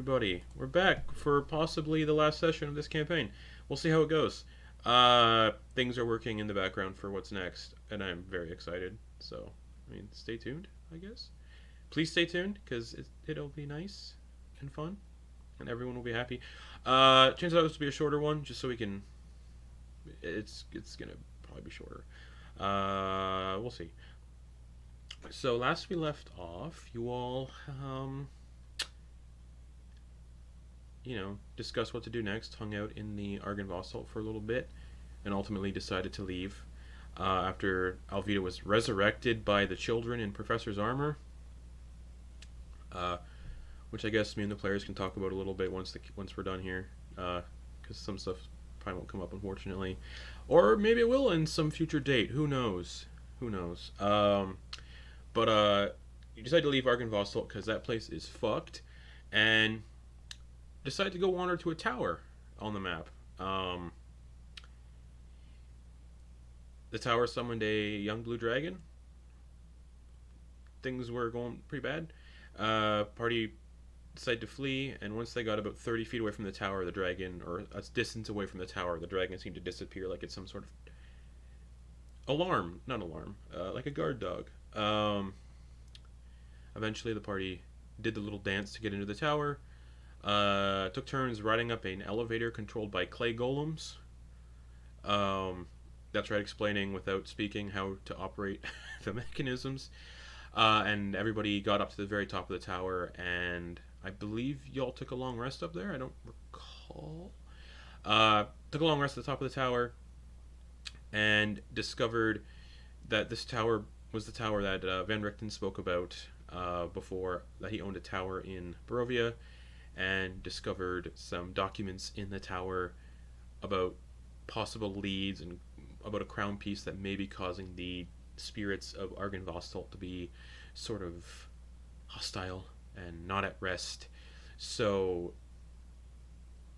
everybody. We're back for possibly the last session of this campaign. We'll see how it goes. Things are working in the background for what's next, and I'm very excited. So, I mean, stay tuned, I guess. Please stay tuned, because it'll be nice and fun, and everyone will be happy. Chances are this will be a shorter one, just so we can... It's gonna probably be shorter. We'll see. So, last we left off, you all, discussed what to do next, hung out in the Argynvost for a little bit, and ultimately decided to leave after Alvita was resurrected by the children in Professor's armor, which I guess me and the players can talk about a little bit once we're done here, because some stuff probably won't come up, unfortunately, or maybe it will in some future date. Who knows? But you decide to leave Argynvost because that place is fucked, and decide to go wander to a tower on the map. The tower summoned a young blue dragon. Things were going pretty bad. Party decided to flee, and once they got about 30 feet away from the tower, the dragon, or a distance away from the tower, the dragon seemed to disappear like it's some sort of like a guard dog. Eventually the party did the little dance to get into the tower. Took turns riding up an elevator controlled by clay golems. That's right, explaining without speaking how to operate the mechanisms. And everybody got up to the very top of the tower, and I believe y'all took a long rest up there. I don't recall. Took a long rest at the top of the tower, and discovered that this tower was the tower that Van Richten spoke about before, that he owned a tower in Barovia, and discovered some documents in the tower about possible leads and about a crown piece that may be causing the spirits of Argynvost to be sort of hostile and not at rest. So,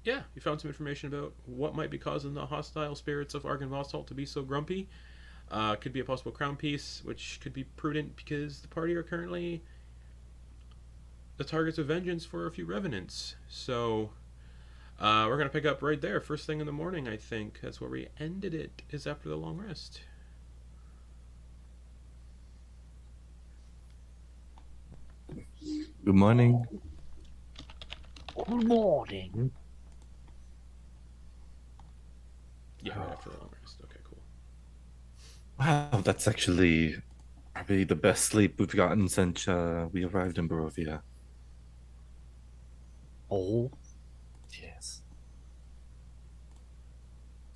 yeah, you found some information about what might be causing the hostile spirits of Argynvost to be so grumpy. Could be a possible crown piece, which could be prudent because the party are currently the targets of vengeance for a few revenants. So, we're going to pick up right there, first thing in the morning, I think. That's where we ended it, is after the long rest. Good morning. Good morning. Yeah, right after the long rest. Okay, cool. Wow, that's actually probably the best sleep we've gotten since we arrived in Barovia. Oh, Yes.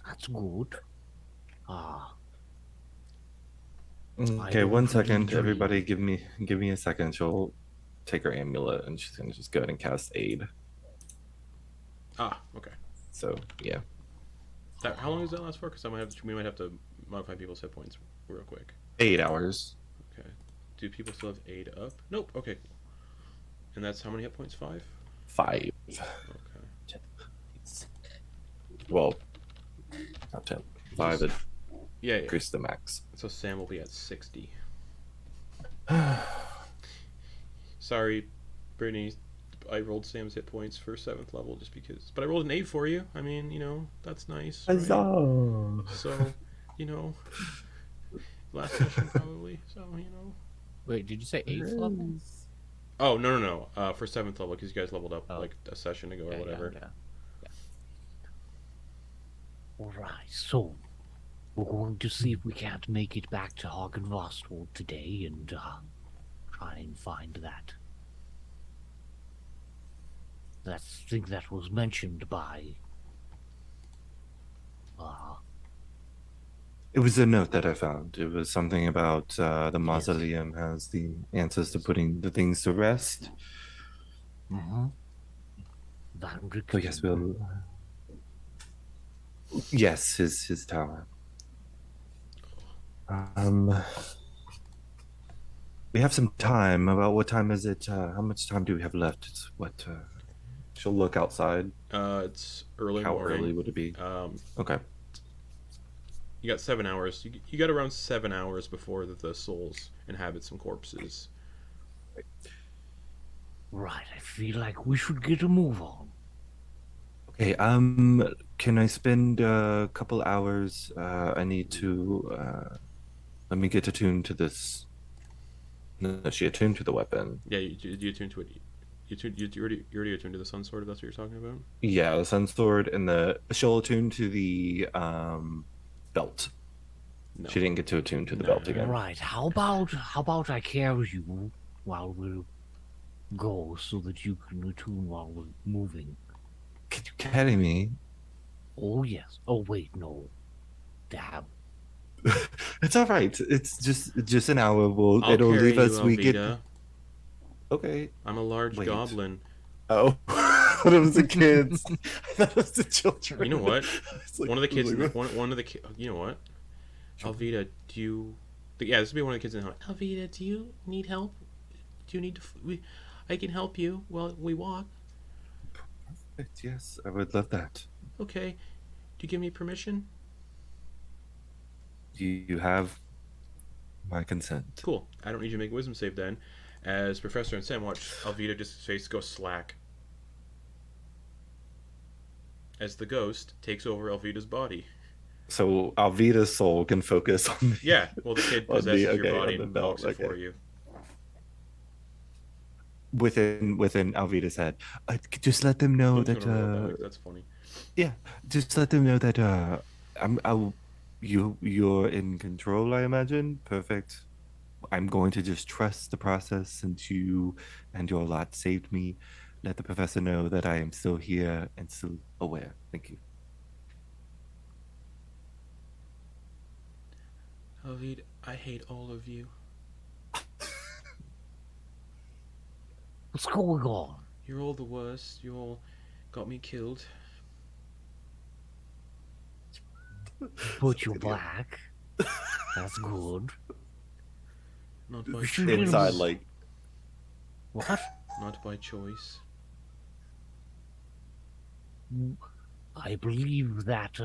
that's good. Okay, don't one really second. dream. Everybody give me a second. She'll take her amulet and she's gonna just go ahead and cast aid. Okay. So yeah. How long does that last for? Because we might have to modify people's hit points real quick. 8 hours. Okay. Do people still have 8 up? Nope. Okay. And that's how many hit points? 5? 5. Okay. Well, not 10. 5 at Yeah. increase the max. So Sam will be at 60. Sorry, Brittany. I rolled Sam's hit points for 7th level just because. But I rolled an 8 for you. I mean, that's nice. Right? Huzzah! So, last session probably. So, Wait, did you say 8th level? Oh, no. For 7th level, because you guys leveled up like a session ago or Yeah, whatever. Yeah. Alright, so we're going to see if we can't make it back to Argynvost today and try and find that thing that was mentioned by It was a note that I found. It was something about the mausoleum has the answers to putting the things to rest. Van So yes, we'll. Yes, his tower. We have some time. About what time is it? How much time do we have left? It's what? She'll look outside. It's early How morning. early would it be? Okay. You got 7 hours. You got around 7 hours before the souls inhabit some corpses. Right, I feel like we should get a move on. Okay, can I spend a couple hours? I need to let me get attuned to this. No, she attuned to the weapon. Yeah, you attune to it. You already attuned to the sun sword. If that's what you're talking about. Yeah, the sun sword and she'll attune to the belt. No. She didn't get to attune to the No. belt again. Right, how about I carry you while we go so that you can attune while we're moving? Can you carry me? Oh yes. Oh wait, no. Damn. It's all right. It's just an hour. I'll It'll carry leave you, us. We get Alvita. okay. I'm a large Wait. goblin. Oh, I thought it was the kids. I thought it was the children. You know what? It's like- One of the kids. like, One of the kids. You know what? Alvita, do you? Yeah, this would be one of the kids in the house. Alvita, do you need help? Do you need to? I can help you while we walk. Yes, I would love that. Okay. Do you give me permission? You have my consent. Cool. I don't need you to make a wisdom save then. As Professor and Sam watch Alvita just face go slack. As the ghost takes over Alvita's body. So Alvita's soul can focus on the, Yeah, well the kid on the- possesses okay, your on body the and belt, walks it okay. for you. within Alvita's head. Just let them know Who's that gonna roll that? That's funny. yeah, just let them know that you're in control, I imagine. Perfect. I'm going to just trust the process since you and your lot saved me. Let the professor know that I am still here and still aware. Thank you. Alvita, I hate all of you. What's going on? You're all the worst. You all got me killed. But you're black. That's good. Not by We should choice. Inside, like, What? Not by choice. I believe that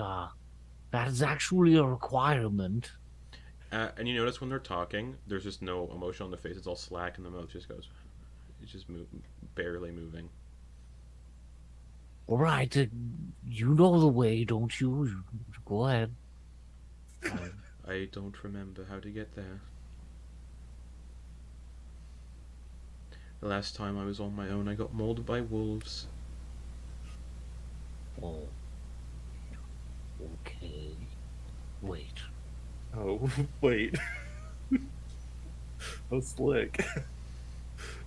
that is actually a requirement. And you notice when they're talking, there's just no emotion on the face. It's all slack, and the mouth just goes. It's just barely moving. All right, you know the way, don't you? Go ahead. I don't remember how to get there. The last time I was on my own, I got mauled by wolves. Oh. Okay. Wait. oh wait, how slick.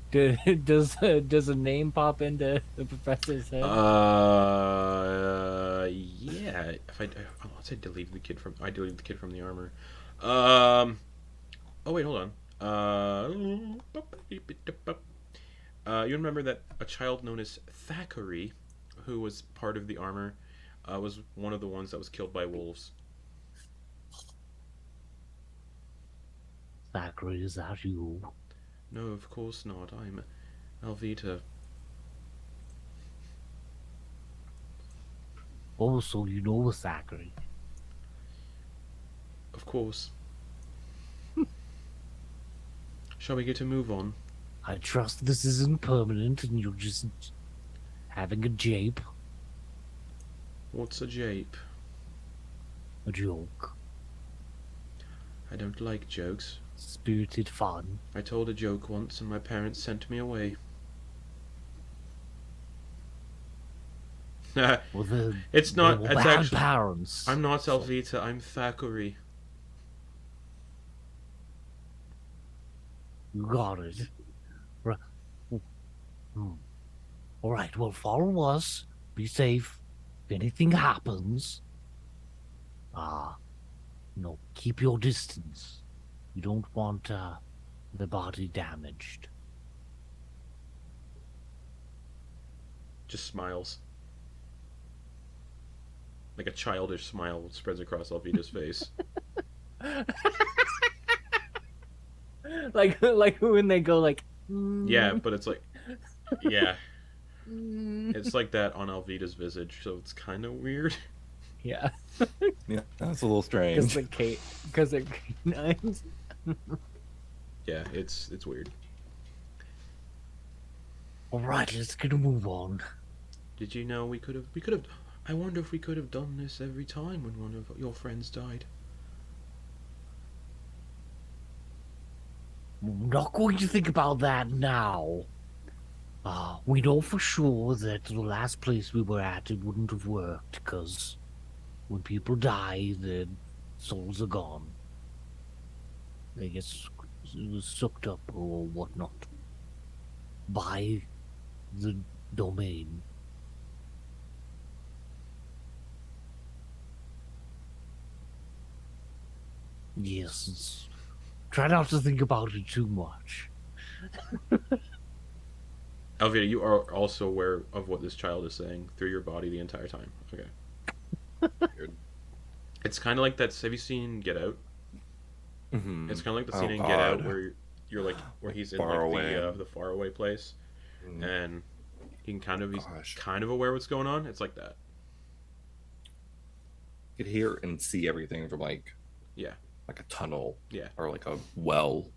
Does a name pop into the professor's head? Yeah. If let's say delete the kid from. I deleted the kid from the armor. Oh wait, hold on. You remember that a child known as Thackeray, who was part of the armor, was one of the ones that was killed by wolves. Thackeray, is that you? No, of course not. I'm Alvita. Oh, so you know Thackeray. Of course. Shall we get to move on? I trust this isn't permanent and you're just having a jape. What's a jape? A joke. I don't like jokes. Spirited fun. I told a joke once and my parents sent me away. Well, It's not. they were It's bad actually. parents. I'm not Alvita. I'm Thackeray. You got it. All right, well, follow us. Be safe. If anything happens, keep your distance. You don't want the body damaged. Just smiles. Like a childish smile spreads across Alvita's face. like when they go like. Yeah, but it's like, yeah, it's like that on Alvita's visage, so it's kind of weird. Yeah. Yeah, that's a little Because strange. the canines. Yeah, it's weird. All right, let's get a move on. Did you know we could have? I wonder if we could have done this every time when one of your friends died. I'm not going to think about that now. We know for sure that the last place we were at, it wouldn't have worked, because when people die, their souls are gone. They get sucked up or whatnot by the domain. Yes, try not to think about it too much. Alvita, you are also aware of what this child is saying through your body the entire time. Okay. It's kind of like that. Have you seen Get Out? Mm-hmm. It's kind of like the scene in Get Out where you're like where he's in like the faraway place, and he's kind of aware what's going on. It's like that. You could hear and see everything from like a tunnel, or like a well.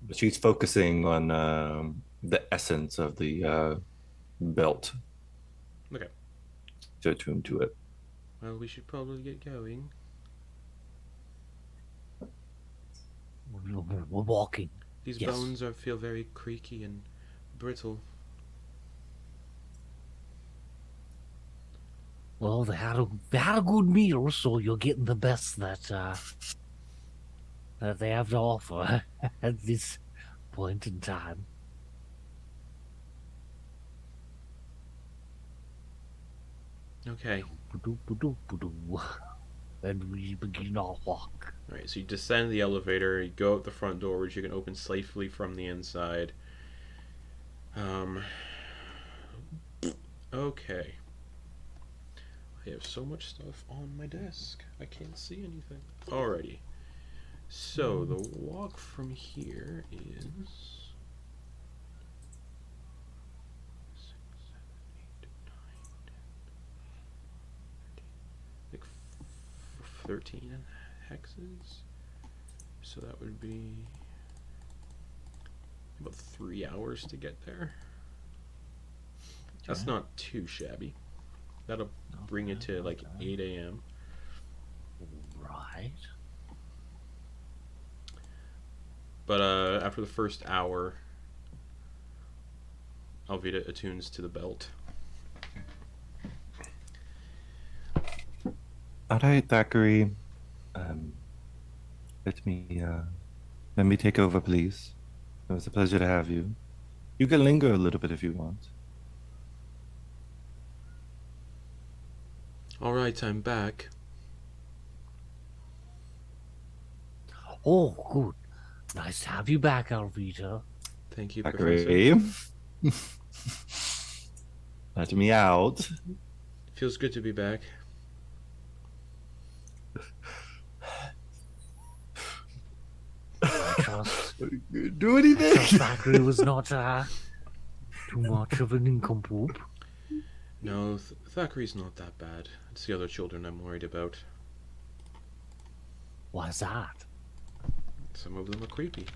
But she's focusing on the essence of the belt. Okay. To attune to it. Well, we should probably get going. We're walking. These bones feel very creaky and brittle. Well, they had a good meal, so you're getting the best that they have to offer at this point in time. Okay. And we begin our walk. Alright, so you descend the elevator, you go out the front door, which you can open safely from the inside. Okay. I have so much stuff on my desk, I can't see anything. Alrighty. So, the walk from here is... 6, 7, 8, 9, 10, like 13 hexes. So that would be about 3 hours to get there. That's not too shabby. That'll bring it to like 8 a.m. Right. But after the first hour, Alvita attunes to the belt. Alright, Thackeray. Let me take over, please. It was a pleasure to have you. You can linger a little bit if you want. Alright, I'm back. Oh, good. Nice to have you back, Alvita. Thank you, Thackeray. Professor. Let me out. Feels good to be back. I trust. Do anything. Thackeray was not too much of an nincompoop. No, Thackeray's not that bad. It's the other children I'm worried about. Why's that? Some of them are creepy.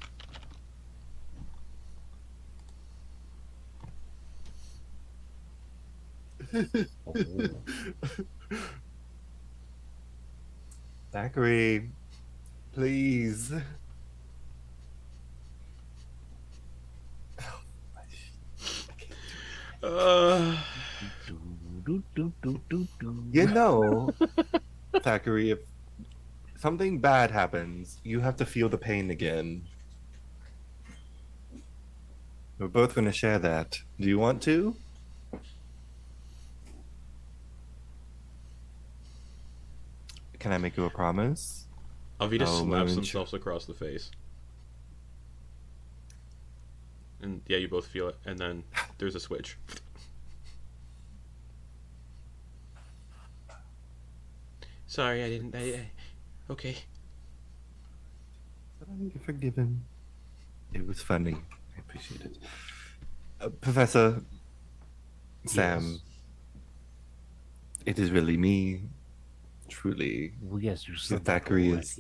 Thackeray, please. You know, Thackeray, if something bad happens, you have to feel the pain again. We're both going to share that. Do you want to? Can I make you a promise? Alvita slaps themselves across the face. And yeah, you both feel it. And then there's a switch. Sorry, I didn't. Okay. You're forgiven. It was funny. I appreciate it. Professor Sam, it is really me. Truly. Well, yes, you said Thackeray is.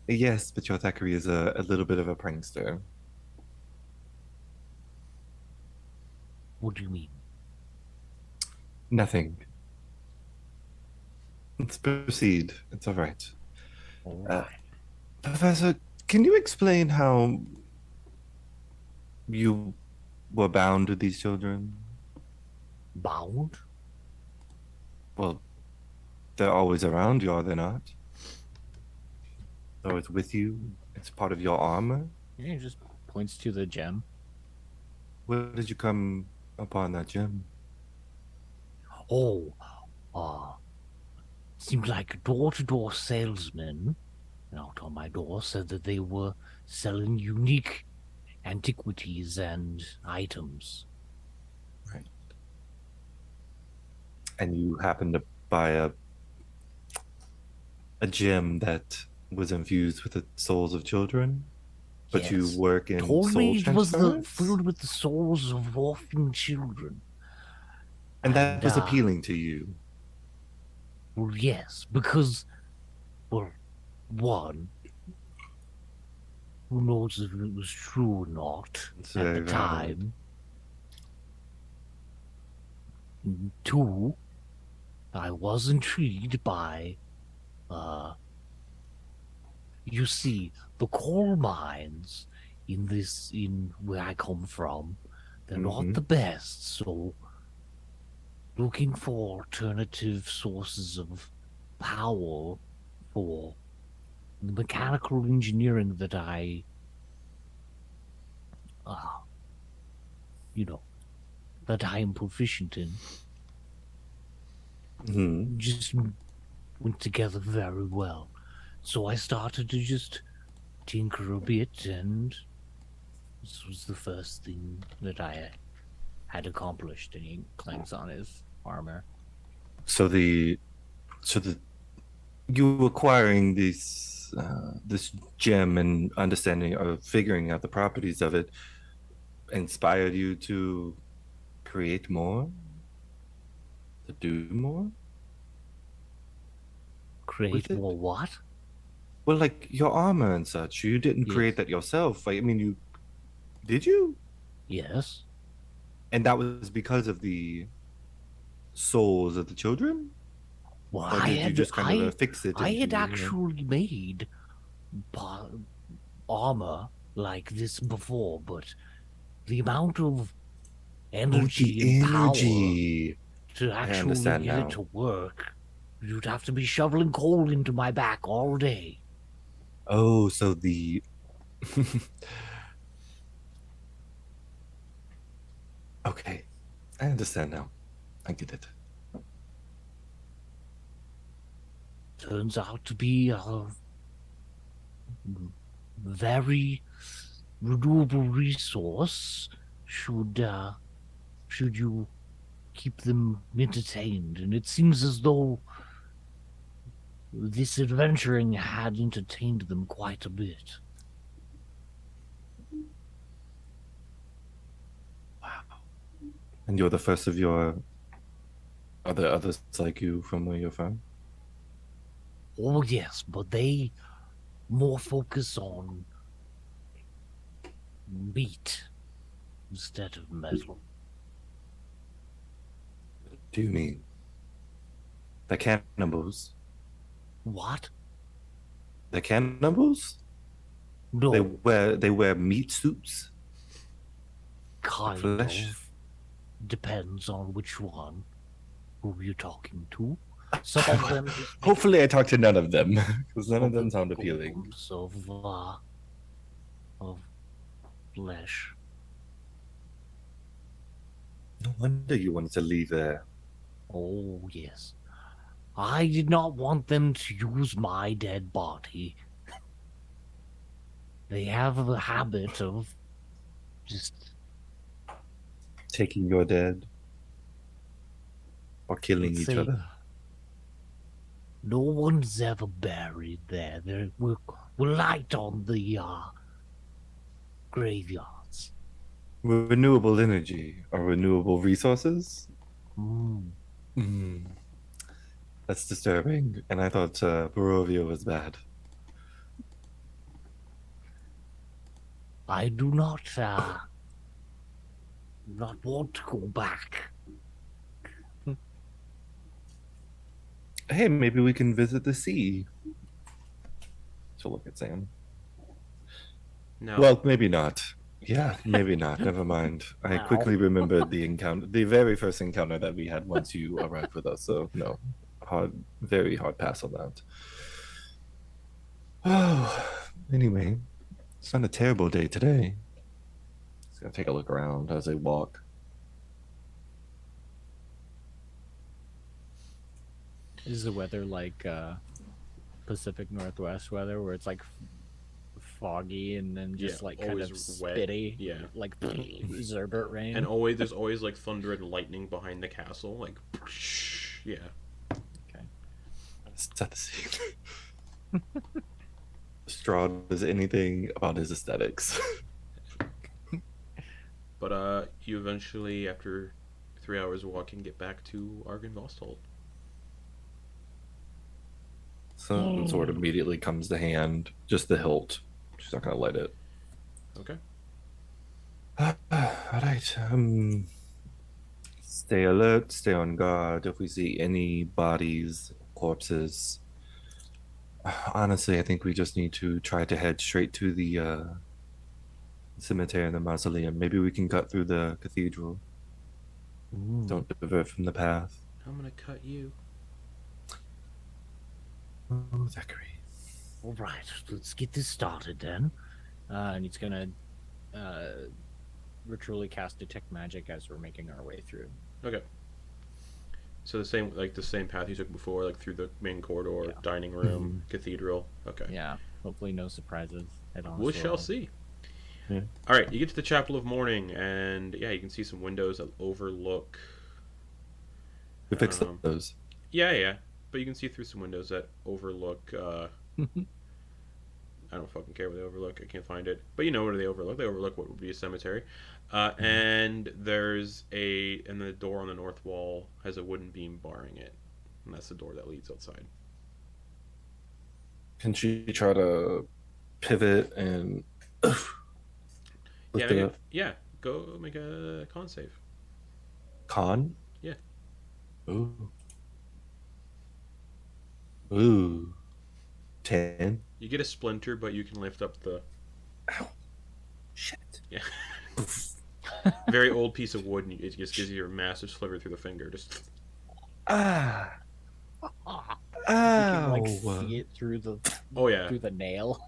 Yes, but your Thackeray is a little bit of a prankster. What do you mean? Nothing. Let's proceed. It's all right. All right. Professor, can you explain how you were bound to these children? Bound? Well, they're always around you, are they not? So it's with you? It's part of your armor? Yeah, he just points to the gem. Where did you come upon that gem? Oh, seems like a door-to-door salesman out on my door said that they were selling unique antiquities and items. Right. And you happened to buy a gem that was infused with the souls of children? But Yes. you work in Told soul me it was transference? filled with the souls of orphan children. And that was appealing to you? Well, yes, because, well, one, who knows if it was true or not It's at very the valid. time. And two, I was intrigued by, you see, the coal mines in where I come from, they're not the best, so looking for alternative sources of power for the mechanical engineering that I, that I am proficient in, just went together very well. So I started to just tinker a bit, and this was the first thing that I had accomplished. And he clanks on his armor. So you acquiring this gem and understanding or figuring out the properties of it inspired you to create more, to do more. Create more what? Well, like your armor and such. You didn't create that yourself. I mean, did you? Yes. And that was because of the souls of the children? Well, or did you just kind of fix it? I had actually made armor like this before, but the amount of energy and power to actually get it to work, you'd have to be shoveling coal into my back all day. Oh, so the... Okay, I understand now. I get it. Turns out to be a very renewable resource should you keep them entertained. And it seems as though this adventuring had entertained them quite a bit. Wow. And you're the first of your... Are there others like you from where you're from? Oh, yes, but they more focus on meat instead of metal. What do you mean? They're cannibals. What? They're cannibals? No. They wear meat suits? Kind flesh? of. Depends on which one. Who you're talking to. Some of them... Hopefully I talk to none of them, because none of them sound appealing. Of flesh. No wonder you wanted to leave there. Oh, yes. I did not want them to use my dead body. They have a habit of just... Taking your dead. Or killing each other. No one's ever buried there. We're light on the graveyards. Renewable energy or renewable resources? That's disturbing. And I thought Barovia was bad. I do not not want to go back. Hey, maybe we can visit the sea. She'll look at Sam. No. Well, maybe not. Yeah, maybe not. Never mind. I quickly remembered the encounter, the very first encounter that we had once you arrived with us. So no, very hard pass on that. Oh, anyway, it's not a terrible day today. Just gonna take a look around as they walk. Is the weather like Pacific Northwest weather, where it's like foggy and then just like kind of wet. spitty, yeah, like Zerbert rain, and there's always like thunder and lightning behind the castle, like yeah. Okay, Set the scene. Strahd does anything about his aesthetics. But you eventually, after 3 hours of walking, get back to Argynvostholt. Some sword immediately comes to hand, just the hilt. She's not gonna light it. Okay. All right. Stay alert. Stay on guard. If we see any bodies, corpses, honestly, I think we just need to try to head straight to the cemetery and the mausoleum. Maybe we can cut through the cathedral. Don't divert from the path. I'm gonna cut you. Oh, Zachary. All right, let's get this started then. and he's gonna ritually cast detect magic as we're making our way through. Okay. So the same path you took before, like through the main corridor, dining room, cathedral. Okay. Yeah. Hopefully no surprises. We shall see. Yeah. All right, you get to the Chapel of Mourning, and you can see some windows that overlook. We fixed those. Yeah, but you can see through some windows that overlook. I don't fucking care what they overlook. I can't find it, but you know what they overlook. They overlook what would be a cemetery, and and the door on the north wall has a wooden beam barring it, and that's the door that leads outside. Can she try to pivot and? Go make a con save. Con? Yeah. Ooh. 10. You get a splinter, but you can lift up the. Ow. Shit. Yeah. Very old piece of wood, and it just gives you a massive sliver through the finger. Just. Ah. You can like see it through the. Oh yeah. Through the nail.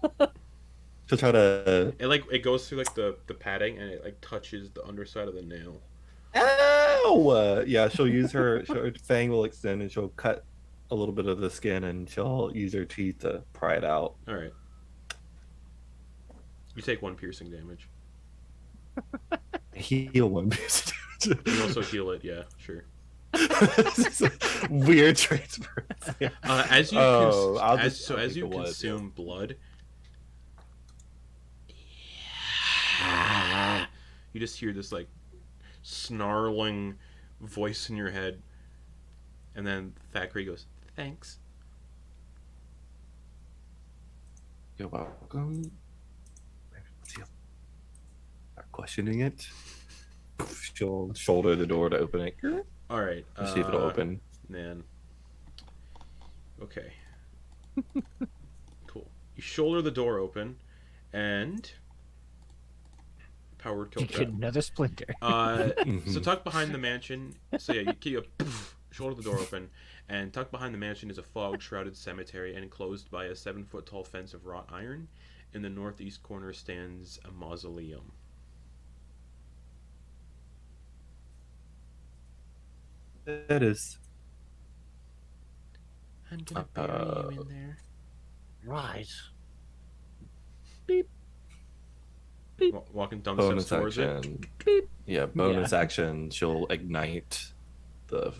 To try to. It goes through like the padding, and it like touches the underside of the nail. Ow! Yeah, she'll use her fang will extend, and she'll cut a little bit of the skin, and she'll use her teeth to pry it out. All right. You take 1 piercing damage. Heal 1 piercing damage. You also heal it. Yeah, sure. Weird transfer. As you consume blood, you just hear this like snarling voice in your head, and then Thackeray goes, "Thanks." You're welcome. Not questioning it. She'll shoulder the door to open it. All right. See if it'll open. Man. Okay. Cool. You shoulder the door open, and power kill. You get another splinter. So tucked behind the mansion. So yeah, you shoulder the door open, and tucked behind the mansion is a fog-shrouded cemetery, enclosed by a 7-foot-tall fence of wrought iron. In the northeast corner stands a mausoleum. That is. I'm gonna bury you in there. Right. Beep. Beep. Walking down the steps towards it. Beep. Yeah, bonus action. She'll ignite the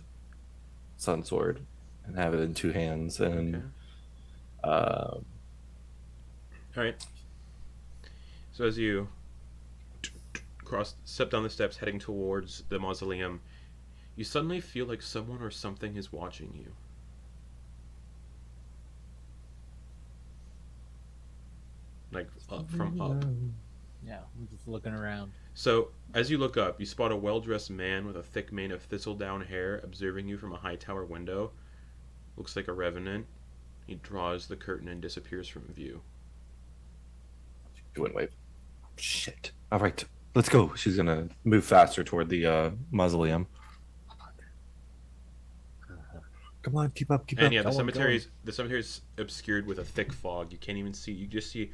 sun sword and have it in 2 hands, and all right. So as you step down the steps heading towards the mausoleum, you suddenly feel like someone or something is watching you. Like from up. Yeah, I'm just looking around. So, as you look up, you spot a well-dressed man with a thick mane of thistledown hair observing you from a high tower window. Looks like a revenant. He draws the curtain and disappears from view. She wouldn't wave. Shit. All right, let's go. She's gonna move faster toward the mausoleum. Come on, keep up. And yeah, the cemetery's obscured with a thick fog. You can't even see. You just see.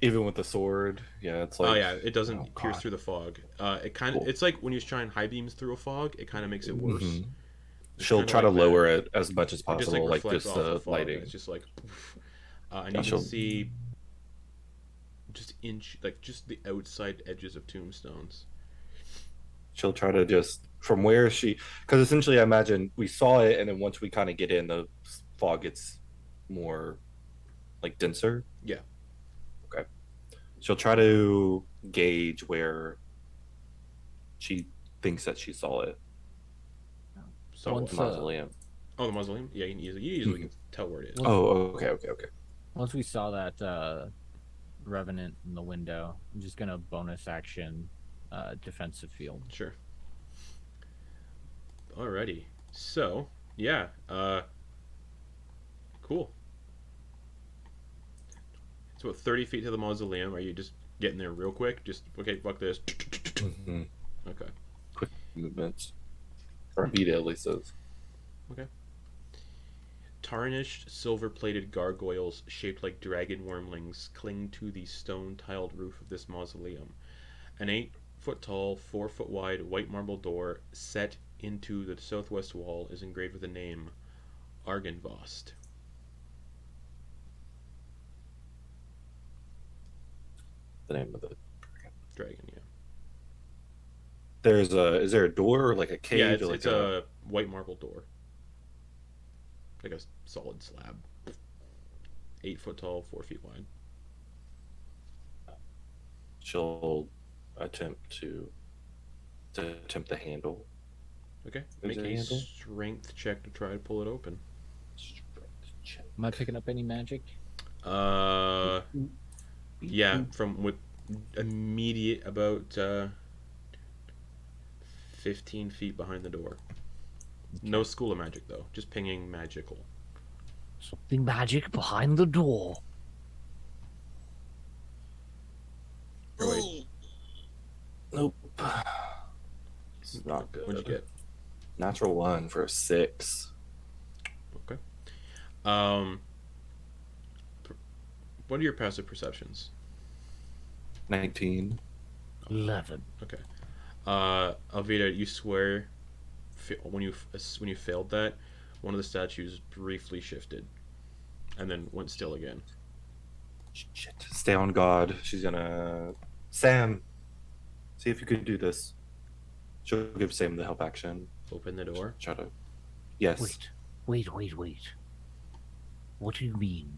Even with the sword, yeah, it's like. Oh yeah, it doesn't pierce through the fog. It's like when you shine high beams through a fog. It kind of makes it worse. Mm-hmm. She'll try to lower it as much as possible, like just the lighting. It's just like, and you can see just just the outside edges of tombstones. She'll try to just from where because essentially I imagine we saw it, and then once we kind of get in, the fog gets more like denser. Yeah. Okay. She'll try to gauge where she thinks that she saw it. So the mausoleum. Oh, the mausoleum. Yeah, you easily can tell where it is. Oh, okay. Once we saw that revenant in the window, I'm just gonna bonus action defensive field. Sure. Alrighty. So, yeah. Cool. It's about 30 feet to the mausoleum. Are you just getting there real quick? Just, okay, fuck this. Mm-hmm. Okay. Quick movements. Or Arvita at least says. Okay. Tarnished, silver-plated gargoyles shaped like dragon wormlings cling to the stone-tiled roof of this mausoleum. An 8-foot-tall, 4-foot-wide white marble door set into the southwest wall is engraved with the name Argynvost. The name of the dragon, yeah. Is there a door or like a cage? Yeah, it's a white marble door. Like a solid slab. 8 foot tall, 4 feet wide. She'll attempt the handle. Okay. Make a strength check to try to pull it open. Strength check. Am I picking up any magic? Yeah, from with immediate about 15 feet behind the door. No school of magic though, just pinging magical. Something magic behind the door. Oh, wait. Nope. It's not good. What'd you get? Natural 1 for a 6. Okay. What are your passive perceptions? 19. 11. Okay. Alvita, you swear when you failed that, one of the statues briefly shifted, and then went still again. Shit. Stay on guard. She's gonna... Sam, see if you could do this. She'll give Sam the help action. Open the door. Try to... Yes. Wait. What do you mean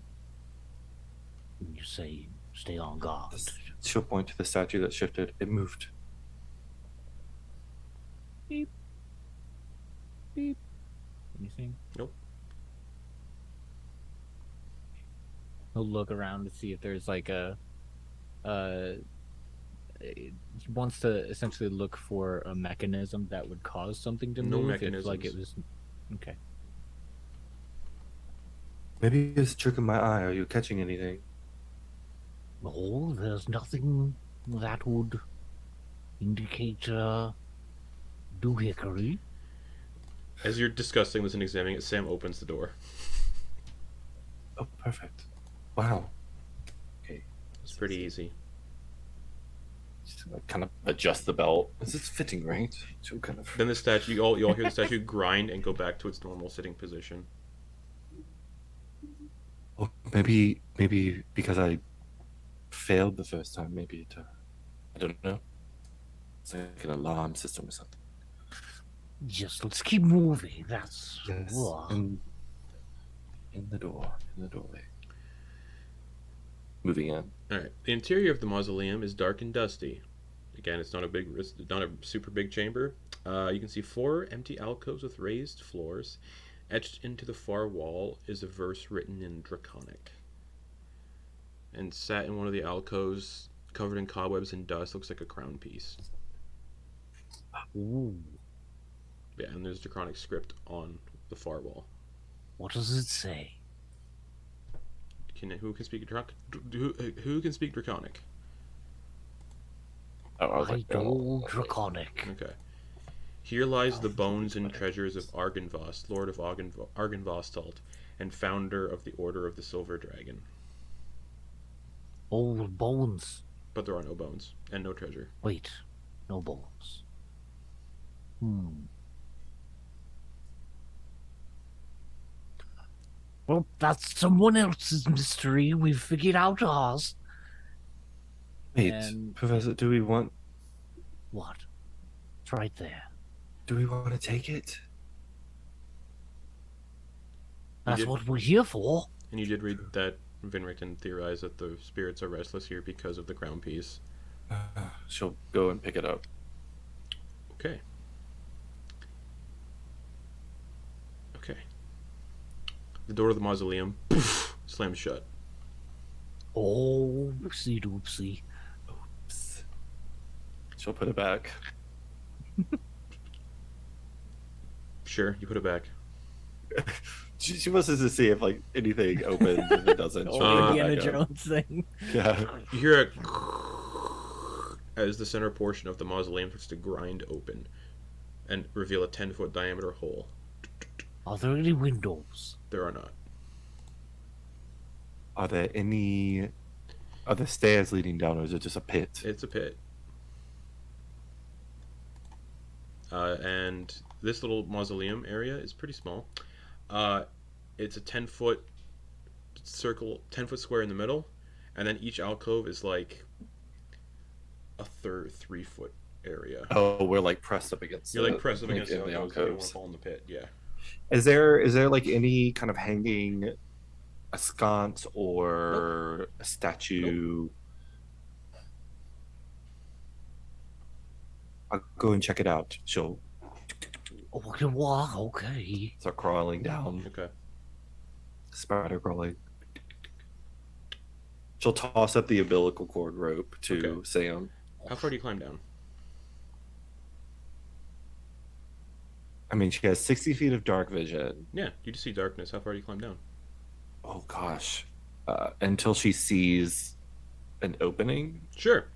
when you say stay on guard? She'll point to the statue that shifted. It moved. Beep. Beep. Anything? Nope. He'll look around to see if there's like he wants to essentially look for a mechanism that would cause something to no move. mechanisms. Like it was okay. Maybe it's tricking my eye. Are you catching anything? No, there's nothing that would indicate doohickery. As you're discussing this and examining it, Sam opens the door. Oh, perfect. Wow. Okay. It's pretty easy. Just kind of adjust the belt. This is fitting, right? So kind of... Then the statue, you all hear the statue grind and go back to its normal sitting position. Oh, maybe because I failed the first time, maybe it, I don't know. It's like an alarm system or something. Just let's keep moving. That's yes. In the doorway. Moving in. All right. The interior of the mausoleum is dark and dusty. Again, it's not a super big chamber. You can see 4 empty alcoves with raised floors. Etched into the far wall is a verse written in Draconic. And sat in one of the alcoves, covered in cobwebs and dust. Looks like a crown piece. Ooh, Yeah, and there's Draconic script on the far wall. what does it say? Who can speak who can speak Draconic? Oh, I was I like, know Draconic. Okay. Here lies the bones and treasures of Argynvost, Lord of Argynvostalt, and founder of the Order of the Silver Dragon. Oh, bones. But there are no bones and no treasure. Wait, no bones. Well, that's someone else's mystery. We've figured out ours. Wait, And- Professor, do we want What? It's right there. to take it? That's did- what we're here for. And you did read that Vinrichten theorized that the spirits are restless here because of the crown piece. She'll go and pick it up. Okay. Okay. The door of the mausoleum slams shut. Oh, oopsie doopsie. Psst. She'll put it back. Sure, you put it back. She wants us to see if like anything opens. If it doesn't, she'll Or put it Indiana back up. Jones thing. Yeah. You hear a as the center portion of the mausoleum starts to grind open and reveal a 10-foot diameter hole. Are there any windows? There are not. Are there stairs leading down, or is it just a pit? It's a pit. And this little mausoleum area is pretty small. It's a 10-foot circle, 10-foot square in the middle, and then each alcove is like a 3-foot area. Oh, we're like pressed up against. You're like pressed up like, against in the the alcoves. You don't want to alcoves. fall in the pit. Yeah. Is there like any kind of hanging a sconce or a statue? I'll go and check it out. She'll Okay. start crawling down, Okay. spider crawling. She'll toss up the umbilical cord rope to Okay. Sam. How far do you climb down? I mean, she has 60 feet of dark vision. Yeah, you just see darkness. How far do you climb down? Oh gosh, until she sees an opening. Sure.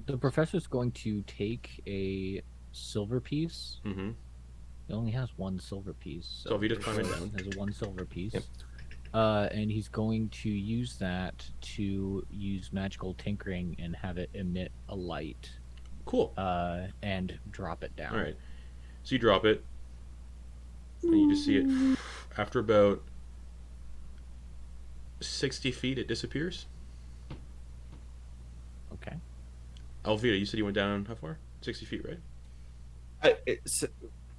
The professor's going to take a silver piece. Mm-hmm. He only has one silver piece. So Alvita's climbing down. Has one silver piece. Yep. And he's going to use that to use magical tinkering and have it emit a light. Cool. And drop it down. All right. So you drop it, and you just see it. After about 60 feet, it disappears. Okay. Alvita, you said you went down how far? 60 feet, right?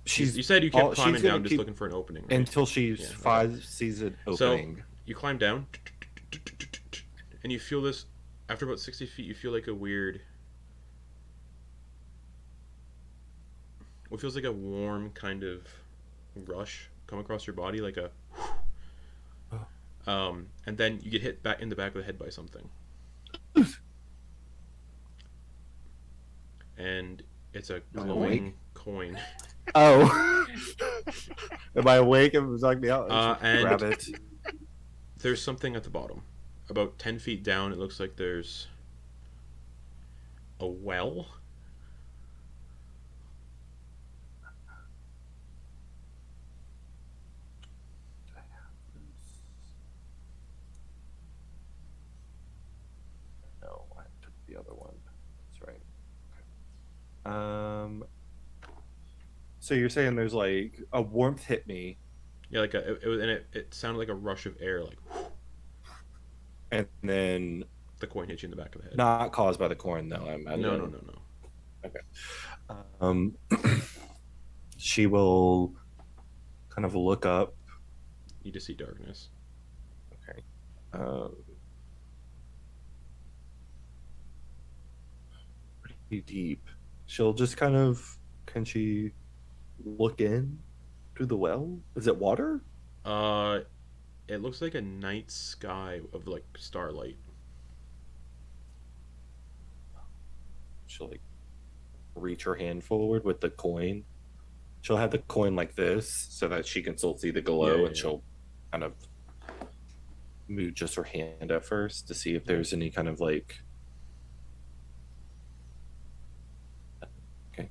She's You said you kept all- she's climbing gonna down, just keep- looking for an opening. Right? until she Yeah. sees an So- opening. You climb down, and you feel this. After about 60 feet, you feel like a weird. What feels like a warm kind of rush come across your body, like a. And then you get hit back in the back of the head by something. And it's a glowing coin. Oh, am I awake? Am I knocked me out? And- Grab it. There's something at the bottom. About 10 feet down, it looks like there's a well. No, I took the other one. That's right. Okay. So you're saying there's like a warmth hit me, Yeah, like it sounded like a rush of air, like and then the coin hit you in the back of the head. not caused by the corn, though. I imagine. No. She will kind of look up. You just see darkness. Okay. Um, pretty deep. She'll just kind of. Can she look in through the well? Is it water? It looks like a night sky of like starlight. she'll like reach her hand forward with the coin. She'll have the coin like this so that she can still see the glow, and she'll kind of move just her hand at first to see if there's any kind of like. Okay,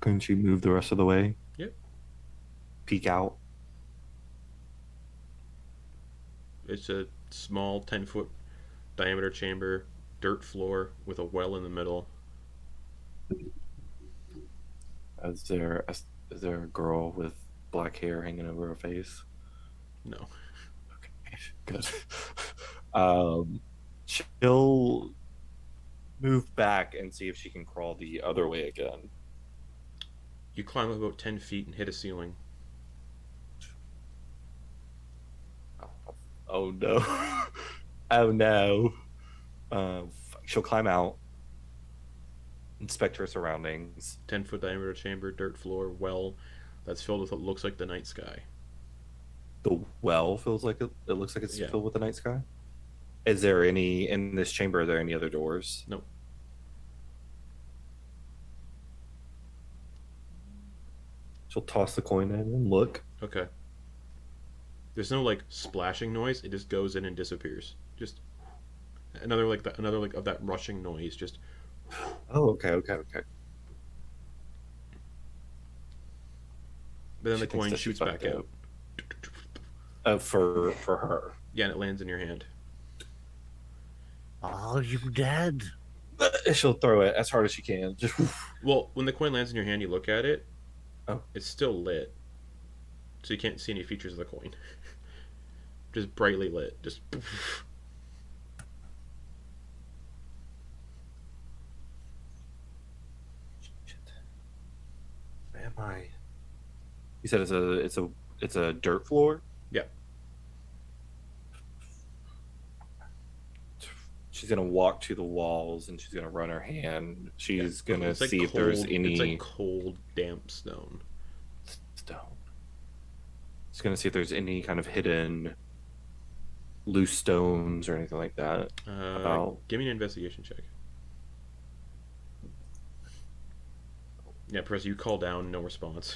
couldn't she move the rest of the way? Yep. Peek out. It's a small 10-foot diameter chamber, dirt floor with a well in the middle. Is there a girl with black hair hanging over her face? No. Okay, good. She'll move back and see if she can crawl the other way again. You climb up about 10 feet and hit a ceiling. Oh no. Oh no. She'll climb out, inspect her surroundings. 10-foot diameter chamber, dirt floor, well that's filled with what looks like the night sky. The well feels like it looks like it's filled with the night sky. Is there any in this chamber? Are there any other doors? Nope. She'll toss the coin in and look. Okay. There's no like splashing noise. It just goes in and disappears. Just another of that rushing noise. Just. Oh, okay. But then the coin shoots back out. For her. Yeah, and it lands in your hand. Are you dead? She'll throw it as hard as she can. Just. Well, when the coin lands in your hand, you look at it. Oh. It's still lit, so you can't see any features of the coin. Just brightly lit. Just. Where am I? You said it's a dirt floor? Yeah. She's gonna walk to the walls and she's gonna run her hand. She's gonna see if there's any. It's like cold, damp stone. She's gonna see if there's any kind of hidden loose stones or anything like that. Give me an investigation check. Yeah, press. You call down, no response.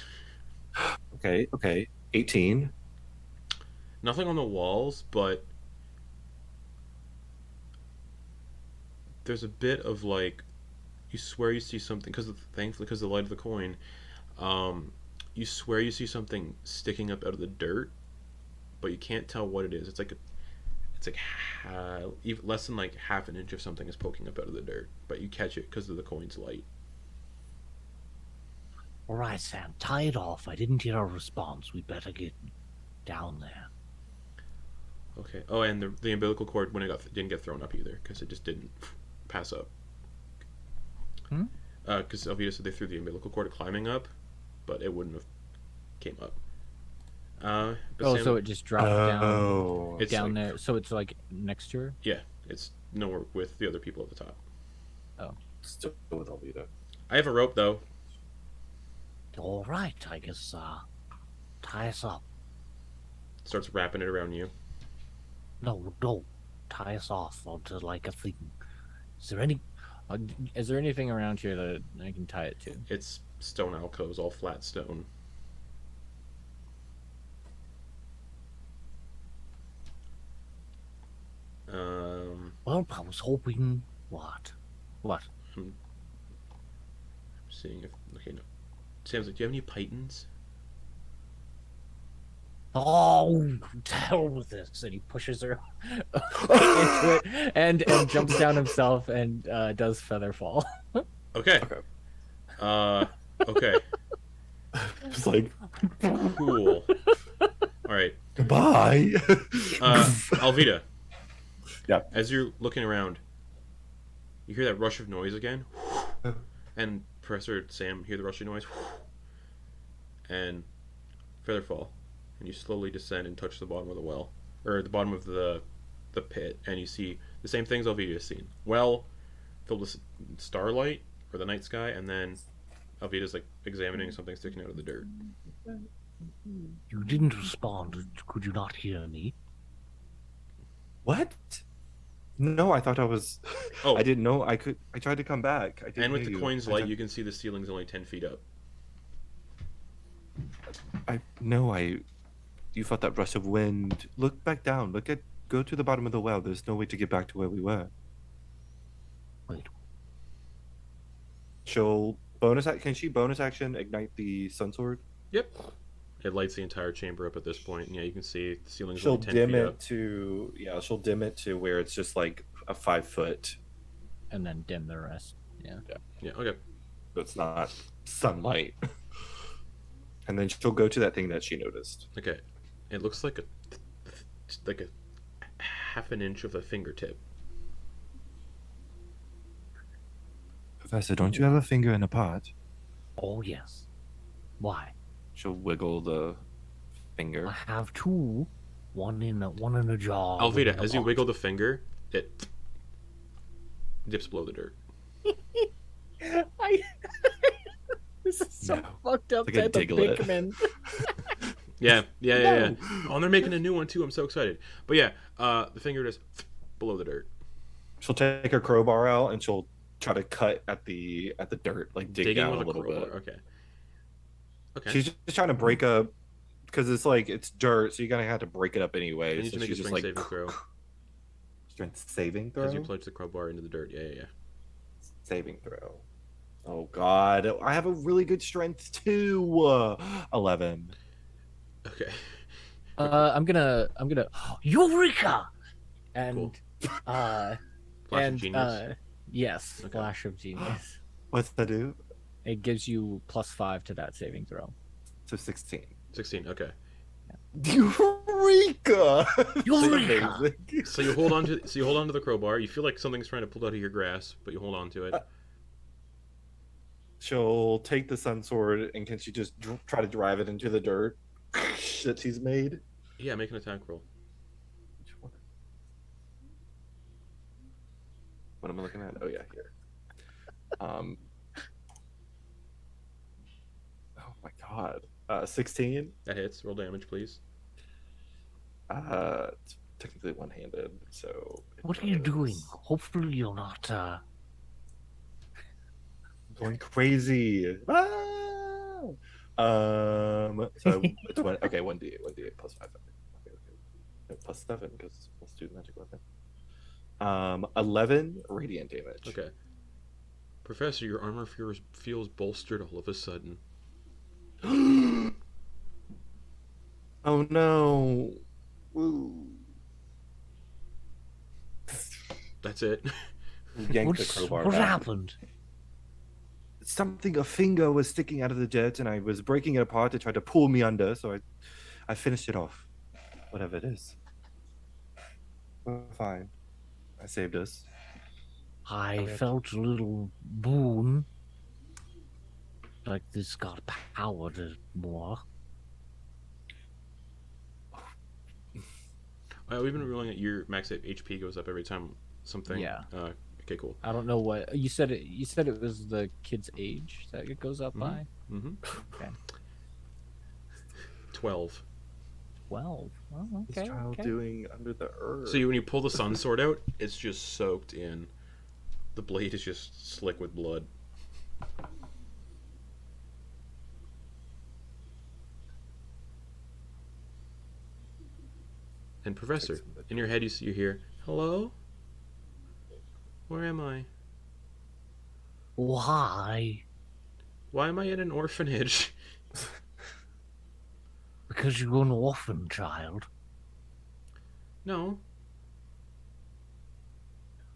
Okay. 18. Nothing on the walls, but there's a bit of like, you swear you see something thankfully because of the light of the coin. You swear you see something sticking up out of the dirt, but you can't tell what it is. It's like even less than like half an inch of something is poking up out of the dirt, but you catch it because of the coin's light. All right, Sam, tie it off. I didn't hear a response. We better get down there. Okay. Oh, and the umbilical cord didn't get thrown up either because it just didn't pass up. Because Alvita said they threw the umbilical cord climbing up, but it wouldn't have came up. Sam, so it just dropped down. It's down like, there. So it's like next to her. Yeah, it's nowhere with the other people at the top. Oh, Still with Alvita. I have a rope though. All right, I guess, tie us up. Starts wrapping it around you. No, tie us off onto, like, a thing. is there anything around here that I can tie it to? It's stone alcoves, all flat stone. Well, I was hoping... What? I'm seeing if... Okay, no. Sam's like, do you have any pythons? Oh, to hell with this. And he pushes her into it and jumps down himself and does feather fall. Okay. Okay. Just like, Cool. Alright. goodbye. Alvita. Yeah. As you're looking around, you hear that rush of noise again. And Professor Sam hear the rushing noise. And feather fall. And you slowly descend and touch the bottom of the well. Or the bottom of the pit. And you see the same things Alvita has seen. Well filled with starlight, or the night sky, and then Alvita's like examining something sticking out of the dirt. You didn't respond. Could you not hear me? What? No, I thought I was. Oh. I didn't know I could. I tried to come back. I didn't And with hear the you. coin's light, you can see the ceiling's only 10 feet up. No, You felt that rush of wind. Look back down. Go to the bottom of the well. There's no way to get back to where we were. Wait. Can she bonus action ignite the sun sword? Yep. It lights the entire chamber up at this point. And yeah, you can see the ceiling's She'll only 10 dim feet it up. to she'll dim it to where it's just like a 5 foot. And then dim the rest. Yeah. Yeah, okay. So it's not sunlight. And then she'll go to that thing that she noticed. Okay. It looks like a half an inch of a fingertip. Professor, don't you have a finger in a pot? Oh, yes. Why? She'll wiggle the finger. I have two. One in a jar. one Alvita, in a as you pot. wiggle the finger, it dips below the dirt. This is so No. fucked up Like a type of Diglett. Pikmin. Yeah. Oh, and they're making a new one too. I'm so excited. But yeah, the finger just below the dirt. She'll take her crowbar out and she'll try to cut at the dirt, like dig Digging down a with little crowbar. bit. Okay. Okay. She's just trying to break up because it's dirt, so you're gonna have to break it up I anyway. need So to make a she's just strength like saving throw Strength saving throw? as you plunge the crowbar into the dirt. Yeah. Saving throw. Oh, God. I have a really good strength, too. 11. Okay. I'm gonna Eureka! and Cool. uh Flash of and genius. yes, Okay. flash of genius. What's that do? It gives you +5 to that saving throw. So 16. 16. Okay. Eureka! Eureka! Amazing. So you hold on to the crowbar. You feel like something's trying to pull out of your grasp, but you hold on to it. she'll take the sun sword and can she just try to drive it into the dirt that she's made? Yeah, make an attack roll. Which one? What am I looking at? Oh yeah, here. Oh my god. 16. That hits. Roll damage, please. It's technically one-handed, so. What are you doing? Hopefully you're not, Going crazy. Ah! So it's one. Okay, 1d8 plus 5. Okay. No, plus 7 because plus 2 magic weapon. 11 radiant damage. Okay. Professor, your armor feels bolstered all of a sudden. Oh no. Woo. That's it. Yank the crowbar what back. happened? A finger was sticking out of the dirt and I was breaking it apart to try to pull me under, so I finished it off. Whatever it is. We're fine. I saved us. I felt a little boon. Like this got power to more. We've been rolling at your max HP goes up every time something. Yeah. Okay, cool. I don't know what you said. You said it was the kid's age that it goes up by. Mm-hmm. Okay. 12. 12. Oh, This okay. child Okay. doing under the earth. So when you pull the sun sword out, it's just soaked in. The blade is just slick with blood. And Professor, in your head you hear, "Hello? Where am I? Why? Why am I in an orphanage?" Because you're an orphan child. No.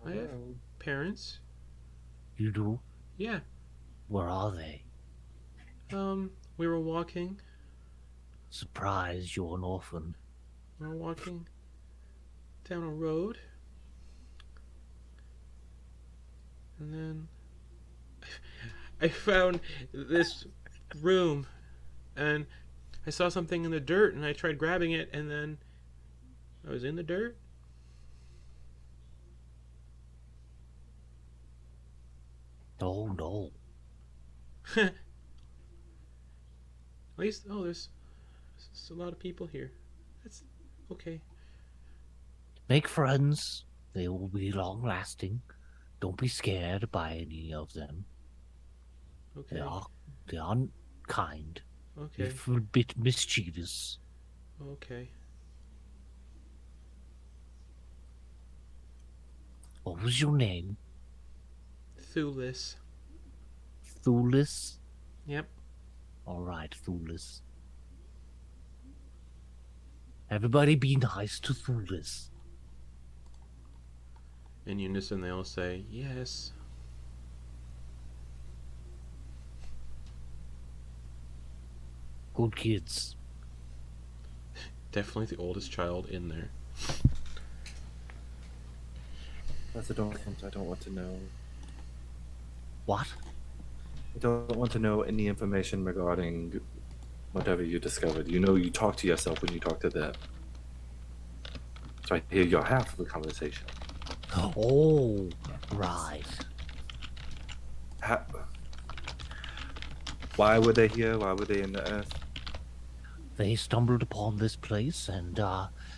I have parents. You do? Yeah. Where are they? We were walking. Surprised you're an orphan. We were walking down a road. And then I found this room and I saw something in the dirt and I tried grabbing it and then I was in the dirt. Oh no. At least, there's a lot of people here. That's okay. Make friends. They will be long-lasting. Don't be scared by any of them. Okay. They aren't kind. Okay. They're a bit mischievous. Okay. What was your name? Thulis. Thulis? Yep. All right, Thulis. Everybody be nice to Thulis. In unison, they all say, yes. Good kids. Definitely the oldest child in there. I don't want to know. What? I don't want to know any information regarding whatever you discovered. You know, you talk to yourself when you talk to them. So I hear your half of the conversation. Oh, right. Why were they here? Why were they in the earth? They stumbled upon this place, and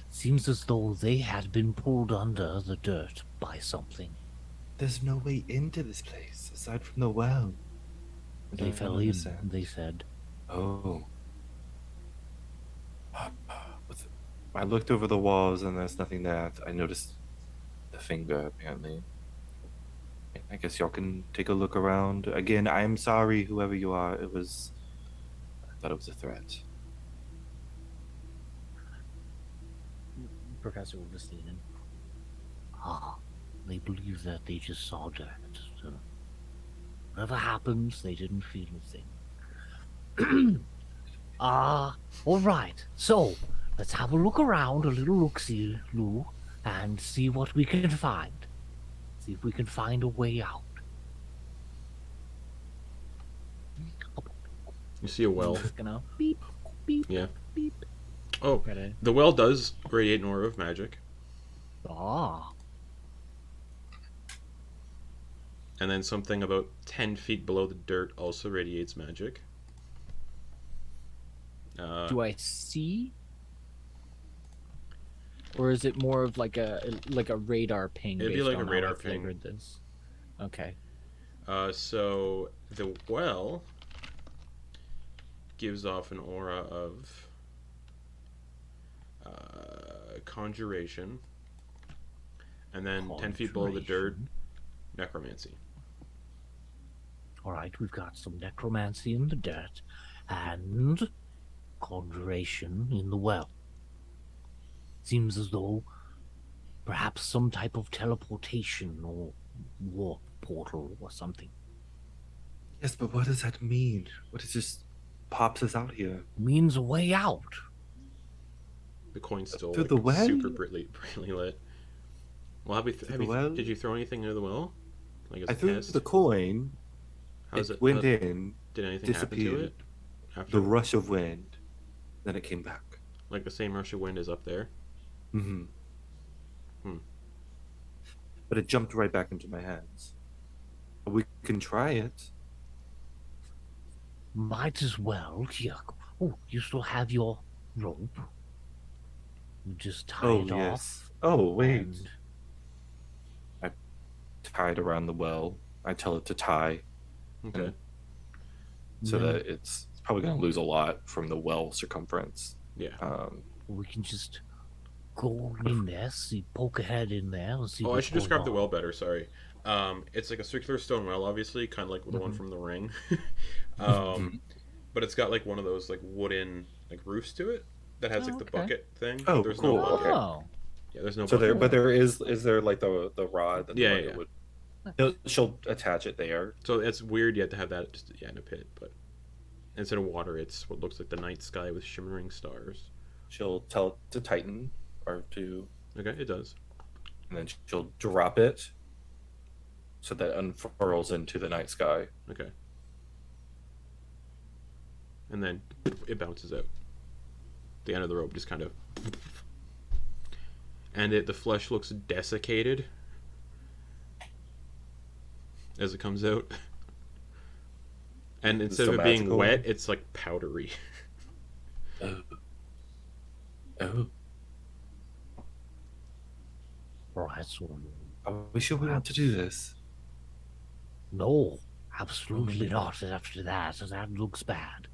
seems as though they had been pulled under the dirt by something. There's no way into this place aside from the well. They fell in, they said. Oh. I looked over the walls and there's nothing there. I noticed the finger, apparently. I guess y'all can take a look around. Again, I'm sorry, whoever you are. I thought it was a threat. Professor will just lean in. They believe that they just saw dirt. So whatever happens, they didn't feel a thing. All right. So let's have a look around, a little look-see, Lou, and see what we can find. See if we can find a way out. You see a well. Just gonna beep, beep, Yeah. beep. Oh, Gotta- the well does radiate an aura of magic. And then something about 10 feet below the dirt also radiates magic. Do I see? Or is it more of like a radar ping? It'd be based like a on how radar I ping. flavored this? Okay. So the well gives off an aura of conjuration, and then 10 feet below the dirt, necromancy. All right, we've got some necromancy in the dirt and conjuration in the well. Seems as though perhaps some type of teleportation or warp portal or something. Yes, but what does that mean? What is just pops us out here? Means a way out. The coin's still Through like, the well? super brightly lit. Well, did you throw anything into the well? Like as I a threw test? the coin. How's It went how- in. Did anything happen to disappeared. it? After, The rush of wind. Then it came back. like the same rush of wind is up there. Mm-hmm. Hmm. But it jumped right back into my hands. We can try it. Might as well. Yeah. Oh, you still have your rope. You just tie it off. Oh, wait. and- Tied around the well. I tell it to tie Okay. so then that it's probably going to lose a lot from the well circumference. Yeah. we can just go in there, poke a head in there, and see. Oh, I what's should going describe the on. well better. Sorry. It's like a circular stone well, obviously, kind of like the one from the ring. But it's got like one of those like wooden like roofs to it that has like the okay. bucket thing. Oh, there's cool. no bucket. Oh. Yeah, there's no So bucket. there, but there is there like the rod that Yeah, the bucket yeah. would. She'll attach it there. So it's weird you have to have that just in a pit, but instead of water, it's what looks like the night sky with shimmering stars. She'll tell it to tighten or to, Okay, it does. and then she'll drop it so that it unfurls into the night sky. Okay. And then it bounces out. The end of the rope just kind of. And the flesh looks desiccated as it comes out. And instead so of it being magical? wet, it's like powdery. Oh. Right, so Are we sure we want to do this? no, absolutely not. After that, that looks bad.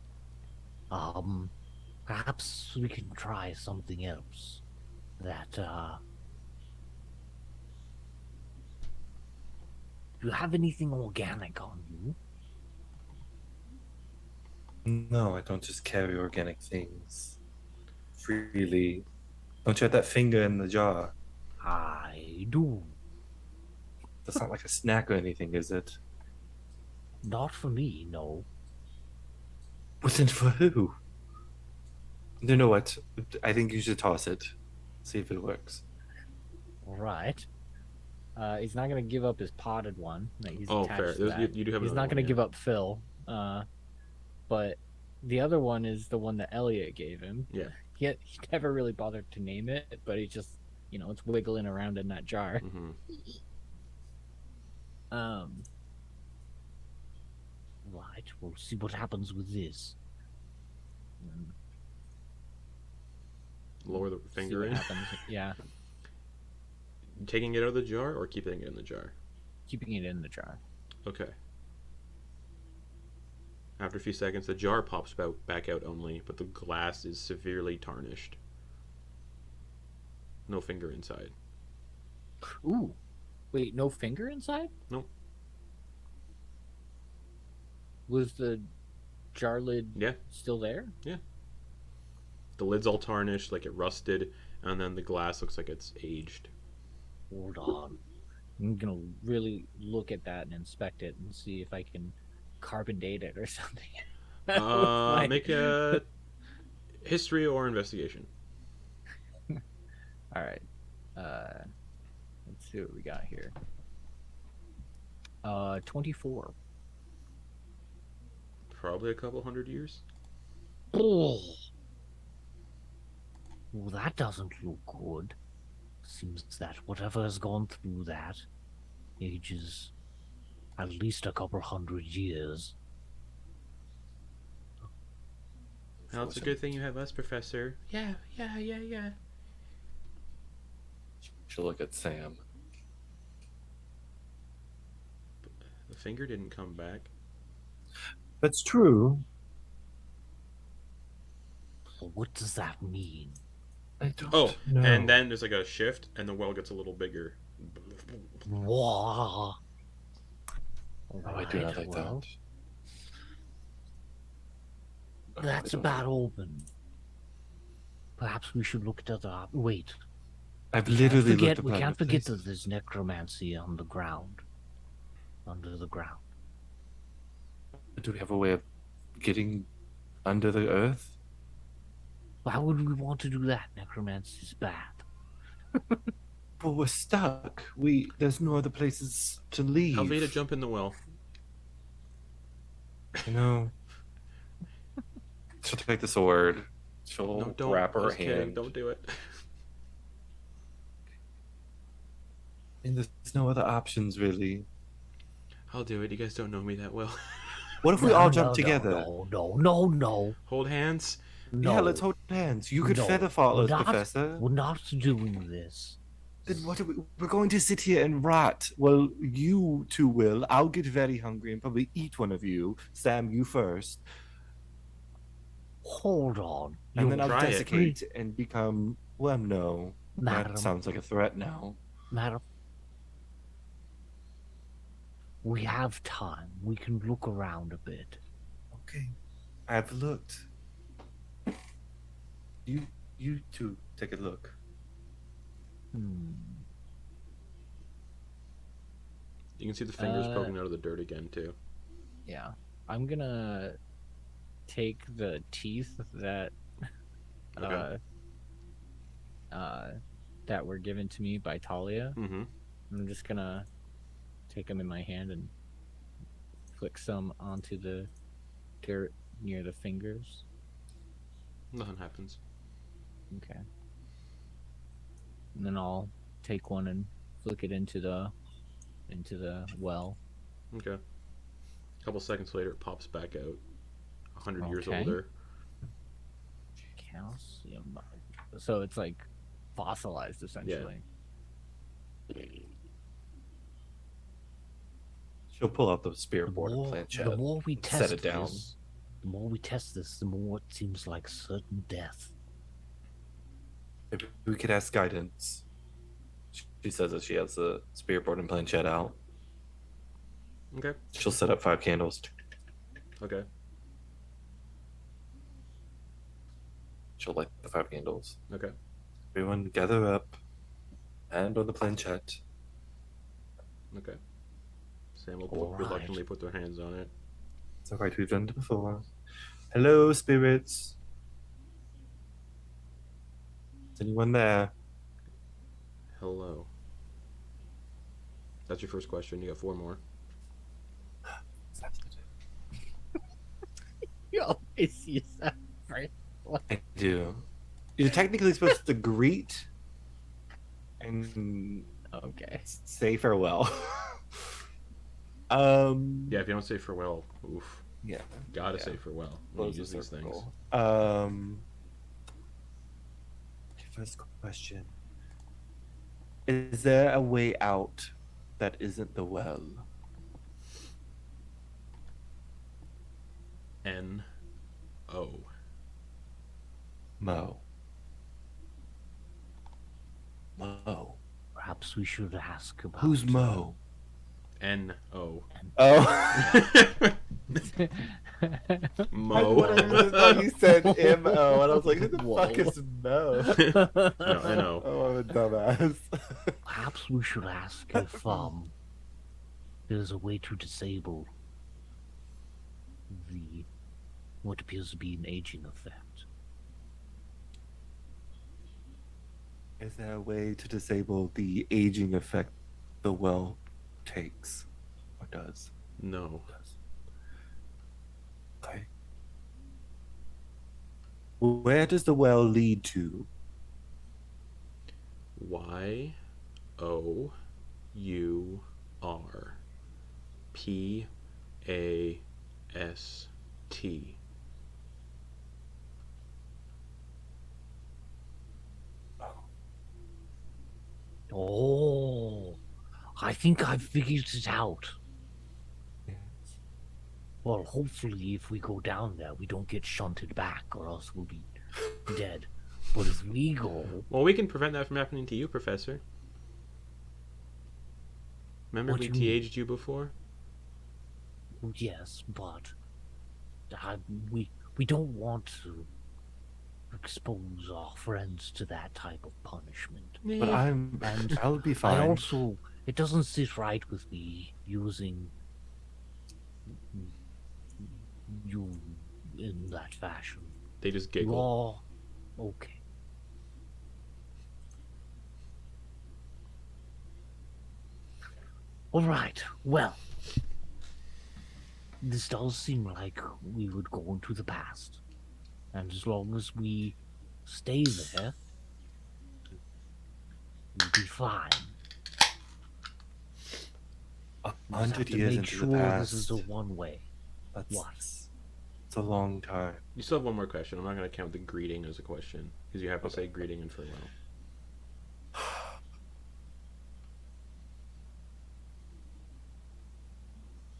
Perhaps we can try something else. That do you have anything organic on you? No, I don't just carry organic things freely. Don't you have that finger in the jar? I do. That's not like a snack or anything, is it? Not for me, no. But then for who? You know what? I think you should toss it. See if it works. All right. He's not gonna give up his potted one that he's Oh, attached fair. to that. You do have He's another not one, gonna yeah. give up Phil. But the other one is the one that Elliot gave him. Yeah. He never really bothered to name it, but he just, it's wiggling around in that jar. Mm-hmm. Right, we'll see what happens with this. Lower the See finger what in. happens. Yeah, Taking it out of the jar or keeping it in the jar? keeping it in the jar. Okay. After a few seconds, the jar pops back out only, but the glass is severely tarnished. No finger inside. Ooh, wait, no finger inside? Nope. Was the jar lid Yeah. still there? The lid's all tarnished, like it rusted, and then the glass looks like it's aged. Hold on. I'm gonna really look at that and inspect it and see if I can carbon date it or something. Make a history or investigation. All right. Let's see what we got here. 24. Probably a couple hundred years. Oh. Well, that doesn't look good. Seems that whatever has gone through that ages at least a couple hundred years. Well, it's a good thing you have us, Professor. Yeah. She'll look at Sam. The finger didn't come back. That's true. Well, what does that mean? I don't Oh, know. and then there's like a shift, and the well gets a little bigger. Whoa. Oh, I do not like that. That's a bad omen. Perhaps we should look at other. Wait. I've literally looked We about can't the forget places. that there's necromancy on the ground. Under the ground. Do we have a way of getting under the earth? Why would we want to do that? Necromancy's bad. Well, we're stuck. There's no other places to leave. Alvita, jump in the well. You know. She'll take the sword. She'll No, don't. wrap I her was kidding. hand. Don't do it. And there's no other options, really. I'll do it. You guys don't know me that well. What if we all jump together? No. Hold hands. Yeah, let's hold hands. You could No, feather fall we're us, not- Professor. We're not doing this. Then what are we're going to sit here and rot. Well, you two will. I'll get very hungry and probably eat one of you. Sam, you first. Hold on. And then I'll try it. desiccate and become... Well, no. Madam. That sounds like a threat now. Madam. We have time. We can look around a bit. Okay. I've looked. You two take a look. You can see the fingers poking out of the dirt again too. Yeah. I'm gonna take the teeth that Okay. that were given to me by Thalia. Mm-hmm. I'm just gonna take them in my hand and flick some onto the dirt near the fingers. Nothing happens. Okay. And then I'll take one and flick it into the well. Okay. A couple seconds later, it pops back out. 100 years Okay. older. Calcium. So it's like fossilized essentially. She'll pull out the spear The board and more, planchette. the more we set test it down. this, the more it seems like certain death. Maybe we could ask guidance. She says that she has the spear board and planchette out. Okay. She'll set up 5 candles. Okay. She'll light the 5 candles. Okay. Everyone gather up. Hand on the planchette. Okay. Sam will All right. reluctantly put their hands on it. It's alright, we've done it before. Hello, spirits. Is anyone there? Hello. That's your first question. You got 4 more. You always use that phrase. I do. You're technically supposed to greet and Okay. say farewell. Yeah, if you don't say farewell, oof. Yeah. Gotta Yeah. say farewell when you use these things. First question. Is there a way out that isn't the well? N-O. Mo. Mo. Perhaps we should ask about Who's Mo? N-O. Oh. Mo. I thought you said M-O, and I was like, who the Whoa. fuck is Mo? No, N-O. Oh, I'm a dumbass. Perhaps we should ask if there's a way to disable the what appears to be an aging effect. Is there a way to disable the aging effect the well takes? Or does? No. Okay. Where does the well lead to? Y-O-U-R P-A-S-T. Oh, I think I've figured it out. Well, hopefully, if we go down there, we don't get shunted back, or else we'll be dead. But if we go, Well, we can prevent that from happening to you, Professor. Remember What we do you mean? TH'd you before? yes, but we don't want to expose our friends to that type of punishment. But And I'll be fine. I also, it doesn't sit right with me using you in that fashion. They just You giggle. are okay. All right. Well, this does seem like we would go into the past, and as long as we stay there, we'll be fine. 100 to years make into sure the past. this is a one-way. That's, What? It's a long time. You still have one more question. I'm not going to count the greeting as a question because you have to say greeting and farewell.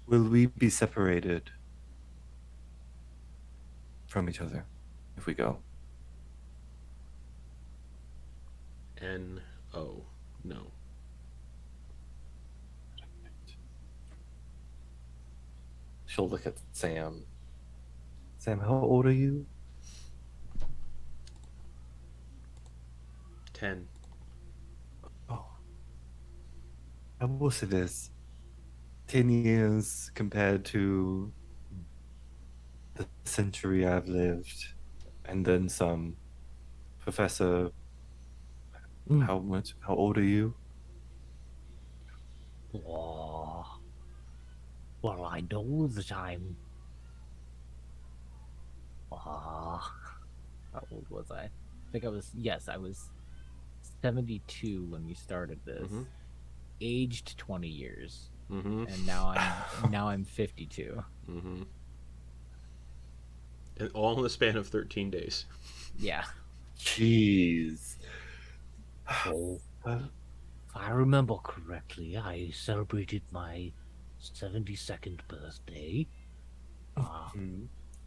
Will we be separated from each other if we go? N-O. No. She'll look at Sam. Sam, how old are you? 10. Oh. I will say this. 10 years compared to the century I've lived, and then some. Professor, how old are you? Oh. Well, I know that I'm. How old was I? I think I was, yes, I was 72 when we started this. Mhm. Aged 20 years. Mm-hmm. And now I'm 52. Mm-hmm. And all in the span of 13 days. Yeah. Jeez. Oh. Well, If I remember correctly, I celebrated my 72nd birthday. A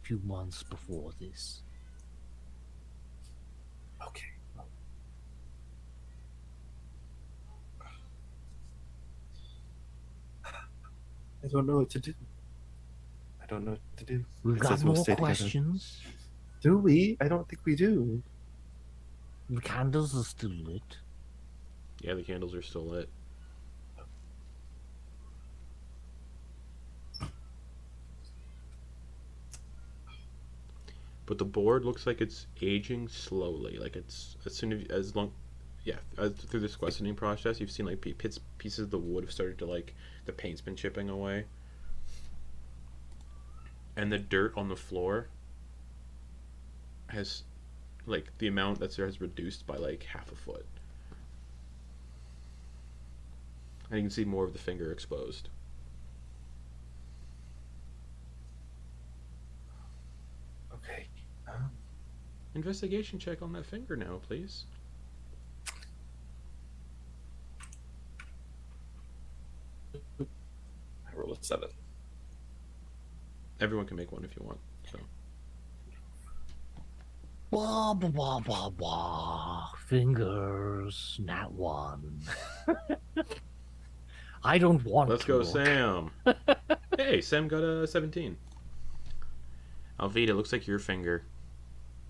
few months before this. Okay. I don't know what to do. We've It got says we'll more stay together. questions. Do we? I don't think we do. The candles are still lit. Yeah, the candles are still lit. But the board looks like it's aging slowly. Like it's through this questioning process, you've seen like pieces of the wood have started to like the paint's been chipping away, and the dirt on the floor has like the amount that's there has reduced by like half a foot, and you can see more of the finger exposed. Okay. Investigation check on that finger now, please. I roll a 7. Everyone can make one if you want. So Blah, blah, blah, blah, blah. Fingers, not one. I don't want let's to. go, Sam. Hey, Sam got a 17. Alvita, looks like your finger.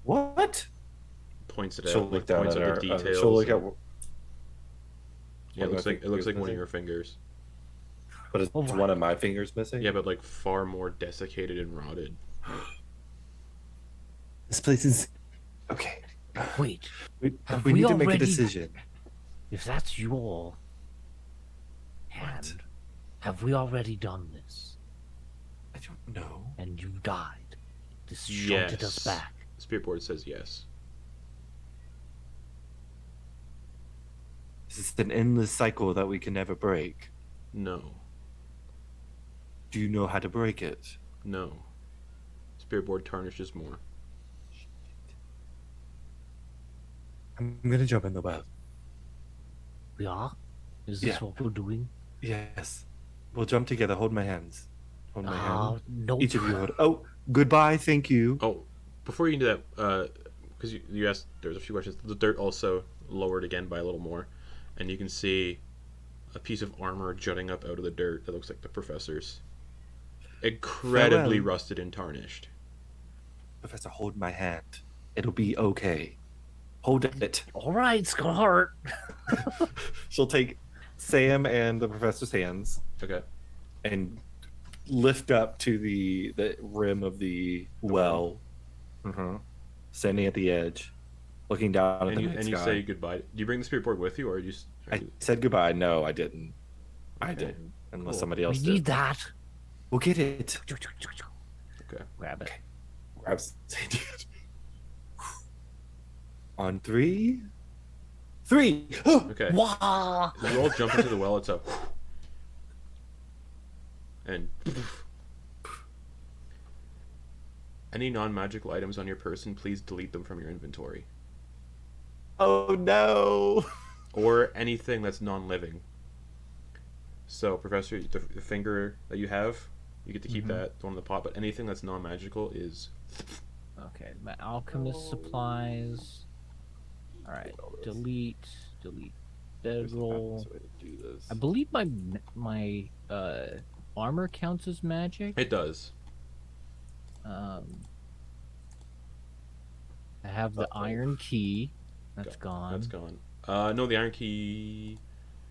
What? Points it She'll out. look down Points at out our. the details. She'll look at. Yeah, it looks like one of your fingers. But is one of my fingers missing? Yeah, but like far more desiccated and rotted. This place is okay. Wait, We Have need we to make a already- decision. if that's your hand, have we already done this? I don't know. And you died. This shunted us Yes. back. Spirit board says yes. This is an endless cycle that we can never break. No. Do you know how to break it? No. Spirit board tarnishes more. I'm gonna jump in the well. We are? Is this Yeah. what we're doing? Yes. We'll jump together. Hold my hands. Hold my hand. Nope. Each of you hold. Oh, goodbye. Thank you. Oh, before you can do that, because you asked, there's a few questions. The dirt also lowered again by a little more, and you can see a piece of armor jutting up out of the dirt that looks like the professor's. Incredibly Farewell. rusted and tarnished. Professor, hold my hand. It'll be okay. Hold it. All right, Scarlet. She'll take Sam and the professor's hands Okay. and lift up to the rim of the well, standing at the edge, looking down at the night And you sky. say goodbye. Do you bring the spirit board with you, or I said goodbye. No, I didn't. I didn't. Unless Cool. somebody We else need did. that. We'll get it. Okay. Grab it. Grabs- On 3. 3. Okay. Wah! You all jump into the well. It's up. And any non-magical items on your person, please delete them from your inventory. Oh no! Or anything that's non-living. So, Professor, the finger that you have, you get to keep that, the one in the pot, but anything that's non-magical is... Okay, my alchemist supplies. All right, delete bedroll. I believe my armor counts as magic. It does. I have the iron key. That's gone. That's gone. No, the iron key...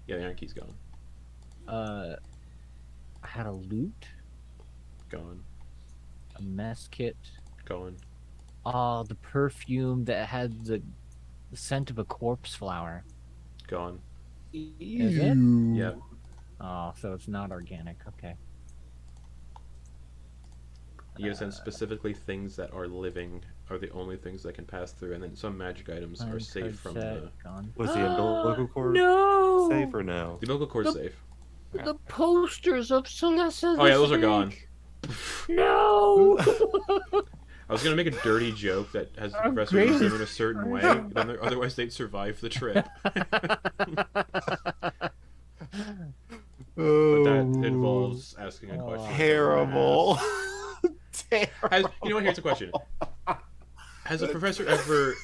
Yeah, the iron key's gone. I had a loot, Gone. a mess kit. Gone. The perfume that had the scent of a corpse flower. Gone. Is it? Yeah. Oh, so it's not organic. Okay. You have sent specifically things that are living are the only things that can pass through, and then some magic items are Iron safe card from set, the... gone. Was the umbilical cord No. safe or no? The umbilical cord's safe. The posters of Celeste. Oh yeah, those are gone. No. I was gonna make a dirty joke that has the Oh, professor great. use them in a certain way, otherwise they'd survive the trip. But that involves Terrible. Has, you know what? Here's a question: has a professor ever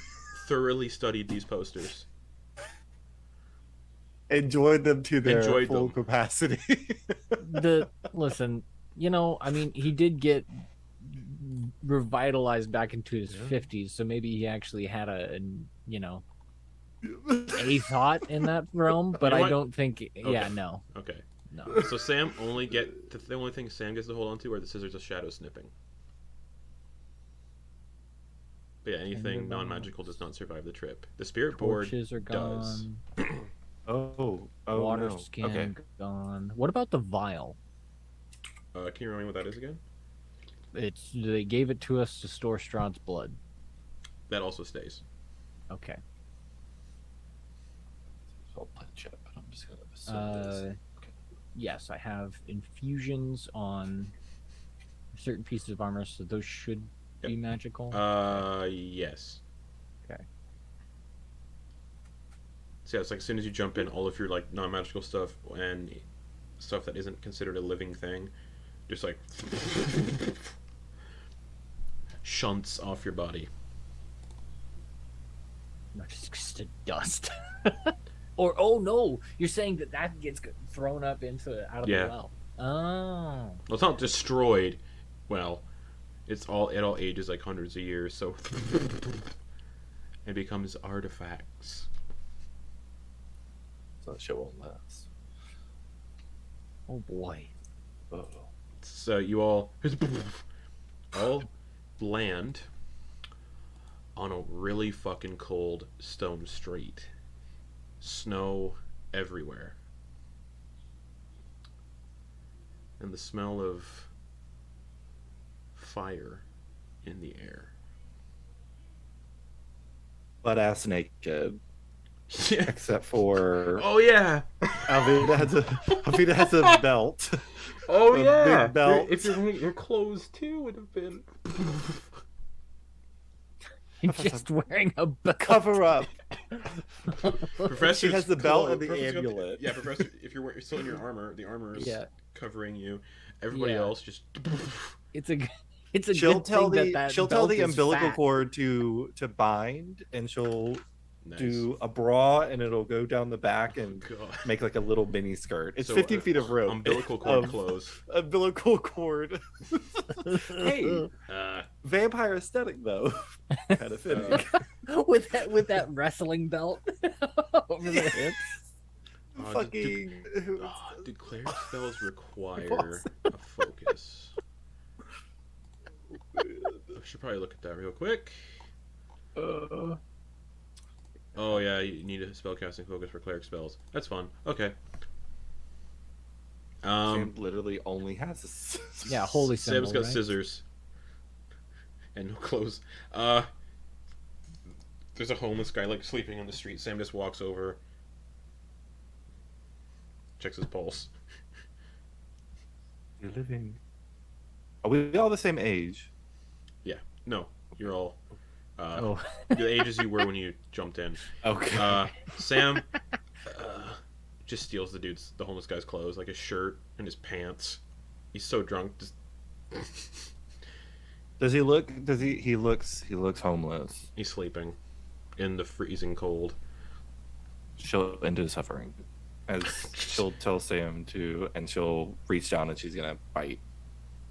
thoroughly studied these posters? Enjoyed them to their Enjoyed full them. capacity. Listen, I mean, he did get revitalized back into his 50s, so maybe he actually had a thought in that realm, but You know I what? don't think. Yeah, Okay. no. Okay. No. So the only thing Sam gets to hold on to are the scissors of shadow snipping. But yeah, anything non-magical does not survive the trip. The spirit board Torches are does. gone. Water no. skin Okay. gone. What about the vial? Can you remind me what that is again? They gave it to us to store Strahd's blood. That also stays. Okay. I'll punch it, but I'm just gonna assume this. Yes, I have infusions on certain pieces of armor, so those should be magical. Yes. Okay. So yeah, it's like as soon as you jump in, all of your like non-magical stuff and stuff that isn't considered a living thing, just like shunts off your body. Not just to dust. Or oh no, you're saying that gets thrown up out of Yeah. the well. Oh. Well, it's not destroyed. Well, it all ages like hundreds of years, so it becomes artifacts. So that shit won't last. Oh boy. Oh. So you all land on a really fucking cold stone street. Snow everywhere. And the smell of fire in the air. Butt ass naked. Except for Oh yeah. Alvita has a belt. Oh A yeah. big belt. If your clothes too would have been. You're just wearing a belt. Cover up. Professor She has the belt and the amulet. Yeah, Professor. If you're still in your armor, the armor is Yeah. covering you. Everybody Yeah. else just. It's a She'll good tell thing the that she'll tell belt the is umbilical fat. cord to bind, and she'll Nice. do a bra, and it'll go down the back and God. make like a little mini skirt. It's So, 50 feet of rope. Umbilical cord Of clothes. Umbilical cord. Hey, vampire aesthetic though. Kind of fitting. with that wrestling belt over the hips. Fucking. Do cleric spells require a focus? I should probably look at that real quick. Oh yeah, you need a spellcasting focus for cleric spells. That's fun. Okay. Sam literally only has a Yeah, holy symbol, Sam's got right? scissors and no clothes. There's a homeless guy like sleeping on the street. Sam just walks over, checks his pulse. You're living. Are we all the same age? Yeah. No, you're all Oh. the ages you were when you jumped in. Okay. Sam just steals the homeless guy's clothes, like his shirt and his pants. He's so drunk. Just... Does he look? Does he? He looks homeless. He's sleeping in the freezing cold. She'll end his suffering, as she'll tell Sam to, and she'll reach down and she's gonna bite.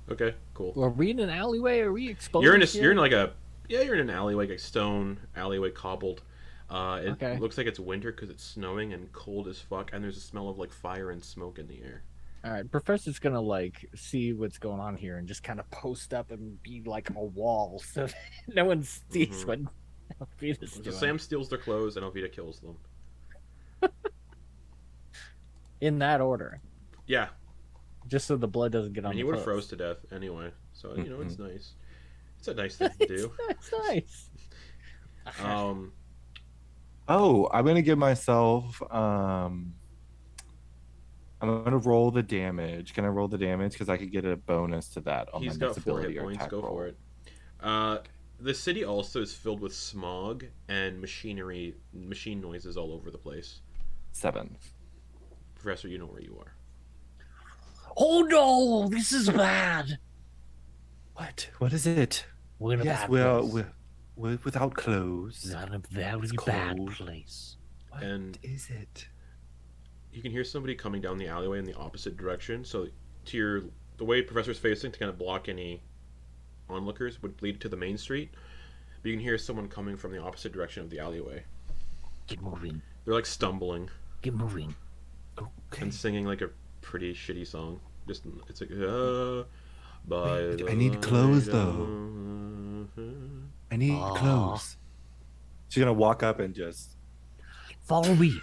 Okay, cool. Are we in an alleyway? Are we exposed? You're in an alleyway, like a stone alleyway cobbled. It Okay. looks like it's winter because it's snowing and cold as fuck, and there's a smell of like fire and smoke in the air. All right, Professor's gonna like see what's going on here and just kind of post up and be like a wall so that no one sees Mhm. what Alvita's So doing. Sam steals their clothes and Alvita kills them. In that order, Yeah, just so the blood doesn't get I on mean, he the would have clothes. froze to death anyway, so you know it's nice. It's a nice thing to do. That's nice. Oh, I'm gonna give myself. I'm gonna roll the damage. Can I roll the damage? Because I could get a bonus to that on He's my got 4 ability hit or points. attack Go roll. for it. The city also is filled with smog and machine noises all over the place. 7. Professor, you know where you are. Oh no, this is bad. What? What is it? We're in a Yes, bad we're, place. we're without clothes. We're in a very It's bad cold. place. What And- is it? You can hear somebody coming down the alleyway in the opposite direction. So the way Professor's facing to kind of block any onlookers would lead to the main street. But you can hear someone coming from the opposite direction of the alleyway. Get moving. They're like stumbling Get moving. Okay. and singing like a pretty shitty song. Just it's like by Wait, the I need clothes, light though. of- I need Aw. clothes. She's gonna walk up and just. Follow me.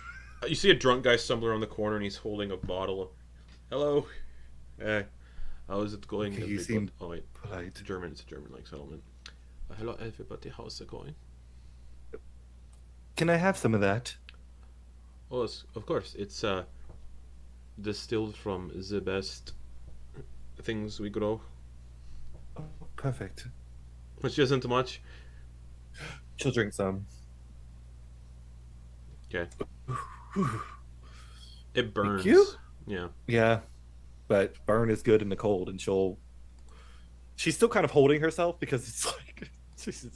You see a drunk guy stumble around the corner and he's holding a bottle. Hello. Hey. How is it going? Okay, you everybody? seem Oh wait, polite. it's German. It's a German like settlement. Hello everybody. How's it going? Can I have some of that? Oh, of course. It's distilled from the best things we grow, Oh, perfect. which isn't much. She'll drink some. Okay. It burns. you. Yeah. Yeah, but burn is good in the cold, and she's still kind of holding herself because it's like she has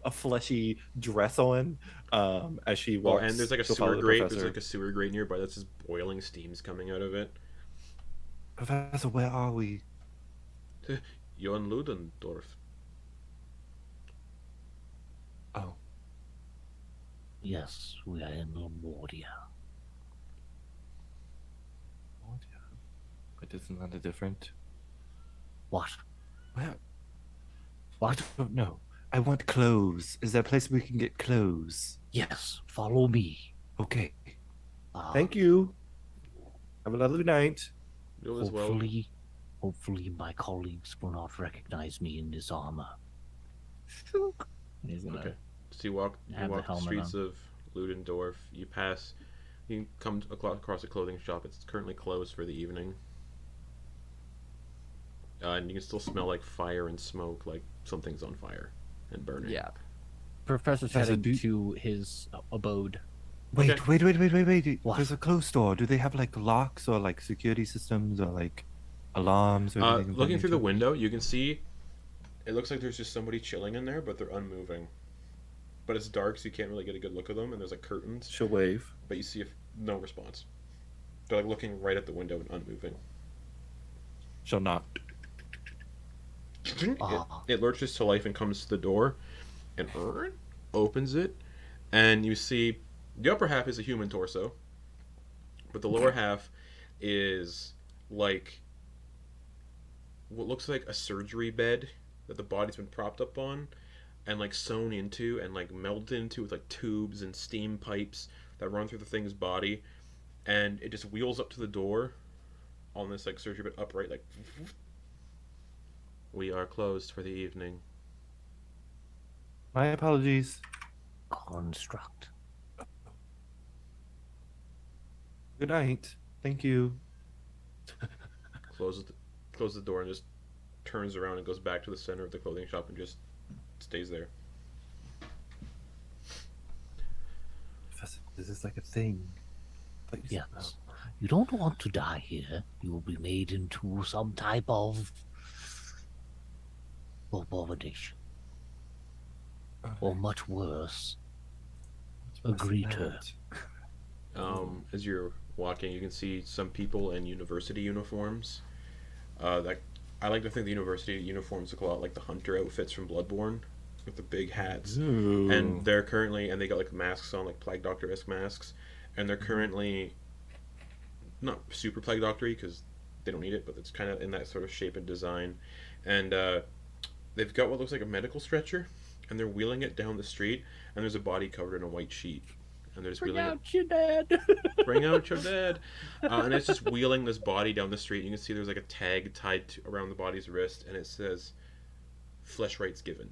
a fleshy dress on as she Well, walks. and there's like a she'll follow sewer the grate. There's professor. like a sewer grate nearby that's just boiling steam's coming out of it. Professor, where are we? Johann Ludendorff. Oh, Yes, we are in Lamordia. it isn't that different. What? Well, What? I don't know. I want clothes. Is there a place we can get clothes? Yes, follow me. Okay. Uh, Thank you. Have a lovely night. You as well. Hopefully my colleagues will not recognize me in this armor. He's gonna Okay. So you walk Have the the helmet streets on. of Ludendorff. You pass. You come across a clothing shop. It's currently closed for the evening. And you can still smell like fire and smoke, like something's on fire and burning. Yeah. Professor's Professor, heading do- to his abode. Wait, Okay. wait. What? There's a closed door. Do they have like locks or like security systems or like alarms or anything? of that Looking through the nature? window, you can see. It looks like there's just somebody chilling in there, but they're unmoving. But it's dark, so you can't really get a good look at them. And there's like curtains, She'll wave. but you see no response. They're like looking right at the window and unmoving. She'll knock. It lurches to life and comes to the door, and opens it, and you see the upper half is a human torso, but the lower half is like what looks like a surgery bed that the body's been propped up on, and like sewn into and like melted into with like tubes and steam pipes that run through the thing's body, and it just wheels up to the door on this like surgery bed upright like. We are closed for the evening. My apologies. Construct. Good night. Thank you. Closes the door and just turns around and goes back to the center of the clothing shop and just stays there. Professor, this is like a thing. Please. Yes. You don't want to die here. You will be made into some type of abomination. Or much worse, a greeter. As you're walking, you can see some people in university uniforms. That I like to think the university uniforms look a lot like the hunter outfits from Bloodborne, with the big hats. Ooh. And they're currently, and they got like masks on, like Plague Doctor-esque masks, and they're currently not super Plague Doctor-y because they don't need it, but it's kind of in that sort of shape and design. And they've got what looks like a medical stretcher, and they're wheeling it down the street, and there's a body covered in a white sheet, and they're just Bring wheeling it. out your dad. Bring out your dad. And it's just wheeling this body down the street. You can see there's like a tag tied around the body's wrist, and it says, "Flesh rights given."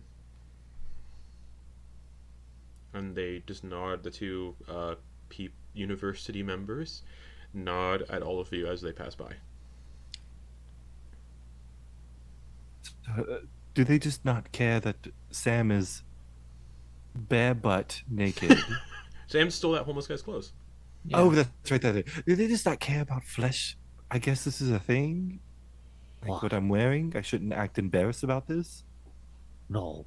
And they just nod, the two university members nod at all of you as they pass by. Do they just not care that Sam is bare butt naked? Sam stole that homeless guy's clothes. Oh, that's right. Do they just not care about flesh I guess this is a thing. Like what I'm wearing. I shouldn't act embarrassed about this. No.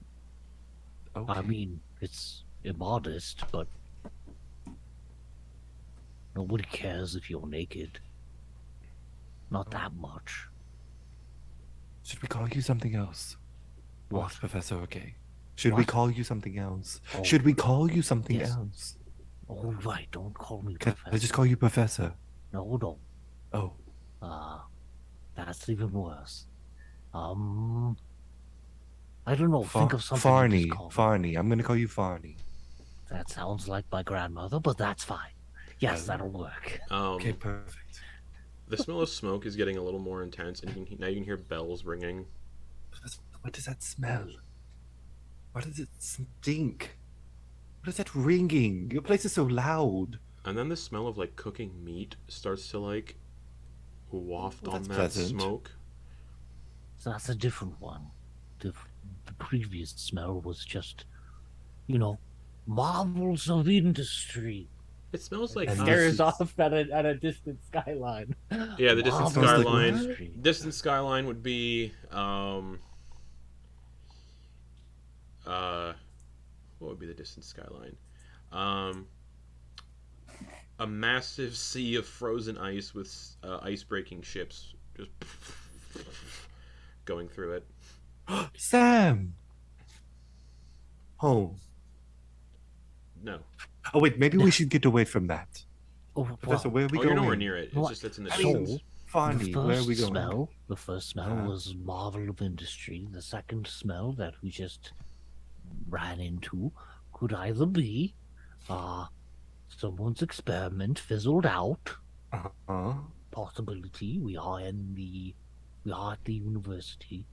Okay. I mean, it's immodest, but nobody cares if you're naked. Not that much. Should we call you something else? What? Professor, okay. Should we What? call you something else? Oh. Should we call you something Yes. else? All right, don't call me Can Professor. I just call you Professor? No, don't. Oh. That's even worse. I don't know. Think of something. Farney. You just call me. Farney. I'm gonna call you Farney. That sounds like my grandmother, but that's fine. Yes, that'll work. Okay, perfect. The smell of smoke is getting a little more intense, and now you can hear bells ringing. What does that smell? Why does it stink? What is that ringing? Your place is so loud. And then the smell of like cooking meat starts to like waft on That's that pleasant. smoke. So that's a different one. The previous smell was just, you know, marvels of industry. It smells like And Stares off at a distant skyline. yeah, the distant Marvels of skyline. industry. Distant skyline would be what would be the distant skyline? A massive sea of frozen ice with ice-breaking ships just going through it. Sam! Home. No. Oh, wait, maybe we should get away from that. Oh, Professor, well, where are we Oh, going? you're nowhere near it. It's What? just it's in the So, distance. Farney, where are we going? The first smell was marvel of industry. The second smell that we just ran into could either be someone's experiment fizzled out. Uh-huh. Possibility. We are at the university.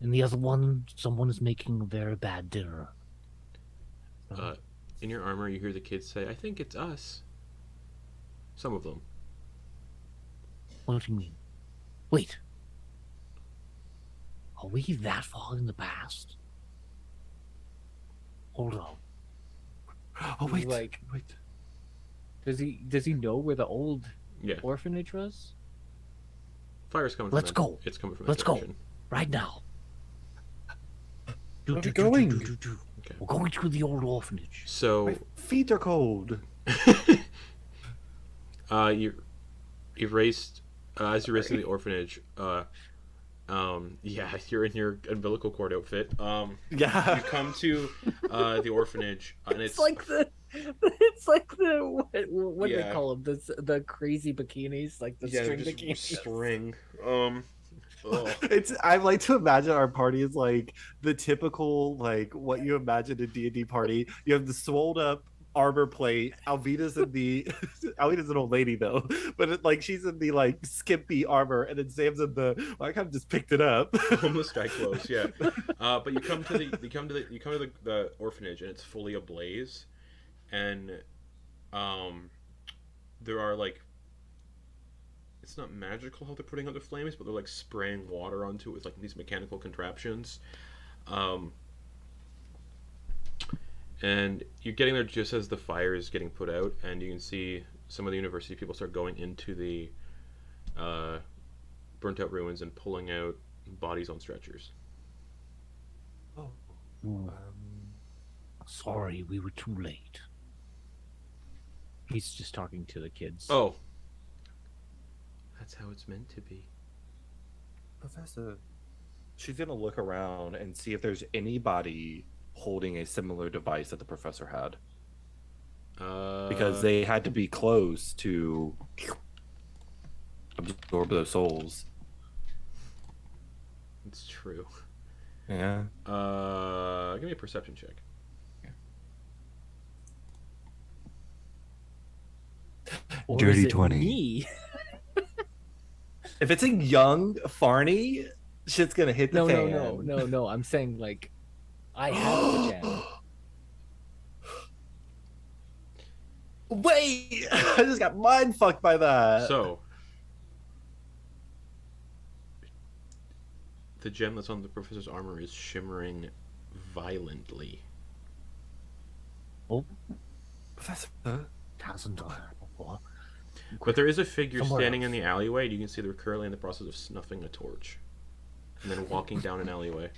And the other one, someone is making a very bad dinner. In your armor, you hear the kids say, "I think it's us." Some of them. What do you mean? Wait. Are we that far in the past? Hold on. Oh, wait. Like- wait. Does he know where the old Yeah. orphanage was? Fire's coming. Let's from go. It's coming from. Let's that go. direction. Right now. Where are we going? Okay. We're going to the old orphanage. So, My feet are cold. you've raced as you race to the orphanage. Yeah, you're in your umbilical cord outfit. Yeah. You come to the orphanage, and it's what do Yeah. they call them? The crazy bikinis, like the yeah, string just bikinis. string. Oh. It's I like to imagine our party is like the typical like what you imagine a D&D party. You have the swolled up armor plate. Alvita's an old lady though, but like she's in the like skimpy armor, and then Sam's in the I kind of just picked it up. Homeless guy clothes, yeah. But you come to the orphanage, and it's fully ablaze, and there are like, it's not magical how they're putting out the flames, but they're like spraying water onto it with like these mechanical contraptions. And you're getting there just as the fire is getting put out, and you can see some of the university people start going into the burnt out ruins and pulling out bodies on stretchers. Sorry, we were too late. He's just talking to the kids. Oh, that's how it's meant to be. Professor, she's gonna look around and see if there's anybody holding a similar device that the professor had, because they had to be close to absorb those souls. It's true. Yeah. Give me a perception check. Or Dirty is it 20. Me? If it's a young Farney, shit's gonna hit the fan. No. I'm saying like, I have the gem. Wait, I just got mind fucked by that. So, the gem that's on the professor's armor is shimmering violently. Oh, Professor, hasn't done that before. But there is a figure Somewhere standing in else. the alleyway, and you can see they're currently in the process of snuffing a torch. And then walking down an alleyway.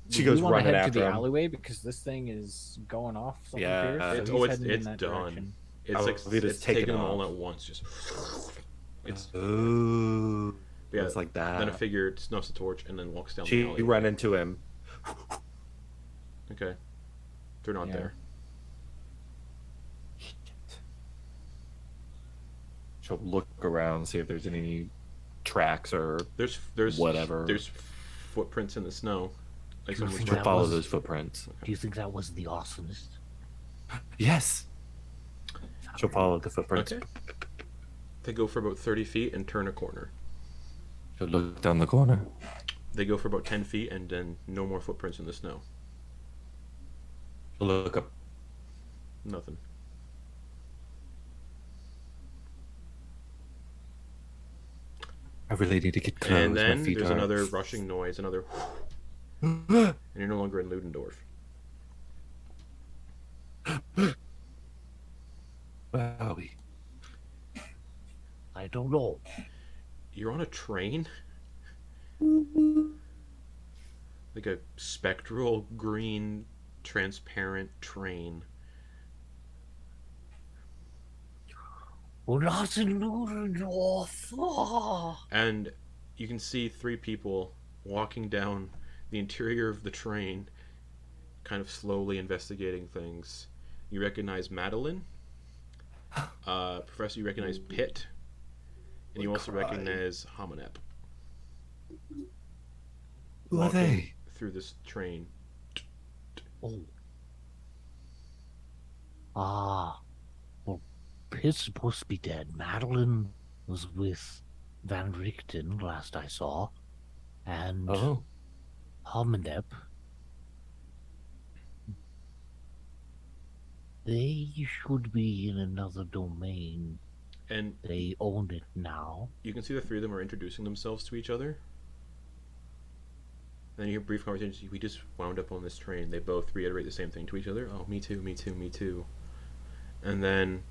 She Do we goes wanna running head to after the him. alleyway because this thing is going off something Yeah. fierce. So It's, he's heading in it's that done. direction. It's like Alvita's it's taking taking them all off. at once. Just it's Ooh. yeah. It's like that. Then a figure snuffs the torch and then walks down the She alleyway. ran into him. Okay, they're not Yeah. there. She'll look around, see if there's any tracks or There's whatever. There's footprints in the snow. Like someone's think she'll that follow was- those footprints. Do you think that was the arsonist? Yes. She'll follow the footprints. Okay. They go for about 30 feet and turn a corner. She'll look down the corner. They go for about 10 feet and then no more footprints in the snow. She'll look up. Nothing. I really need to get close. And then My feet there's hurt. another rushing noise, another, and you're no longer in Ludendorff. Where are we? I don't know. You're on a train? Like a spectral green transparent train. We're not in Ludendorff. Oh. And you can see three people walking down the interior of the train, kind of slowly investigating things. You recognize Madeliene. Professor, you recognize Pitt. And you also recognize Hominep. Who are they? Through this train. Oh. Ah. Well, Pitt's supposed to be dead. Madeliene was with Van Richten last I saw. And Oh. Hominep. They should be in another domain. And They own it now. you can see the three of them are introducing themselves to each other. Then you hear brief conversations. We just wound up on this train. They both reiterate the same thing to each other. Oh, me too, me too, me too. And then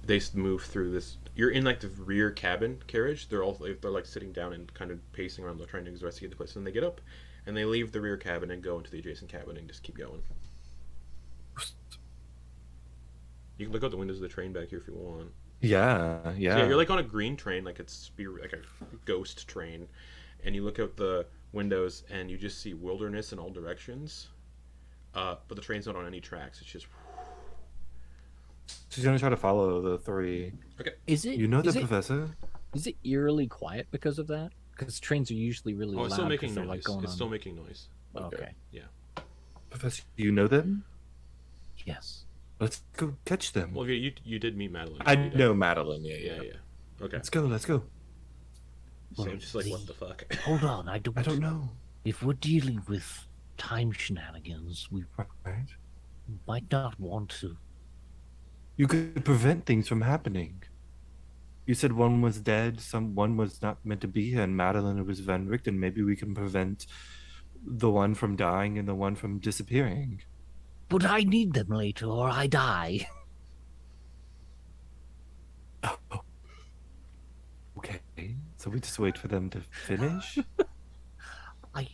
they move through this. You're in like the rear cabin carriage. They're all they're like sitting down and kind of pacing around. They're trying to investigate the place. And they get up and they leave the rear cabin and go into the adjacent cabin and just keep going. You can look out the windows of the train back here if you want. Yeah, So yeah. yeah, you're like on a green train, like it's like a ghost train, and you look out the windows and you just see wilderness in all directions. But the train's not on any tracks. It's just She's gonna try to follow the three. Is it? You know the is it, professor? is it eerily quiet because of that? Because trains are usually really oh, loud. it's still 'cause making they're, noise. Like, going It's on... still making noise. Okay. Professor, you know them? Yes. Let's go catch them. Well, you did meet Madeliene. I so you did. know Madeliene. Yeah, Yeah, yeah. yeah. Okay. Let's go. Let's go. So Well, I'm just like, what the- the fuck? Hold on, I don't. I don't know. If we're dealing with time shenanigans, we Right? might not want to. You could prevent things from happening. You said one was dead, one was not meant to be here, and Madeliene was Van Richten. Maybe we can prevent the one from dying and the one from disappearing. But I need them later, or I die. Oh. Okay. So we just wait for them to finish? I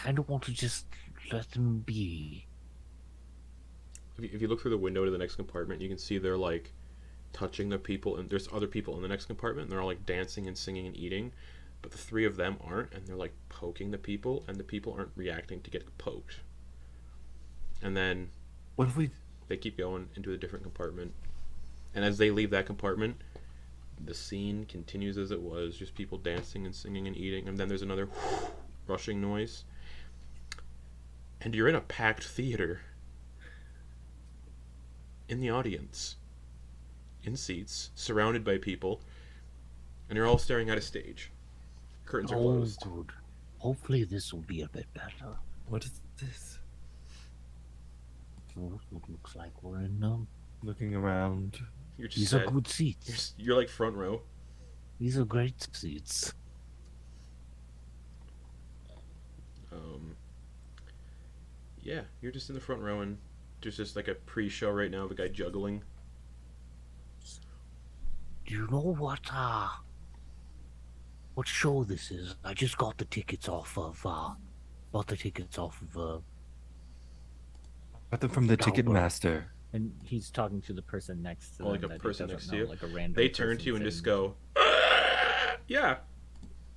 kind of want to just let them be. If you look through the window to the next compartment, you can see they're like touching the people, and there's other people in the next compartment, and they're all like dancing and singing and eating, but the three of them aren't, and they're like poking the people, and the people aren't reacting to get poked. And then What if we... they keep going into a different compartment, and as they leave that compartment, the scene continues as it was, just people dancing and singing and eating, and then there's another rushing noise, and you're in a packed theater. In the audience, in seats, surrounded by people, and you're all staring at a stage. Curtains are Oh, closed. good. Hopefully this will be a bit better. What is this? Oh, it looks like we're in Looking around. You're just These sad. are good seats. You're like front row. These are great seats. Yeah, you're just in the front row, and there's just like a pre-show right now of a guy juggling. Do you know what show this is? I just got the tickets off of got them from the ticket master. And he's talking to the person next to them. Like a that he person doesn't next to know, you. like a random They turn person to you and just sitting- go, yeah.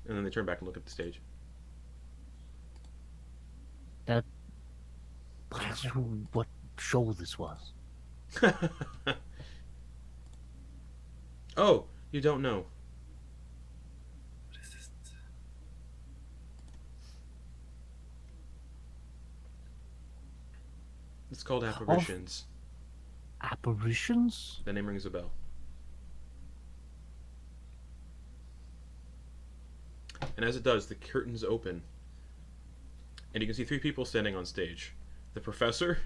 And then they turn back and look at the stage. But that's what show this was. Oh, you don't know. What is this? It's called Apparitions. Apparitions? The name rings a bell. And as it does, the curtains open. And you can see 3 people standing on stage. The professor,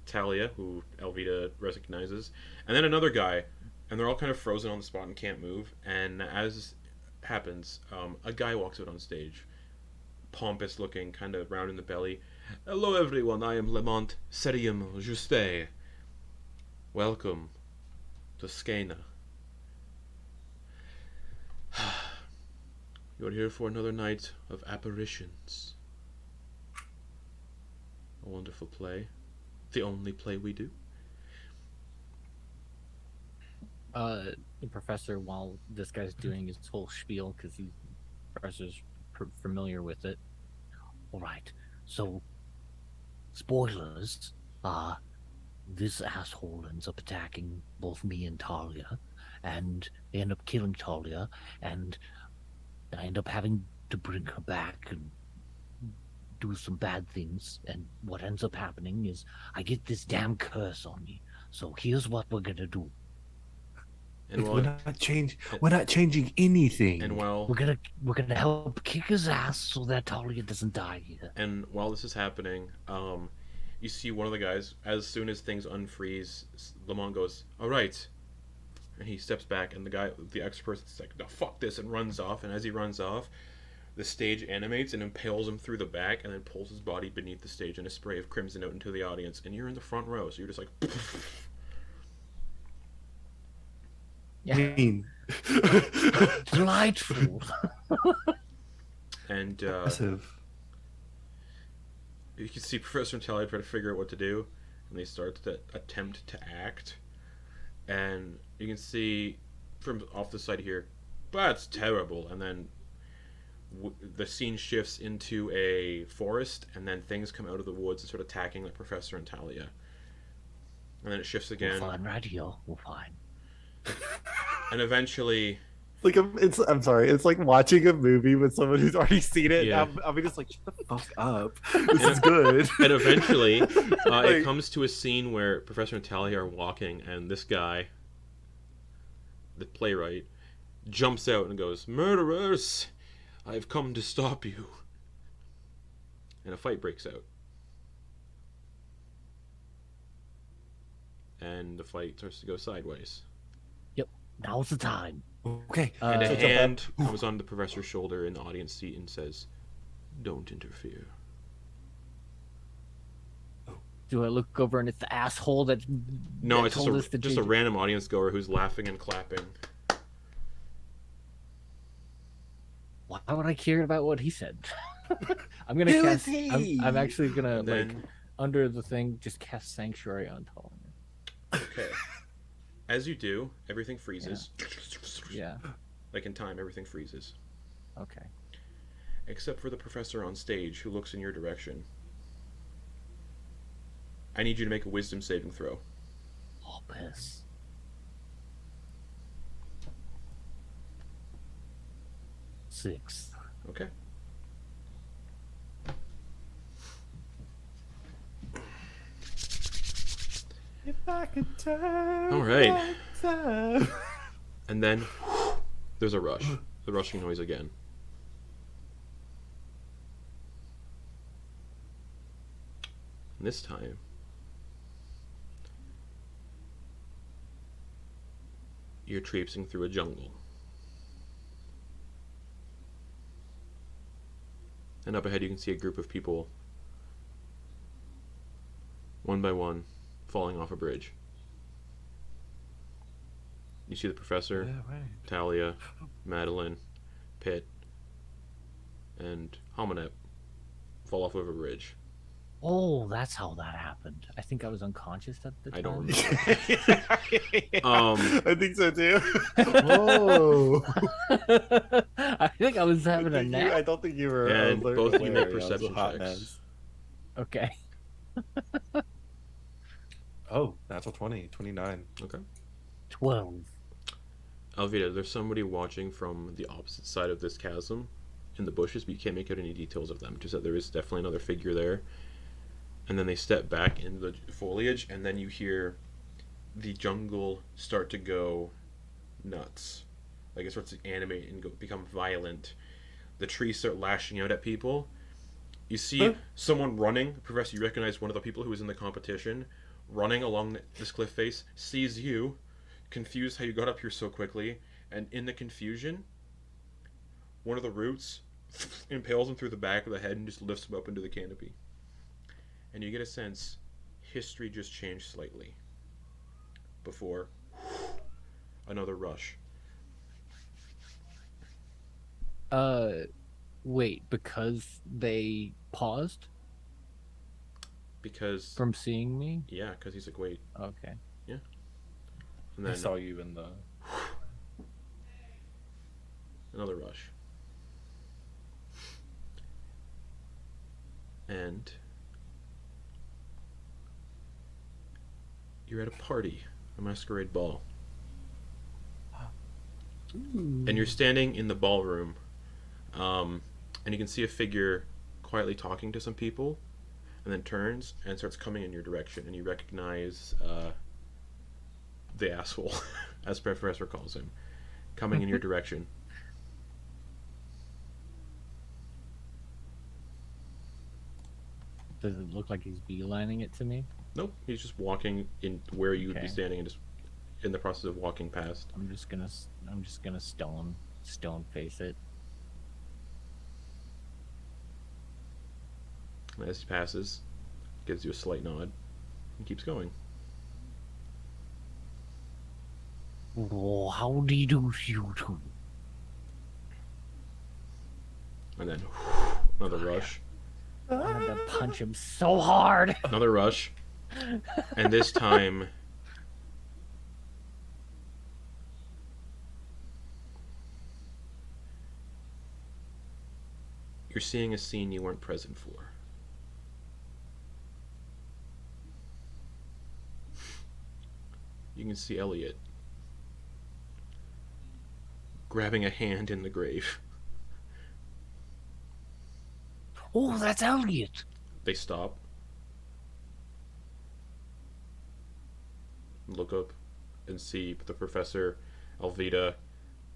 Thalia, who Alvita recognizes, and then another guy. And they're all kind of frozen on the spot and can't move. And as happens, a guy walks out on stage. Pompous looking, kind of round in the belly. Hello everyone, I am Lemont Serium Juste. Welcome to Skena. You're here for another night of apparitions. A wonderful play. The only play we do. The professor, while this guy's doing his whole spiel, because the professor's familiar with it. All right. So, spoilers. This asshole ends up attacking both me and Thalia, and they end up killing Thalia, and I end up having to bring her back and do some bad things. And what ends up happening is I get this damn curse on me. So here's what we're gonna do. And We're not changing anything. and while We're gonna help kick his ass so that Thalia doesn't die here. And while this is happening, you see one of the guys, as soon as things unfreeze, Lamont goes, all right. And he steps back, and the expert is like, no, fuck this, and runs off. And as he runs off, the stage animates and impales him through the back, and then pulls his body beneath the stage, and a spray of crimson out into the audience. And you're in the front row, so you're just like... I mean, Delightful. And impressive. you can see Professor Thalia try to figure out what to do, and they start to attempt to act. And you can see from off the side here, that's terrible. And then the scene shifts into a forest, and then things come out of the woods and start attacking the Professor and Thalia. And then it shifts again. We're fine right here. We're fine. And eventually, Like I'm sorry, it's like watching a movie with someone who's already seen it. Yeah. I'll be just like, shut the fuck up. This is good. and eventually, it Like- comes to a scene where Professor and Thalia are walking, and this guy, the playwright, jumps out and goes, "Murderers! I've come to stop you." And a fight breaks out. And the fight starts to go sideways. Now's the time. Okay. And a So hand comes on the professor's shoulder in the audience seat and says, "Don't interfere." Do I look over and it's the asshole that No, that it's told us to just a change- random audience goer who's laughing and clapping. Why would I care about what he said? I'm gonna Who cast. is he? I'm actually gonna And like then, under the thing just cast Sanctuary on Thalia. okay. As you do, everything freezes. Yeah. Like in time, everything freezes. Okay. Except for the professor on stage who looks in your direction. I need you to make a wisdom saving throw. Oh, piss. Six. Okay. If I could turn All right. back time. And then there's a rush. The rushing noise again. And this time, you're traipsing through a jungle. And up ahead you can see a group of people, one by one, falling off a bridge. You see the professor, Yeah, right. Thalia, Madeliene, Pitt, and Hominep fall off of a ridge. Oh, that's how that happened. I think I was unconscious at the time. I don't remember. I think so too. Whoa. I think I was having a I nap. don't think you were. And alert both of you make aware. I was a perception hot checks. mess. Okay. Oh, natural 20, 29. Okay. 12. Alvita, there's somebody watching from the opposite side of this chasm in the bushes, but you can't make out any details of them. Just that there is definitely another figure there. And then they step back into the foliage, and then you hear the jungle start to go nuts. Like it starts to animate and become violent. The trees start lashing out at people. You see someone running. Professor, you recognize one of the people who was in the competition, running along this cliff face, sees you, confused how you got up here so quickly, and in the confusion, one of the roots impales him through the back of the head and just lifts him up into the canopy. And you get a sense history just changed slightly before another rush. Wait, because they paused Because from seeing me? yeah, because he's like, wait, Okay. and I then saw you in the. another rush. And you're at a party, a masquerade ball. And you're standing in the ballroom, and you can see a figure quietly talking to some people, and then turns and starts coming in your direction, and you recognize the asshole, as Professor calls him, coming in your direction. Does it look like he's beelining it to me? Nope, he's just walking in where you would be Okay. standing, and just in the process of walking past. I'm just gonna stone face it. And as he passes, gives you a slight nod, and keeps going. Oh, howdy do you two? And then another rush, I wanted to punch him so hard. another rush, and this time you're seeing a scene you weren't present for. You can see Elliot grabbing a hand in the grave. Oh, that's Elliot. They stop, look up, and see the professor, Alvita,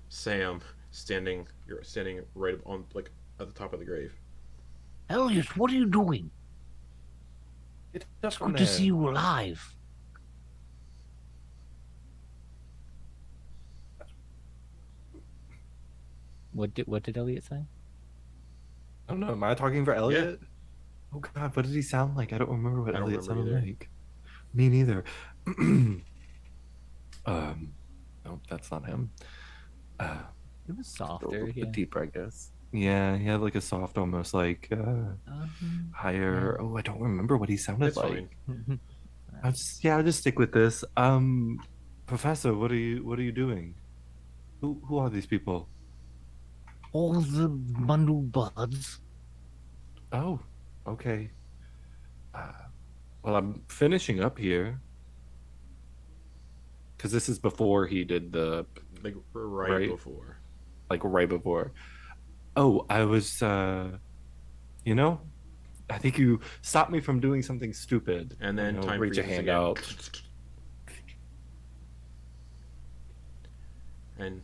Sam standing. You're standing right on, like, at the top of the grave. Elliot, what are you doing? It's It's good to see you alive. What did Elliot say? I don't know. Am I talking for Elliot? Oh God, what did he sound like? I don't remember what I don't Elliot remember sounded either. like. Me neither. No, that's not him. It was A softer. little Yeah. bit deeper, I guess. Yeah, he had like a soft, almost like higher. Oh, I don't remember what he sounded That's like. fine. I'll just stick with this. Professor, what are you doing? Who are these people? All the bundled buds. Oh, okay. Well, I'm finishing up here. Because this is before he did the, Like, right Right. before. like, right before. Oh, I was, you know, I think you stopped me from doing something stupid. And then You know, time reach a freezes hand again. out. And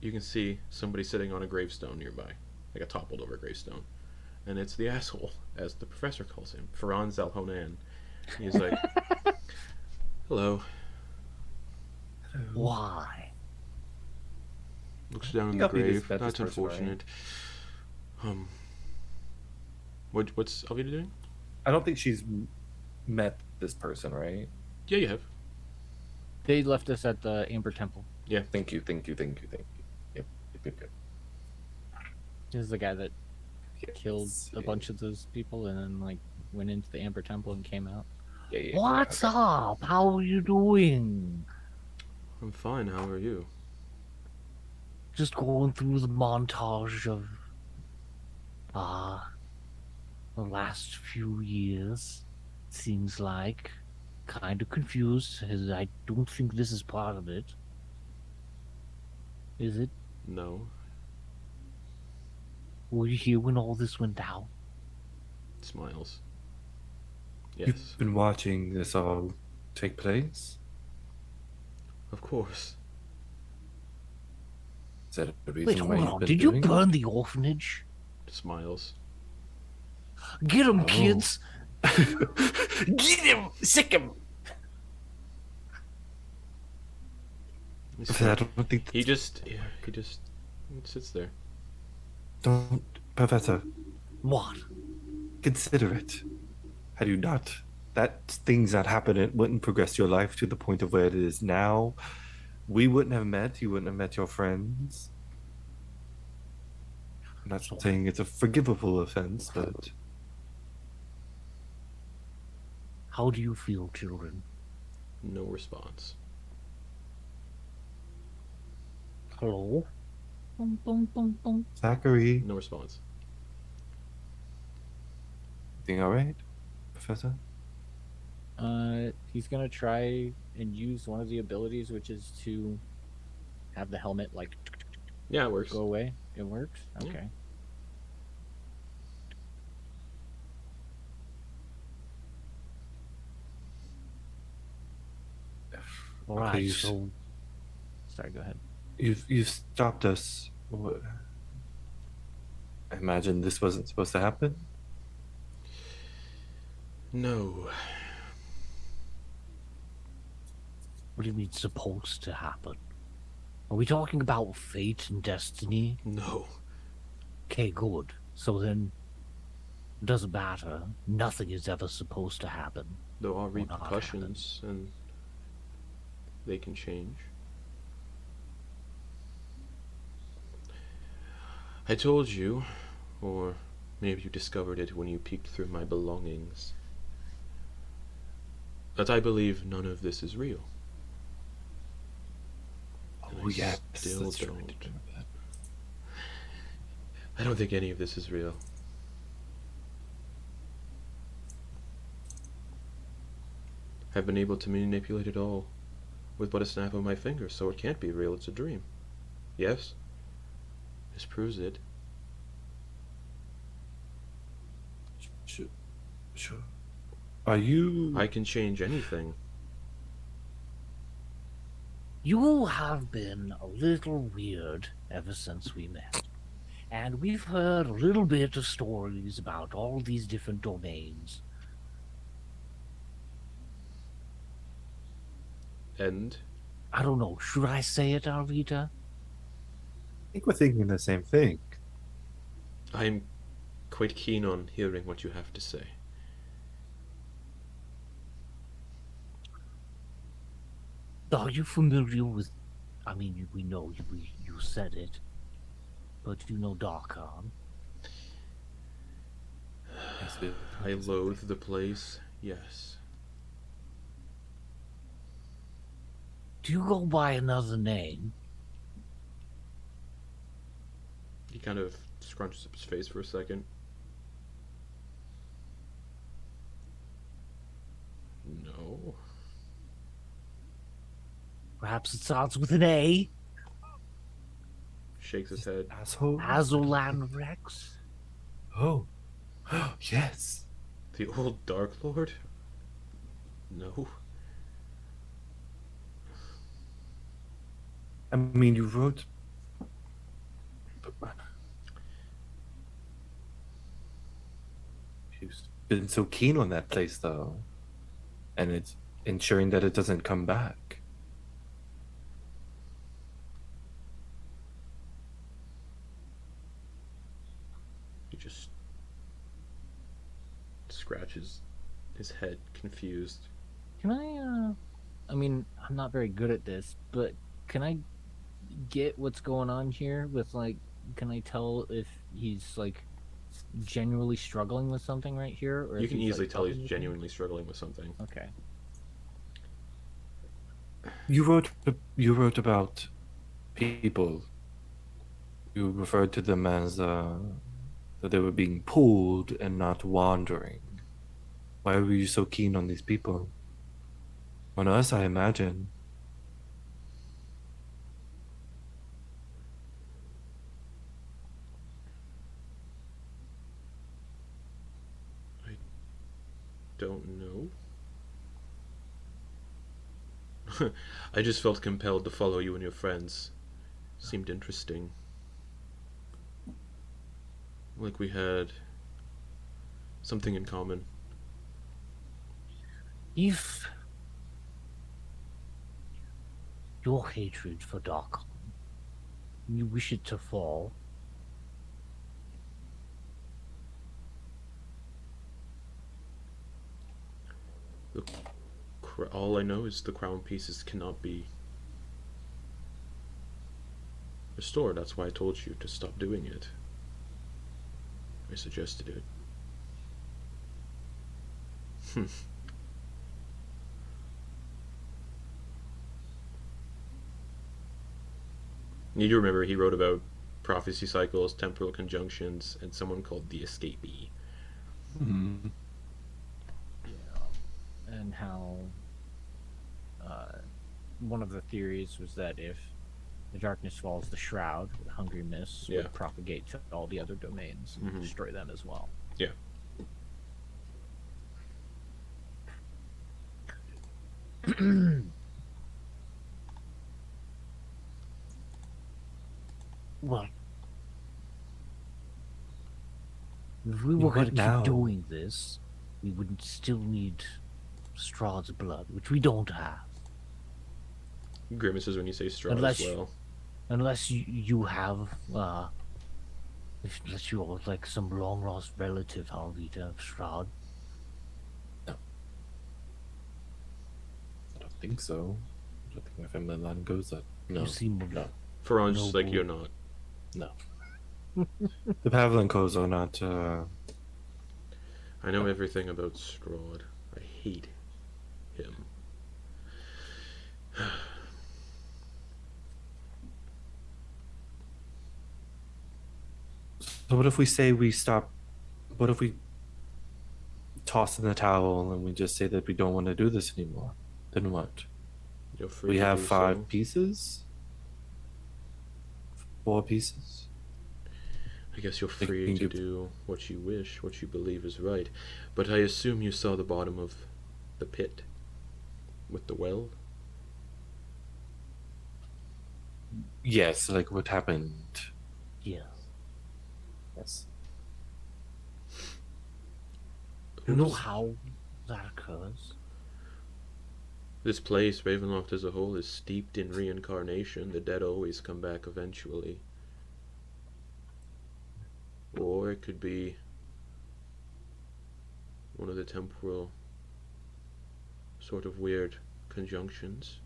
you can see somebody sitting on a gravestone nearby, like a toppled over gravestone. And it's the asshole, as the professor calls him, Ferran Zalhonan. He's like, hello. Why? Looks down in You the got me this grave. bet this That's person, right? unfortunate. What's Alvita doing? Oh, I don't think she's met this person, right? Yeah, you have. They left us at the Amber Temple. Yeah. Thank you. Yep. This is the guy that killed a Yeah. bunch of those people and then like went into the Amber Temple and came out. Yeah. What's Okay. up? How are you doing? I'm fine. How are you? Just going through the montage of the last few years. Seems like kind of confused, as I don't think this is part of it. Is it? No. Were you here when all this went down? Smiles. Yes. You've been watching this all take place? Of course. Is that the reason Wait, hold why you've on. been Did you doing it? burn the orphanage? Smiles. Get him, Oh. kids! Get him! Sick him! I don't think. He just sits there. Don't, Professor. What? Consider it. Had you not, that things that happened, it wouldn't progress your life to the point of where it is now. We wouldn't have met. You wouldn't have met your friends. I'm not saying it's a forgivable offense, but How do you feel, children? No response. Hello? Bum, bum, bum, bum. Zachary, No response. everything all right, Professor? He's gonna try and use one of the abilities, which is to have the helmet like Yeah, it works. go away. It works. Yeah. Okay. All right, Okay, so Sorry. Go ahead. You've stopped us. I imagine this wasn't supposed to happen. No. what do you mean supposed to happen? Are we talking about fate and destiny? No. Okay, good. So then, it doesn't matter. Nothing is ever supposed to happen. There are Will not repercussions, and they can change. I told you, or maybe you discovered it when you peeked through my belongings, that I believe none of this is real. And Oh I yes, still that's right. don't. I don't think any of this is real. I've been able to manipulate it all with but a snap of my finger, so it can't be real, it's a dream. Yes? This proves it. Sure. Are you? I can change anything. You have been a little weird ever since we met. And we've heard a little bit of stories about all these different domains. And I don't know, should I say it, Alvita? I think we're thinking the same thing. I'm quite keen on hearing what you have to say. Are you familiar with... I mean, we know you said it. But you know Darkon? I loathe the place, yes. Do you go by another name? He kind of scrunches up his face for a second. No. Perhaps it starts with an A? Shakes his head. Asshole. Azolan Rex? Oh. Yes. The old Dark Lord? No. I mean, you wrote. You've been so keen on that place, though, and it's ensuring that it doesn't come back. He just scratches his head, confused. Can I I mean, I'm not very good at this, but can I get what's going on here with like? Can I tell if he's like genuinely struggling with something right here, or You if can he's, easily like, tell he's fucking with me? genuinely struggling with something. Okay. You wrote about people. You referred to them as that they were being pulled and not wandering. Why were you so keen on these people? On us, I imagine. Don't know. I just felt compelled to follow you and your friends. Seemed interesting. Like we had something in common. If your hatred for Darkon, you wish it to fall, All I know is the crown pieces cannot be restored. That's why I told you to stop doing it. I suggested it. You do remember he wrote about prophecy cycles, temporal conjunctions, and someone called the escapee. Mm-hmm. Yeah. And how one of the theories was that if the darkness falls, the shroud, the hungry mist, Yeah. would propagate to all the other domains and destroy them as well. Yeah. well, if we were going to now. keep doing this, we would still need Strahd's blood, which we don't have. Grimaces when you say straw Unless as well. Unless you have, unless you're like some long lost relative, Alvita of Strahd. I don't think so. I don't think my family line goes that. No. You seem No. For once, No, like bull. you're not. No. The Pavlencos are not. I know everything about Strahd. I hate him. So what if we say we stop? What if we toss in the towel and we just say that we don't want to do this anymore? Then what? You're free We to have do 5 so. pieces? 4 pieces? I guess you're Like, free you to can do what you wish, what you believe is right. But I assume you saw the bottom of the pit with the well. Yes, like what happened? yeah. Yes. You know how that occurs? This place, Ravenloft as a whole, is steeped in reincarnation. The dead always come back eventually. Or it could be one of the temporal sort of weird conjunctions.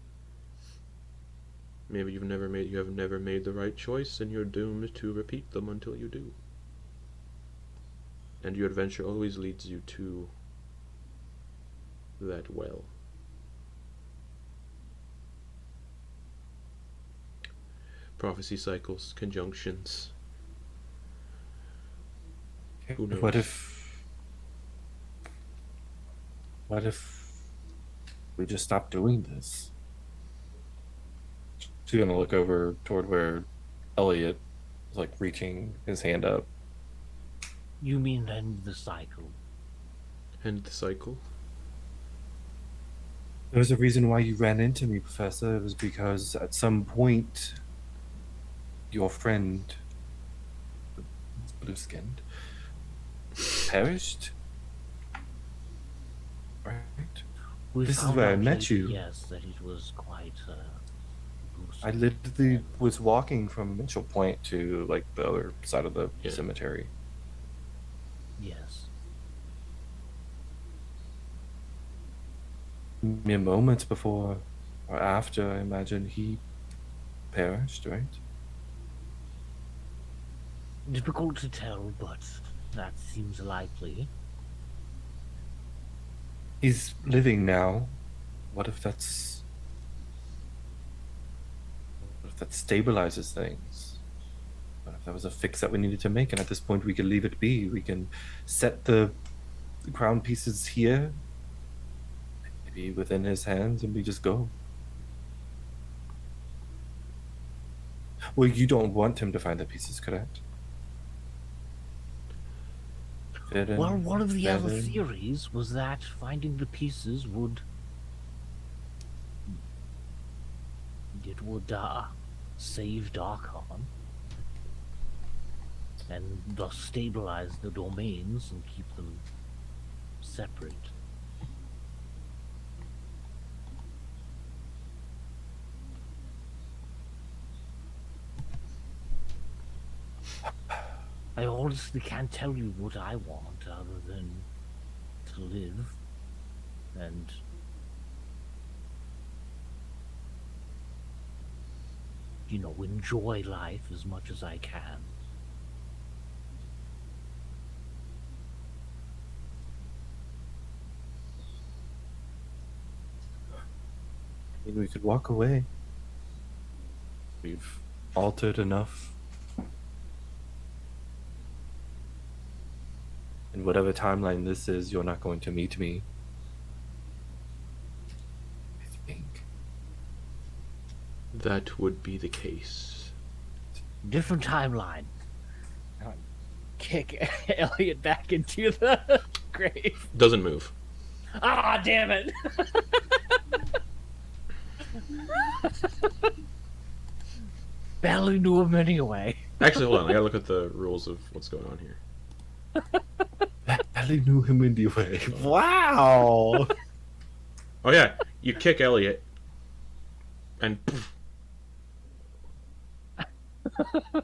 Maybe you have never made the right choice and you're doomed to repeat them until you do. And your adventure always leads you to that well. Prophecy cycles, conjunctions. Who knows? What if we just stop doing this? She's gonna look over toward where Elliot is like reaching his hand up. You mean end the cycle? End the cycle? There was a reason why you ran into me, Professor. It was because at some point your friend, blue skinned, perished. Right? We This is found where I out met later, you. Yes, that it was quite. I literally was walking from Mitchell Point to like the other side of the Yeah. cemetery. Yes. Mere moments before or after, I imagine he perished, right? Difficult to tell, but that seems likely. He's living now. What if that stabilizes things? What if that was a fix that we needed to make, and at this point we can leave it be? We can set the crown pieces here, maybe within his hands, and we just go. Well, you don't want him to find the pieces, correct? Well, one of the other theories was that finding the pieces would save Darkon and thus stabilize the domains and keep them separate. I honestly can't tell you what I want other than to live and enjoy life as much as I can. I mean, we could walk away. We've altered enough. In whatever timeline this is, you're not going to meet me. I think. That would be the case. Different timeline. Kick Elliot back into the grave. Doesn't move. Ah, damn it! Barely knew him anyway. Actually, hold on. I gotta look at the rules of what's going on here. Ellie knew him anyway. Wow. Oh yeah, you kick Elliot, and poof.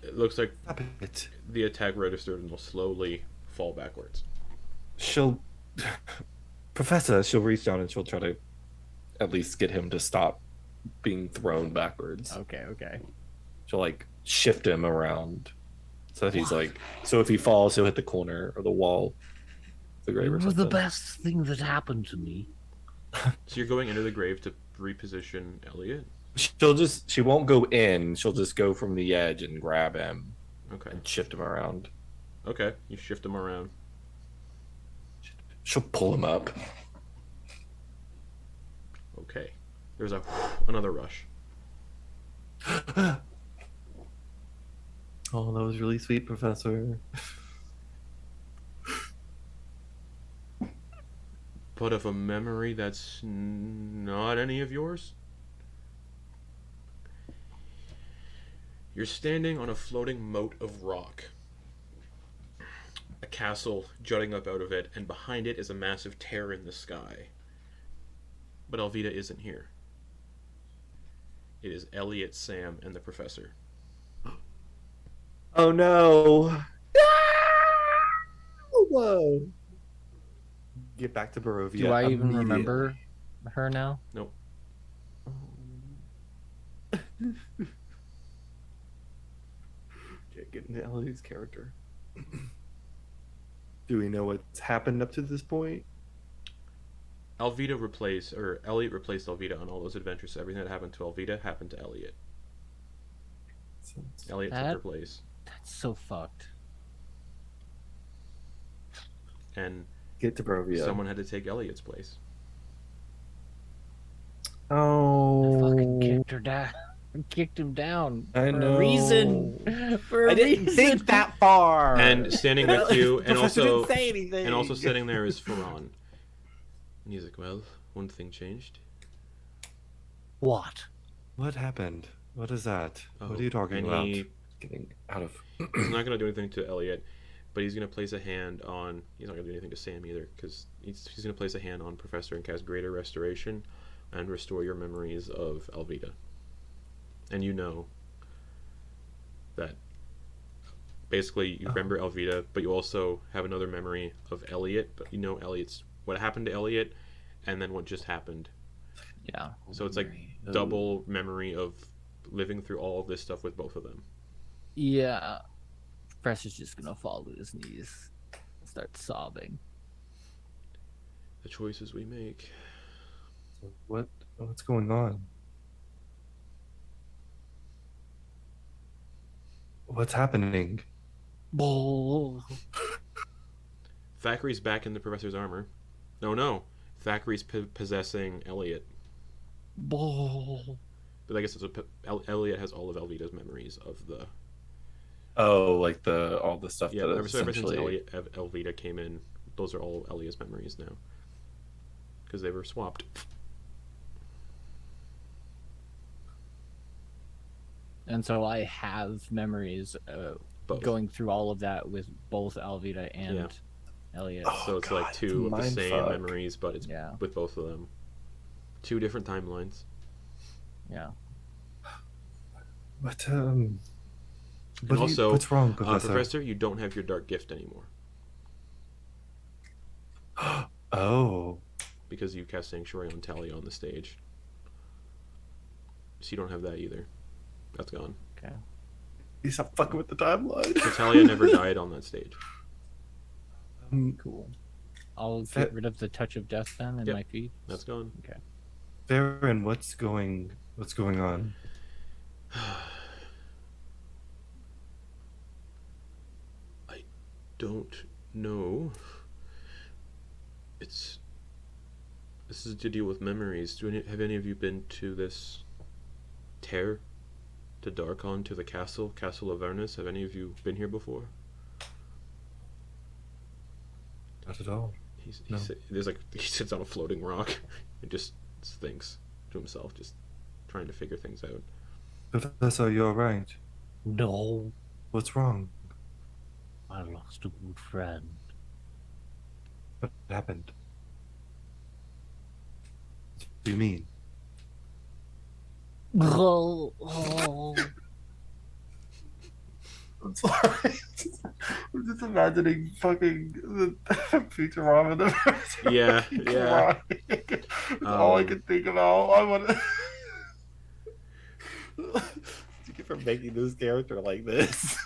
It looks like Stop it. the attack registered and will slowly fall backwards. She'll reach down and she'll try to at least get him to stop being thrown backwards. Okay. She'll like shift him around so that he's like, so if he falls, he'll hit the corner or the wall, the grave It or was something. the best thing that happened to me. So you're going into the grave to reposition Elliot? She won't go in. She'll just go from the edge and grab him Okay. and shift him around. Okay. You shift him around. She'll pull him up. Okay. There's another rush. Oh, that was really sweet, Professor. But of a memory that's not any of yours? You're standing on a floating moat of rock. A castle jutting up out of it, and behind it is a massive tear in the sky. But Alvita isn't here. It is Elliot, Sam, and the Professor. Oh no. Whoa. Get back to Barovia. Do I even immediately. remember her now? Nope. Get into Ellie's character. Do we know what's happened up to this point? Elliot replaced Alvita on all those adventures. So everything that happened to Alvita happened to Elliot. Elliot took her place. That's so fucked. And Get to Barovia. someone had to take Elliot's place. Oh. Fucking kicked her down. Kicked him down I for know. a reason. For a I didn't reason. think that far. And standing with you, and Professor also didn't say anything. and also sitting there is Ferran. And he's like, well, one thing changed. What? What happened? What is that? Oh, what are you talking and about? he- Getting out of. He's not going to do anything to Elliot, but he's going to place a hand on... He's not going to do anything to Sam either, because he's going to place a hand on Professor and cast Greater Restoration and restore your memories of Alvita. And you know that basically you remember Alvita, but you also have another memory of Elliot, but you know what happened to Elliot, and then what just happened Yeah. So it's like double memory of living through all of this stuff with both of them. Yeah. Professor's just gonna fall to his knees, start sobbing. The choices we make. What's going on? What's happening? Oh, Thackeray's back in the professor's armor. No. Thackeray's possessing Elliot. oh. But I guess Elliot has all of Alvita's memories of the. Oh, like all the stuff Yeah, that ever since essentially. Alvita came in, those are all Elliot's memories now. Because they were swapped. And so I have memories Both. going through all of that with both Alvita and Elliot. Oh, So it's God, like two of the mind same fuck. memories, but it's Yeah. with both of them. Two different timelines. Yeah. What And also, what's wrong, Professor? Professor, you don't have your dark gift anymore. Oh, Because you cast Sanctuary on Thalia on the stage. So you don't have that either. That's gone. Okay. He's not fucking with the timeline. So Thalia never died on that stage. Cool. I'll get rid of the touch of death then in Yep. my feet. That's gone. Okay. Baron, what's going on? I don't know. This is to deal with memories. Have any of you been to this tear? To Darkon, to the Castle of Avernus? Have any of you been here before? Not at all. He sits on a floating rock and just thinks to himself, just trying to figure things out. Professor, you're right. No, What's wrong? I lost a good friend. What happened? What do you mean? Oh. I'm sorry. I'm just imagining fucking the Futurama. Yeah. That's all I can think about. I want to. Thank you for making this character like this.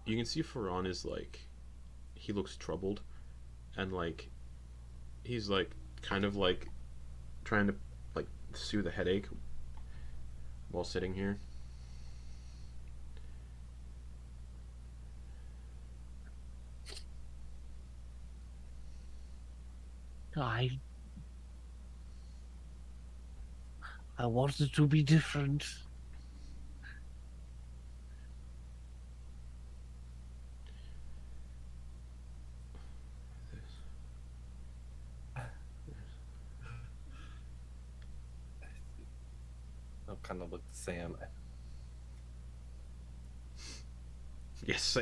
You can see Ferran is like, he looks troubled, and like, he's like kind of like trying to like soothe a headache while sitting here. I wanted to be different. I'll kind of look at Sam. Yes,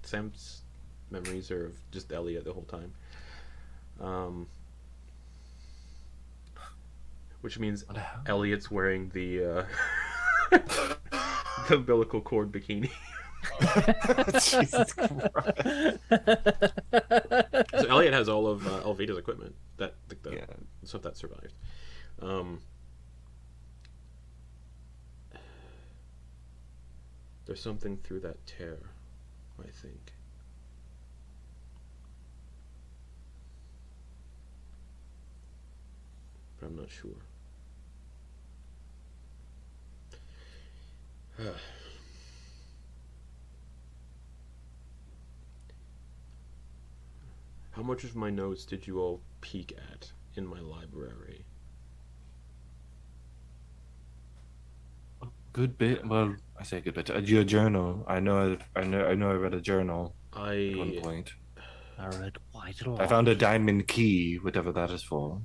Sam's memories are of just Elliot the whole time. Which means Elliot's wearing the the umbilical cord bikini. Jesus Christ. So Elliot has all of Alvita's equipment, that the Yeah. stuff that survived. There's something through that tear, I think. But I'm not sure. How much of my notes did you all peek at in my library? A good bit. Well, I say a good bit. Your journal. I know. I read a journal at one point. I read quite a lot. I found a diamond key, whatever that is for.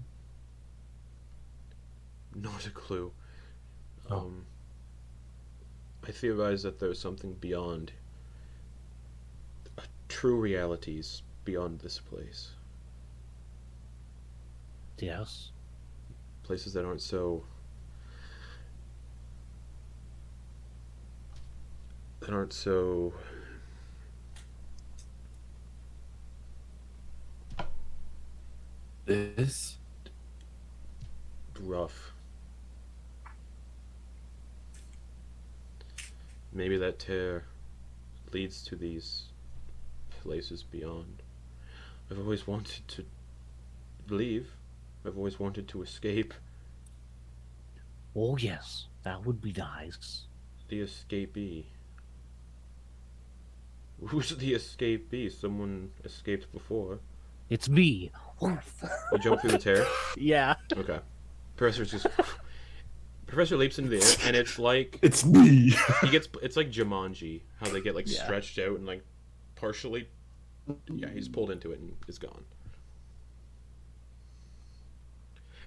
Not a clue. Oh. I theorize that there's something beyond true realities beyond this place. Yes. Places that aren't so This? Rough. Maybe that tear leads to these places beyond. I've always wanted to leave. I've always wanted to escape. Oh, yes, that would be nice. The escapee. Who's the escapee? Someone escaped before. It's me. You jump through the tear? Yeah. Okay. Professor's just... Professor leaps into the air, and it's like... It's me. It's like Jumanji, how they get, like, stretched out and, like, partially... Yeah, he's pulled into it and is gone.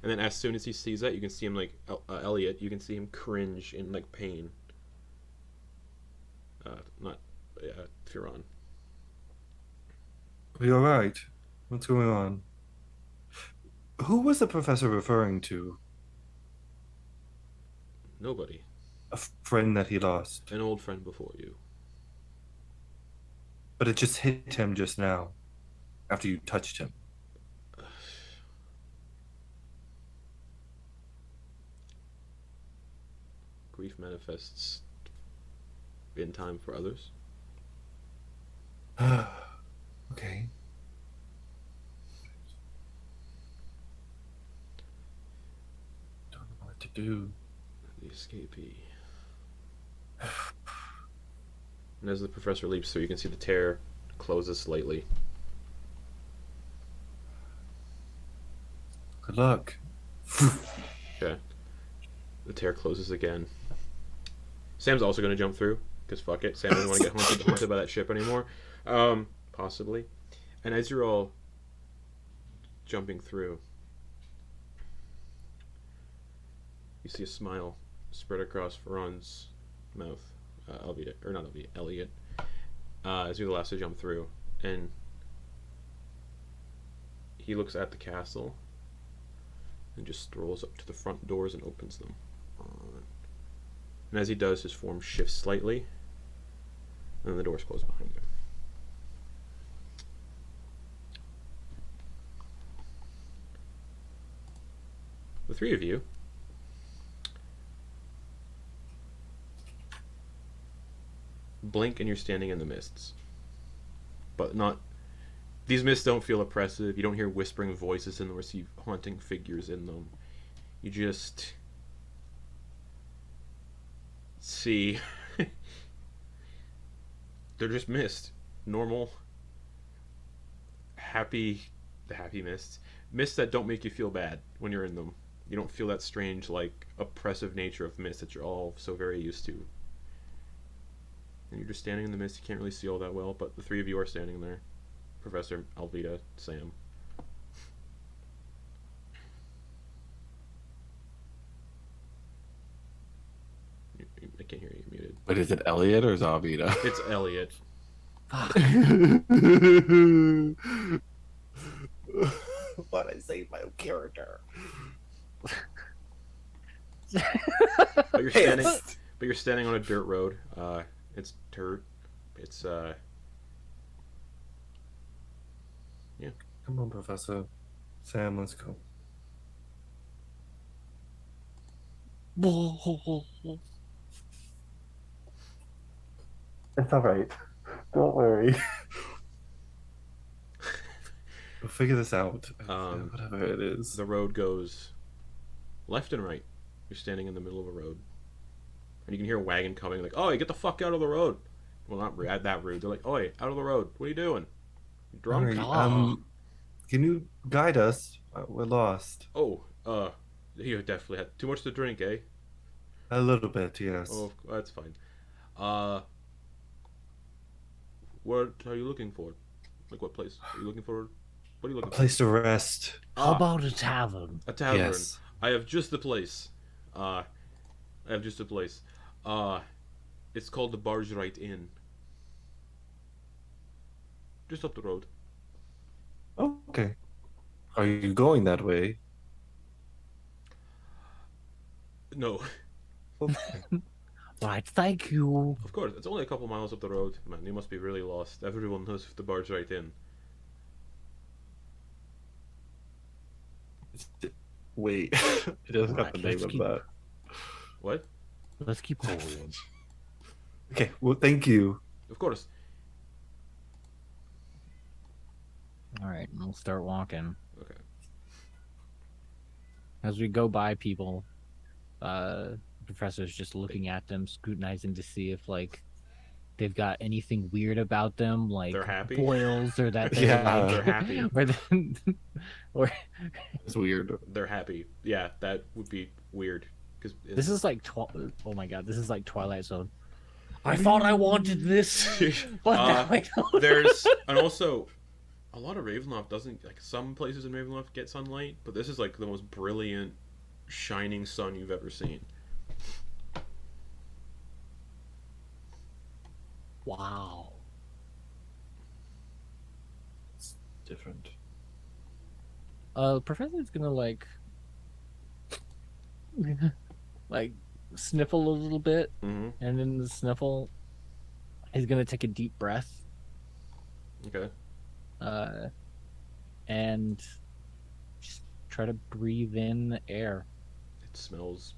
And then as soon as he sees that, you can see him, like, Elliot, you can see him cringe in, like, pain. Firon. Are you alright? What's going on? Who was the professor referring to? Nobody. A friend that he lost. An old friend before you. But it just hit him just now. After you touched him. Grief manifests in time for others. Okay. Don't know what to do. The escapee. And as the professor leaps through, you can see the tear closes slightly. Good luck. Okay. The tear closes again. Sam's also going to jump through, because fuck it. Sam doesn't want to get haunted by that ship anymore. Possibly. And as you're all jumping through, you see a smile spread across Ferron's mouth. Alvita, or not Alvita, Elliot. As you're the last to jump through. And he looks at the castle and just strolls up to the front doors and opens them. And as he does, his form shifts slightly, and then the doors close behind him. The three of you blink and you're standing in the mists. But not... These mists don't feel oppressive. You don't hear whispering voices in them or see haunting figures in them. You just... see... They're just mist. Normal... happy mists. Mists that don't make you feel bad when you're in them. You don't feel that strange, like, oppressive nature of mist that you're all so very used to. And you're just standing in the mist. You can't really see all that well, but the three of you are standing there. Professor, Alvita, Sam. I can't hear you. You're muted. But is it Elliot or Alvita? It's Elliot. But I saved my own character. But you're standing on a dirt road. It's dirt. It's yeah. Come on, Professor. Sam, let's go. It's alright. Don't worry. We'll figure this out. Whatever it is. The road goes left and right. You're standing in the middle of a road. And you can hear a wagon coming, like, "Oi, get the fuck out of the road!" Well, not that rude. They're like, "Oi, out of the road! What are you doing? You drunk?" Alright, can you guide us? We're lost. Oh, you definitely had too much to drink, eh? A little bit, yes. Oh, that's fine. What are you looking for? Like, what place are you looking for? What are you A looking place to rest. How about a tavern? for? A tavern. Yes. I have just the place. It's called the Projekt Inn. Just up the road. Oh, okay. Are you going that way? No, Okay. Right, thank you. of course. It's only a couple miles up the road. Man, you must be really lost. Everyone knows the Projekt Inn. Wait, I just got the Alright, name let's of keep- that. What? Let's keep going. Okay, well, thank you. Of course. All right, we'll start walking. Okay. As we go by people, the professor's just looking at them, scrutinizing to see if like they've got anything weird about them, like They're happy? boils or that. They're Yeah, like, they're happy. or It's weird. They're happy. Yeah, that would be weird. Because this is like oh my god, this is like Twilight Zone. I thought I wanted this, but now I don't. there's and also a lot of Ravenloft doesn't like some places in Ravenloft get sunlight, but this is like the most brilliant, shining sun you've ever seen. Wow. It's different. Professor's gonna like sniffle a little bit, Mm-hmm. and in the sniffle, he's gonna take a deep breath, Okay. and just try to breathe in the air. It smells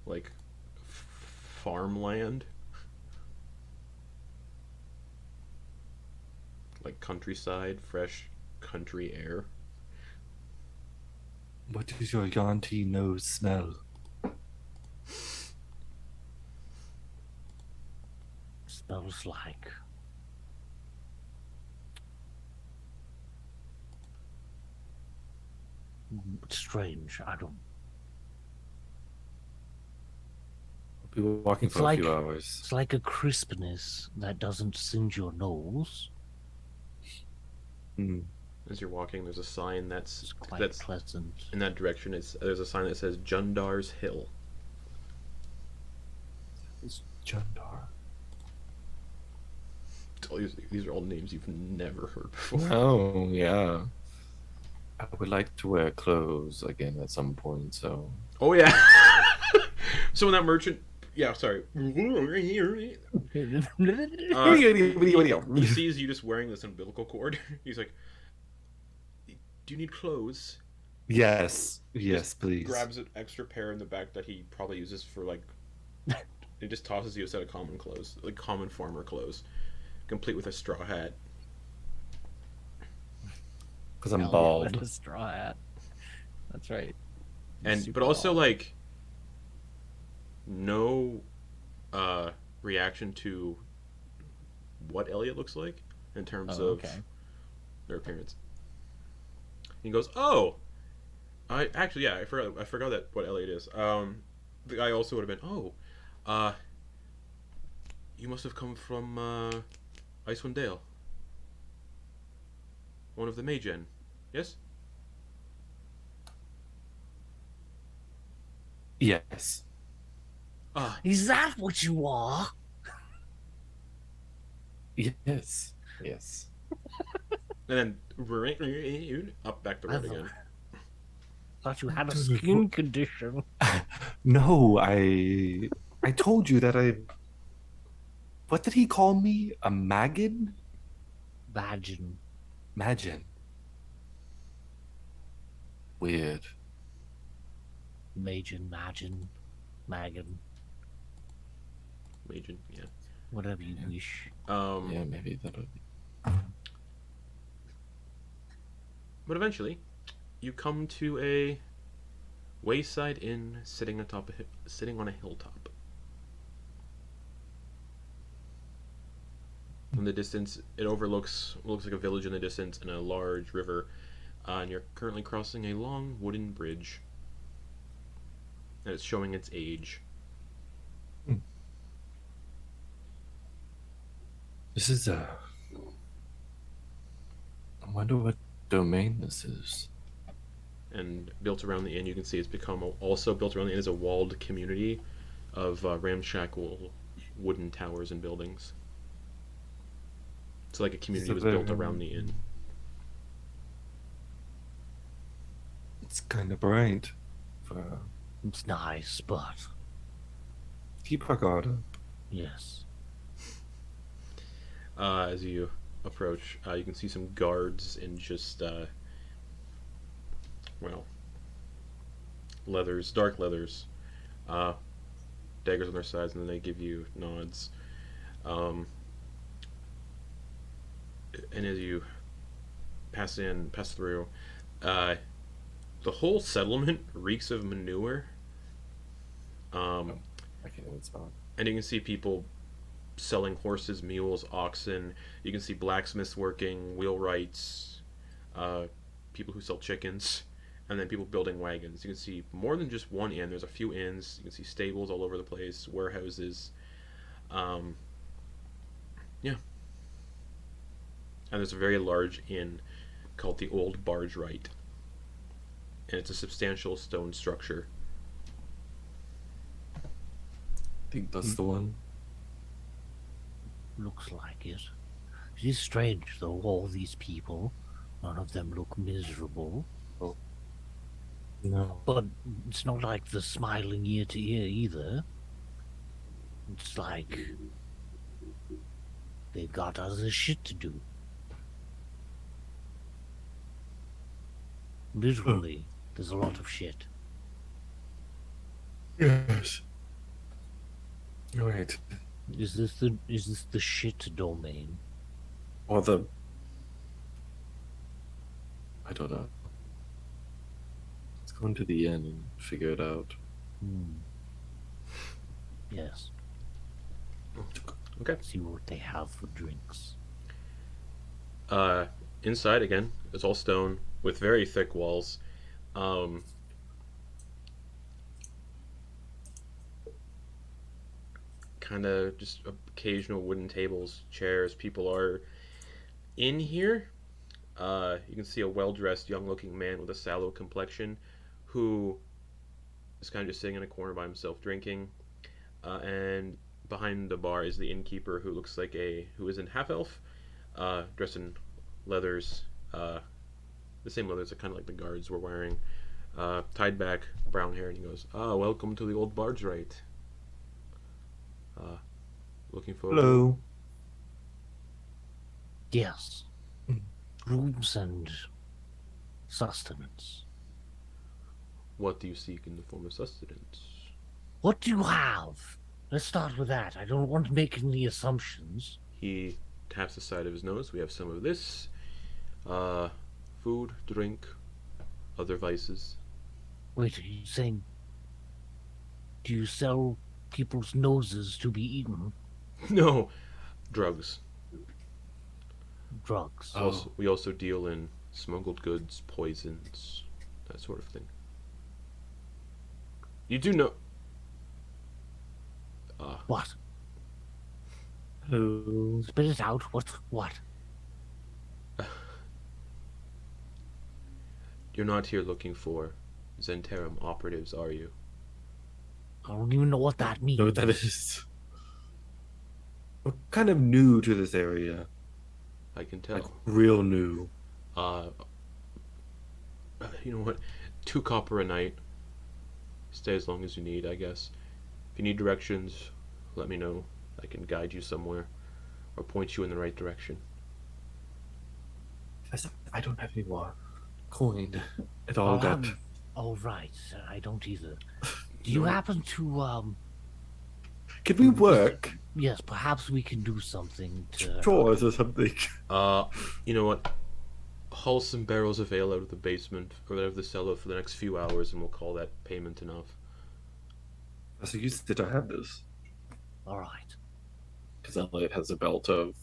like farmland. Like countryside, fresh country air. What does your Yuan-ti nose smell? Smells like strange. I don't. We'll be walking It's for like- a few hours. It's like a crispness that doesn't singe your nose. Hmm. As you're walking, there's a sign It's that's quite pleasant. in that direction. There's a sign that says Jundar's Hill. It's Jundar. These are all names you've never heard before. Oh, yeah. I would like to wear clothes again at some point, so. Oh yeah. So when that merchant, yeah, sorry, he sees you just wearing this umbilical cord. He's like, "Do you need clothes?" Yes, yes, please. Grabs an extra pair in the back that he probably uses for like. It just tosses you a set of common clothes, like common farmer clothes, complete with a straw hat. Because I'm Hell yeah, bald. with a straw hat. That's right. And Super but also bald. like no reaction to what Elliot looks like in terms Oh, of okay. their appearance. He goes, "Oh, I actually yeah, I forgot that what Elliot is." The guy also would have been, "Oh, you must have come from Icewind Dale, one of the Magen, yes?" Yes. Ah, Is that what you are? Yes. Yes. and then up back the road again. Thought you had a skin condition. No, I told you that I. What did he call me? A Magin? Vagin. Magin. Weird. Magin, Magin, Magan. Magen, yeah. Whatever you wish. Yeah, maybe that'll be. But eventually, you come to a wayside inn sitting on a hilltop. In the distance, it looks like a village in the distance and a large river, and you're currently crossing a long wooden bridge. And it's showing its age. This is a. I wonder what domain this is. And built around the inn, you can see it's become also built around the inn is a walled community of ramshackle wooden towers and buildings. So like a community So was built they're- around the inn. It's kind of bright. For It's nice, but keep our guard up. yes. As you approach, you can see some guards in just well, leathers, dark leathers, daggers on their sides, and then they give you nods. And as you pass through, the whole settlement reeks of manure. I can't even spell. And you can see people selling horses, mules, oxen. You can see blacksmiths working, wheelwrights, people who sell chickens, and then people building wagons. You can see more than just one inn. There's a few inns. You can see stables all over the place, warehouses. Yeah. And there's a very large inn called the Old Barge Right. And it's a substantial stone structure. I think that's the one. Looks like it. It is strange, though, all these people. None of them look miserable. No. But it's not like they're smiling ear to ear either. It's like they've got other shit to do. Literally, there's a lot of shit. Yes. Right. Is this the shit domain? Or the... I don't know. Let's go into the inn and figure it out. Yes. Okay. See what they have for drinks. Inside again, it's all stone with very thick walls. Kind of just occasional wooden tables, chairs. People are in here. You can see a well-dressed, young-looking man with a sallow complexion who is kind of just sitting in a corner by himself drinking. And behind the bar is the innkeeper who looks like who is in half-elf, dressed in leathers, the same leathers that kind of like the guards were wearing, tied back, brown hair, and he goes, welcome to the Old Barge Right. Looking forward. Hello. Yes. Rooms and sustenance. What do you seek in the form of sustenance? What do you have? Let's start with that. I don't want to make any assumptions. He taps the side of his nose. We have some of this. Food, drink, other vices. Wait, are you saying... Do you sell people's noses to be eaten? No, drugs. Drugs. We also deal in smuggled goods, poisons, that sort of thing. You do know... What? Hello. Spit it out. What? You're not here looking for Zentarum operatives, are you? I don't even know what that means. Know what that is? We're kind of new to this area. I can tell. Like, real new. You know what? 2 copper a night. Stay as long as you need, I guess. If you need directions, let me know. I can guide you somewhere or point you in the right direction. I don't have any more coin. It all got... Oh, right. I don't either. Do you happen to, Can we work? Yes, perhaps we can do something to... Chores or something. You know what? Haul some barrels of ale out of the basement or out of the cellar for the next few hours and we'll call that payment enough. So you said I have this. All right. Because Elliot has a belt of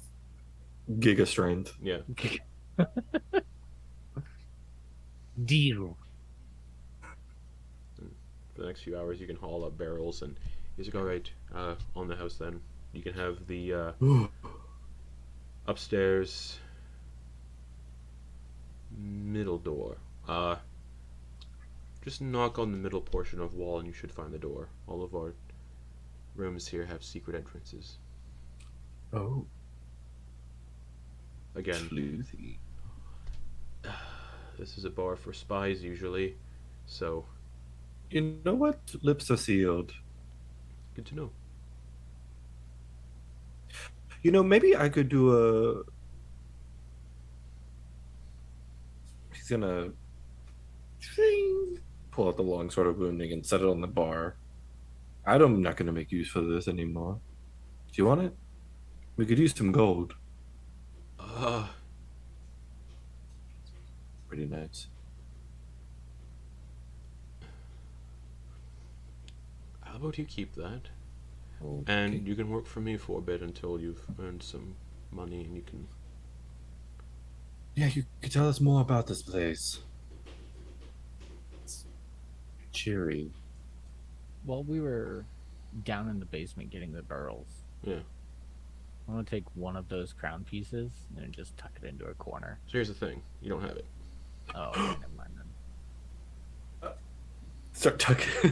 giga strength. Yeah. Deal. For the next few hours you can haul up barrels and he's like, alright, on the house then. You can have the upstairs middle door. Just knock on the middle portion of wall and you should find the door. All of our rooms here have secret entrances. Oh. Again, Sleuthy. this is a bar for spies usually, so You know what? Lips are sealed. good to know. You know, maybe I could do a... He's gonna... pull out the long sword of wounding and set it on the bar. I'm not going to make use for this anymore. Do you want it? We could use some gold. Pretty nice. How about you keep that? Okay. And you can work for me for a bit until you've earned some money and you can... Yeah, you could tell us more about this place. It's cheery. While we were down in the basement getting the barrels, Yeah. I'm gonna take one of those crown pieces and just tuck it into a corner. So here's the thing. You don't have it. Oh, okay, never mind then. Start tucking.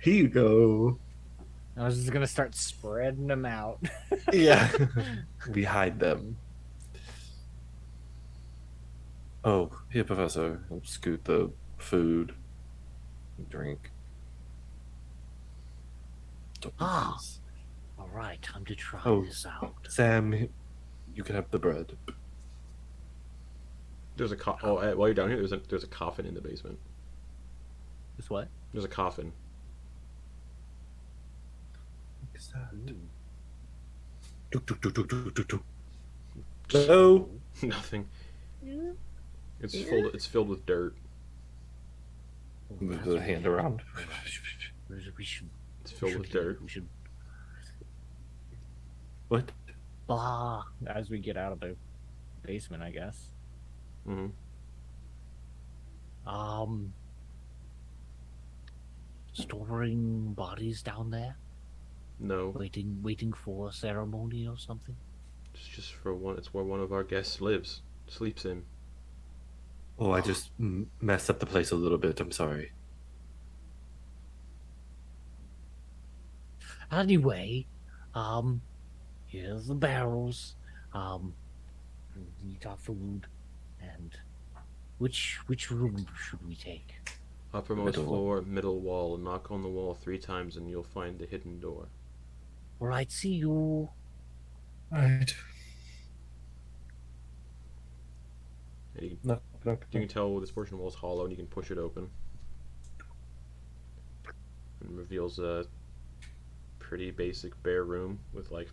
Here you go. I was just gonna start spreading them out. Yeah. We hide them. Oh, here, Professor. I'll scoot the food and drink. Ah. All right, time to try Oh. this out. Sam, you can have the bread. There's a while you're down here, there's a coffin in the basement. Just what? There's a coffin. What is that? Tuk, tuk, tuk, tuk, tuk, tuk, tuk. Hello? Nothing. It's filled with dirt. Move the hand around. We should. It's filled with dirt. We should. What? Blah. As we get out of the basement, I guess. Mm-hmm. Storing bodies down there, No, waiting for a ceremony or something. it's just for one. It's where one of our guests sleeps in. Oh, I just messed up the place a little bit. I'm sorry. Anyway, here's the barrels. Eat our food, and which room should we take? Uppermost Middle. floor, middle wall. Knock on the wall 3 times, and you'll find the hidden door. All right, see you. Right. And Knock, knock, you can tell this portion of the wall is hollow, and you can push it open, and reveals a pretty basic bare room with like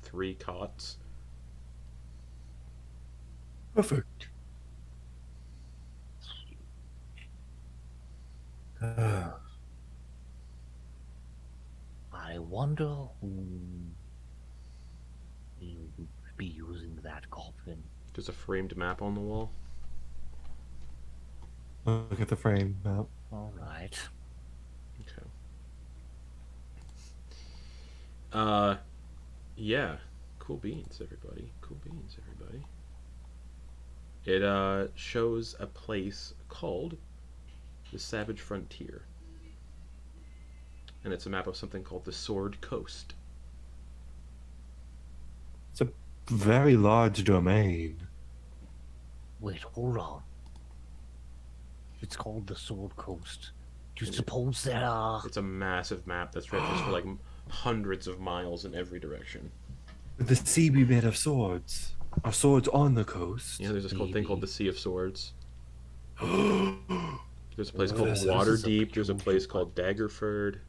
3 cots. Perfect. I wonder who would be using that coffin. There's a framed map on the wall. Look at the frame map. All right. Okay. Yeah. Cool beans, everybody. Cool beans, everybody. It shows a place called the Savage Frontier, and it's a map of something called the Sword Coast. It's a very large domain. Wait, hold on. It's called the Sword Coast. Do you suppose there are? It's a massive map that stretches for like hundreds of miles in every direction. Would the sea be made of swords? Are swords on the coast? Yeah, there's this thing called the Sea of Swords. There's a place Oh, called this is Waterdeep. There's a place called Daggerford.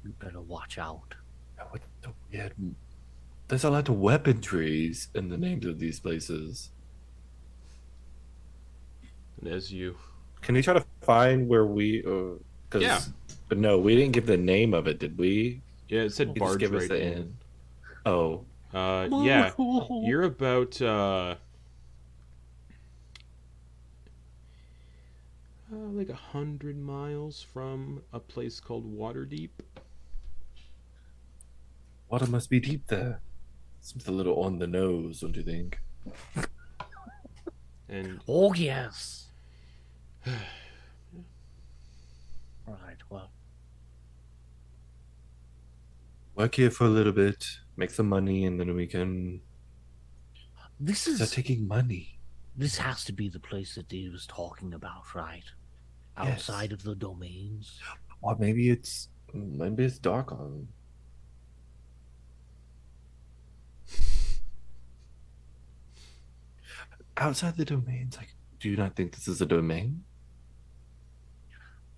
You better watch out. What the weird... There's a lot of weaponries in the names of these places. And as you... Can you try to find where we... Yeah. But no, we didn't give the name of it, did we? Yeah, it said You just Barge give us right the in. inn. Oh. Yeah. You're about, like 100 miles from a place called Waterdeep. Water must be deep there. Seems a little on the nose, don't you think? And Oh yes. Right. Well, Work here for a little bit, make some money, and then we can this start is taking money. this has to be the place that he was talking about, right? Yes. Outside of the domains. Or maybe it's dark on. Outside the domains, like, do you not think this is a domain?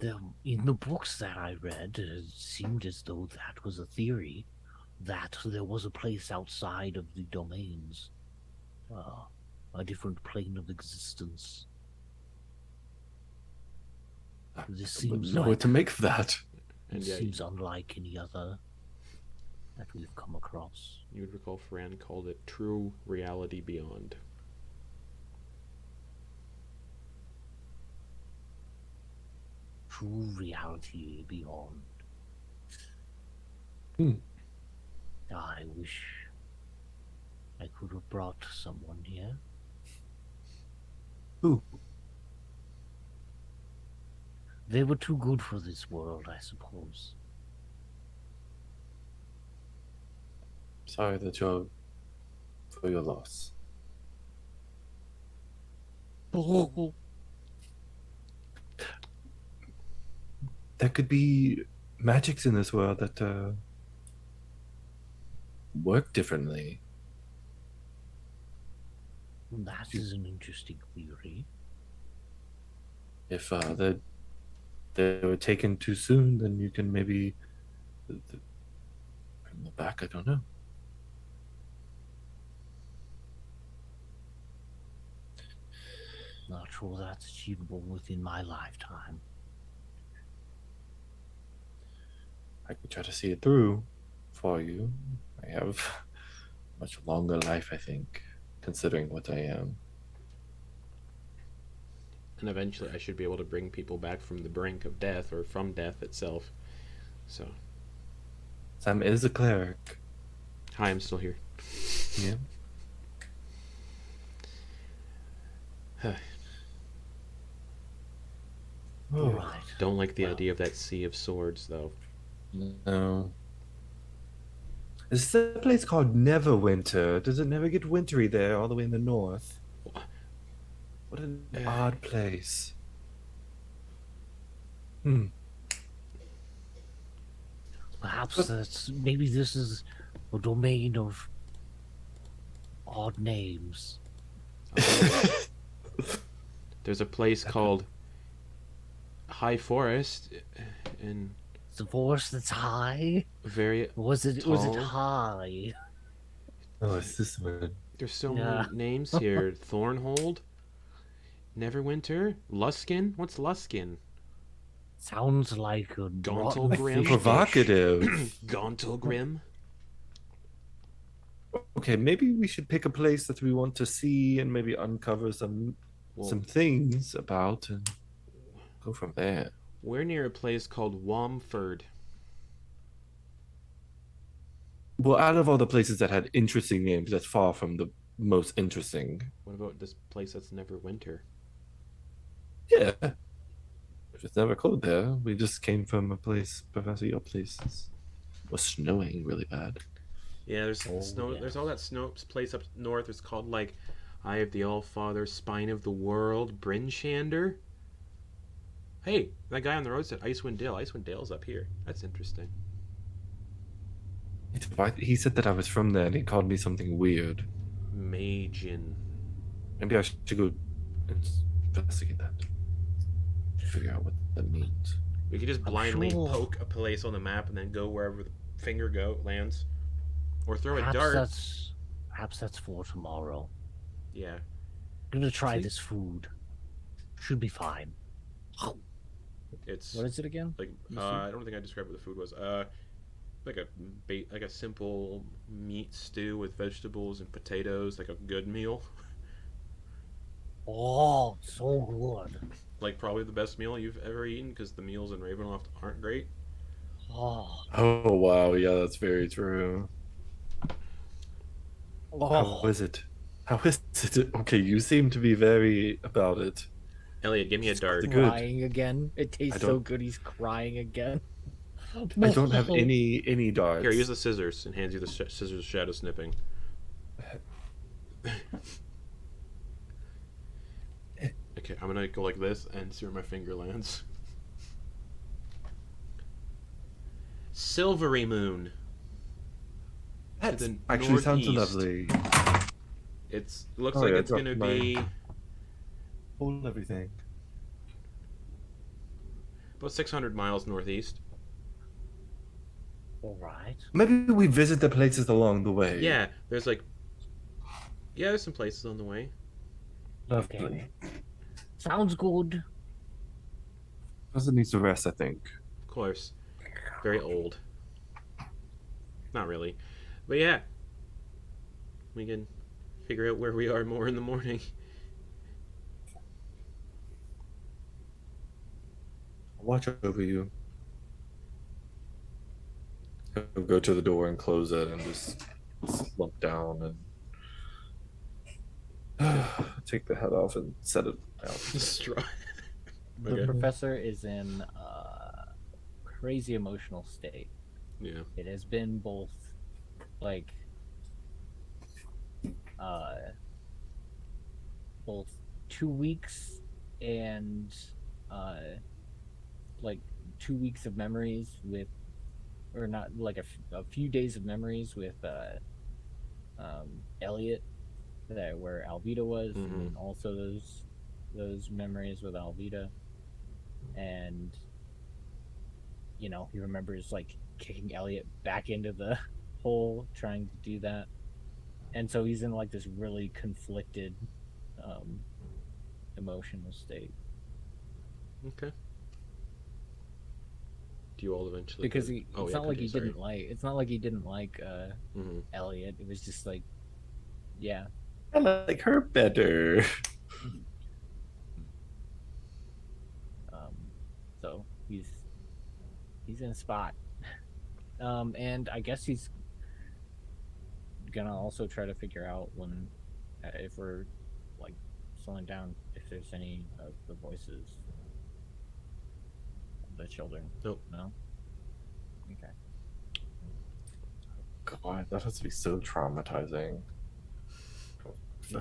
In the books that I read, it seemed as though that was a theory, that there was a place outside of the domains, a different plane of existence. This I wouldn't seems know like what to make of that. And it yeah, seems unlike any other that we've come across. you would recall Fran called it true reality beyond. True reality beyond. Hmm. I wish I could have brought someone here. Who? They were too good for this world, I suppose. Sorry that you're for your loss. There could be magics in this world that Work differently. That is an interesting theory. If they were taken too soon, then you can maybe bring them back. I don't know. Not sure that's achievable within my lifetime. I could try to see it through for you. I have a much longer life, I think, considering what I am. And eventually I should be able to bring people back from the brink of death or from death itself. So, Sam is a cleric. hi, I'm still here. Yeah. All right. Don't like the Well. idea of that sea of swords, though. No. is this a place called Neverwinter? Does it never get wintry there, all the way in the north? What an odd place. Perhaps maybe this is a domain of odd names. There's a place called High Forest in It's a forest that's high. very. Was it Tall. high? Oh, it's this one. There's so Yeah. many names here. Thornhold, Neverwinter, Luskin. What's Luskin? Sounds like a Gauntle rotten Grim. fish Provocative. Gauntelgrim. Okay, maybe we should pick a place that we want to see and maybe uncover some Well, things about and Go from there. we're near a place called Womford. well, out of all the places that had interesting names, that's far from the most interesting. What about this place that's Neverwinter? Yeah. If it's never cold there, we just came from a place, Professor, your place Was snowing really bad. Yeah, there's Oh, snow. yes. There's all that snow place up north. It's called like Eye of the All-Father, Spine of the World, Brinshander. Hey, that guy on the road said Icewind Dale. Icewind Dale's up here. That's interesting. He said that I was from there and he called me something weird. Magin. Maybe I should go investigate that. Figure out what that means. We could just I'm blindly sure. poke a place on the map and then go wherever the finger lands, or throw a Perhaps dart. perhaps that's for tomorrow. Yeah. I'm gonna try See? this food. Should be fine. It's What is it again? like I don't think I described what the food was. Like a simple meat stew with vegetables and potatoes, like a good meal. Oh, so good. Like probably the best meal you've ever eaten, because the meals in Ravenloft aren't great. Oh, Oh wow, yeah, that's very true. How is it? How is it? Okay, you seem to be very about it. Elliot, give me a dart. The good. Crying again. It tastes I so don't- good. He's crying again. I don't have any darts. Here, use the scissors, and hands you the scissors of shadow snipping. Okay, I'm gonna go like this and see where my finger lands. Silvery Moon. That the actually sounds northeast. lovely. It looks Oh, like yeah, it's gonna dropped be Hold everything. About 600 miles northeast. All right. Maybe we visit the places along the way. Yeah, there's like, yeah, there's some places on the way. Lovely. Sounds good. Person needs to rest, I think. Of course, very old. Not really, but yeah, we can figure out where we are more in the morning. I'll watch over you. I'll go to the door and close it and just slump down and take the head off and set it down. Straw. The Okay. professor is in a crazy emotional state. Yeah. It has been both, like, both 2 weeks and, like, 2 weeks of memories with, or not, like a few days of memories with, Elliot, that where Alvita was, and also those memories with Alvita, and you know, he remembers like kicking Elliot back into the hole, trying to do that, and so he's in like this really conflicted emotional state Okay. Do you all eventually? because go- he, Oh, it's yeah, not like he continue, didn't like, it's not like he didn't like Mhm. Elliot. It was just like, yeah, I like her better. so he's in a spot, and I guess he's gonna also try to figure out when, if we're like slowing down, if there's any of the voices of the children. Nope. No. Okay. God, that has to be so traumatizing. Yeah.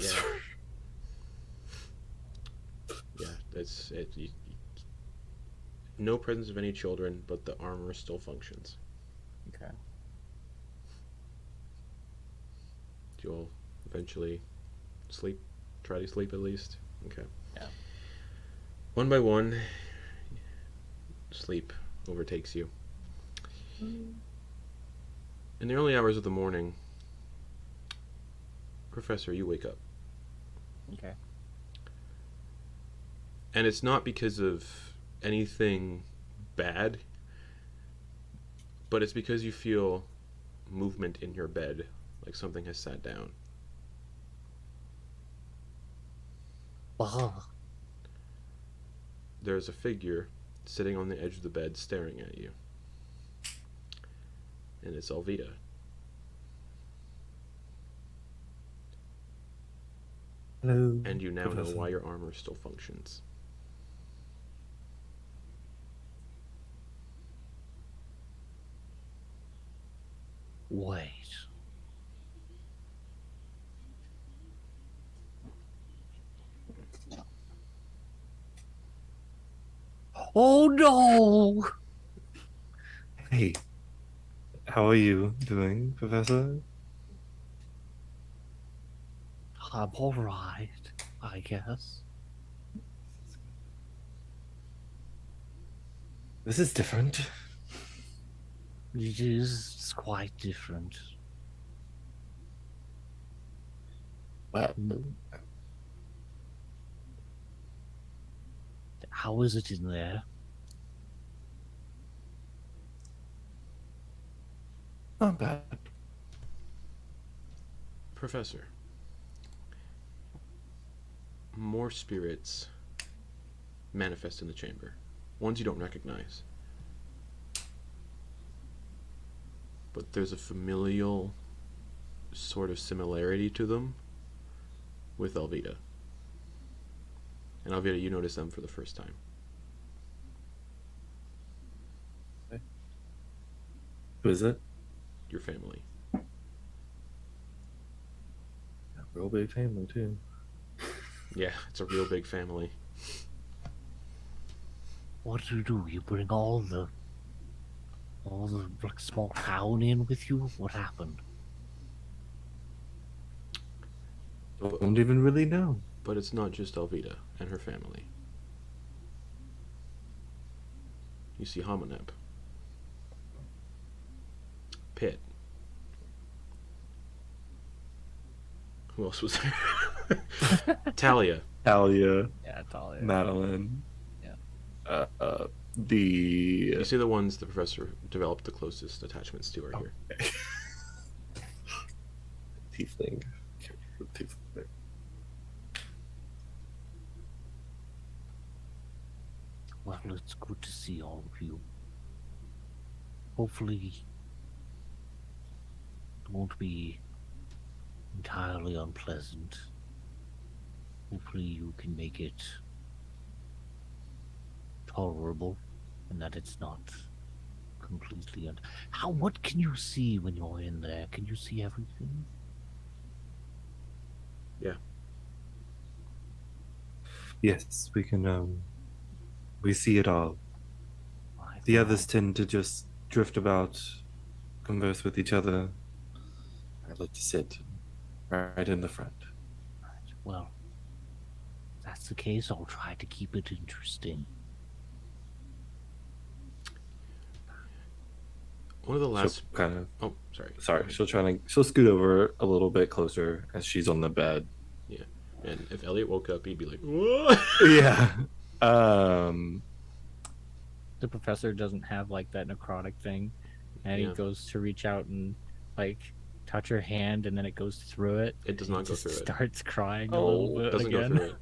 Yeah, that's it. No presence of any children, but the armor still functions. Okay. Do you all eventually sleep? Try to sleep at least? Okay. Yeah. One by one, sleep overtakes you. In the early hours of the morning, Professor, you wake up. Okay. And it's not because of anything bad, but it's because you feel movement in your bed, like something has sat down. Ah, There's a figure sitting on the edge of the bed staring at you. And it's Alvita. Hello. And you now know Professor. why your armor still functions. wait. Oh no! Hey, how are you doing, Professor? I'm alright, I guess. This is different. It is quite different. Well, How is it in there? not bad. Professor, more spirits manifest in the chamber. Ones you don't recognize. But there's a familial sort of similarity to them with Alvita. And Alvita, you notice them for the first time. Who is it? Your family. Real big family too. Yeah, it's a real big family. What do? You bring all the like small town in with you? What happened? Don't even really know. But it's not just Alvita and her family. You see Homonep. Pit. Who else was there? Thalia. Thalia, Yeah, Thalia. Madeliene. Yeah. You see the ones the professor developed the closest attachments to are here. Tiefling. Well, it's good to see all of you. Hopefully, it won't be entirely unpleasant. Hopefully, you can make it tolerable, and that it's not completely what can you see when you're in there? Can you see everything? Yeah. Yes, we can. We see it all. Right, The well, others tend to just drift about, converse with each other. I like to sit right in the front. right, well, if that's the case, I'll try to keep it interesting. One of the last. She'll kind of. Oh, sorry. Sorry, she'll scoot over a little bit closer as she's on the bed. Yeah, and if Elliot woke up, he'd be like, "What?" Yeah. The professor doesn't have like that necrotic thing, and Yeah. he goes to reach out and like touch her hand, and then it goes through it. It does and not he go just through it. starts crying a Oh, little It bit doesn't again. go through it.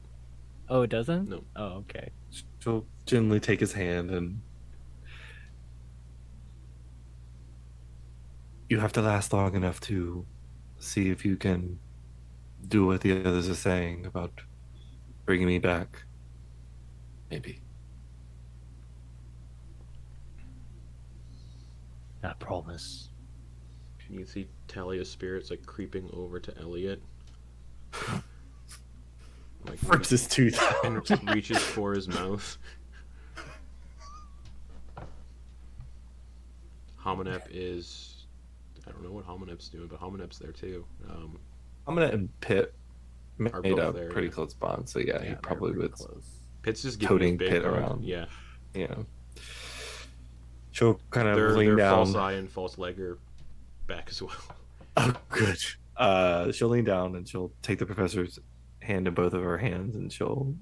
Oh, it doesn't? No. Oh, okay. She'll gently take his hand and. You have to last long enough to see if you can do what the others are saying about bringing me back. Maybe. I promise. You can see Talia's spirits like creeping over to Elliot. Like Rips his tooth out. and reaches for his mouth. Homonep is. I don't know what Homonep's doing, but Homonep's there too. I'm gonna Pit Are made both a there, pretty yeah. close bond, so yeah, he they're probably pretty would. close. Pitt's just giving Toting his big Pit hug. around. Yeah, Yeah. She'll kind of their lean down. false eye and false leg are back as well. Oh, good. She'll lean down and she'll take the professor's hand in both of her hands and she'll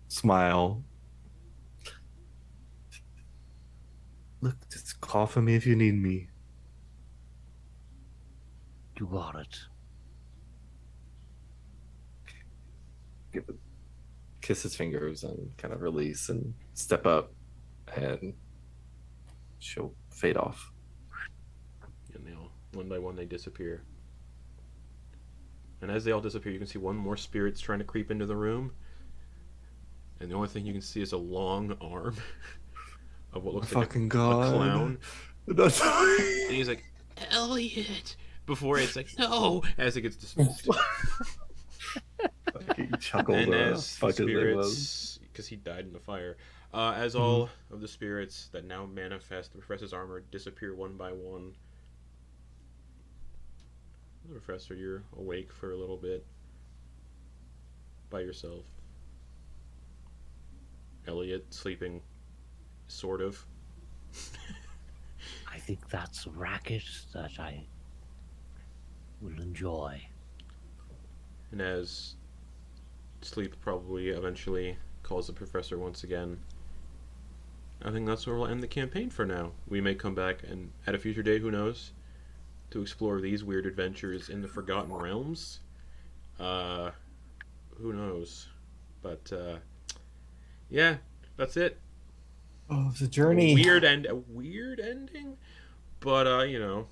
smile. Look, just call for me if you need me. You got it. Kiss his fingers and kind of release and step up, and she'll fade off. And they all, one by one, they disappear. And as they all disappear, you can see one more spirit's trying to creep into the room. And the only thing you can see is a long arm of what looks like Fucking a God. clown. That's And he's like, Elliot! Before it's like, no! As it gets dismissed. he chuckled. And as the fuck his name was. spirits, because he died in the fire, as all of the spirits that now manifest the professor's armor disappear one by one. The professor, you're awake for a little bit by yourself. Elliot sleeping, sort of. I think that's a racket that I will enjoy. And as sleep probably eventually calls the professor once again, I think that's where we'll end the campaign for now. We may come back and at a future date, who knows, to explore these weird adventures in the Forgotten Realms. Who knows? But yeah, that's it. Oh, it's a journey. A weird ending, but you know,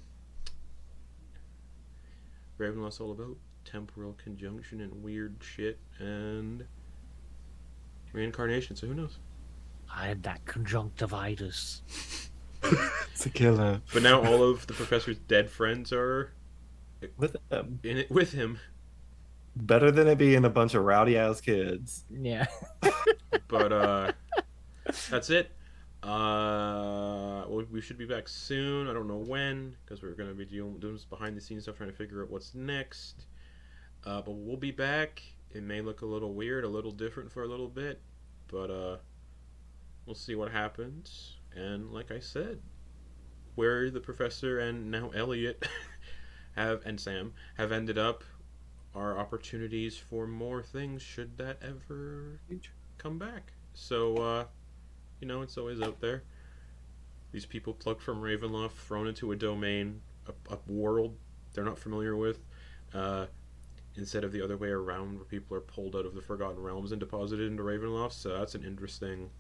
Ravenloft's all about temporal conjunction and weird shit and reincarnation. So who knows? I had that conjunctivitis. It's a killer. But now all of the professor's dead friends are With them. in it with him. Better than it being a bunch of rowdy ass kids. Yeah. But that's it. We should be back soon. I don't know when, because we're gonna be doing this behind the scenes stuff, trying to figure out what's next. But we'll be back. It may look a little weird, a little different for a little bit, but we'll see what happens. And like I said, where the professor and now Elliot and Sam have ended up are opportunities for more things should that ever come back. So, it's always out there. These people plucked from Ravenloft, thrown into a domain, a world they're not familiar with, instead of the other way around where people are pulled out of the Forgotten Realms and deposited into Ravenloft. So that's an interesting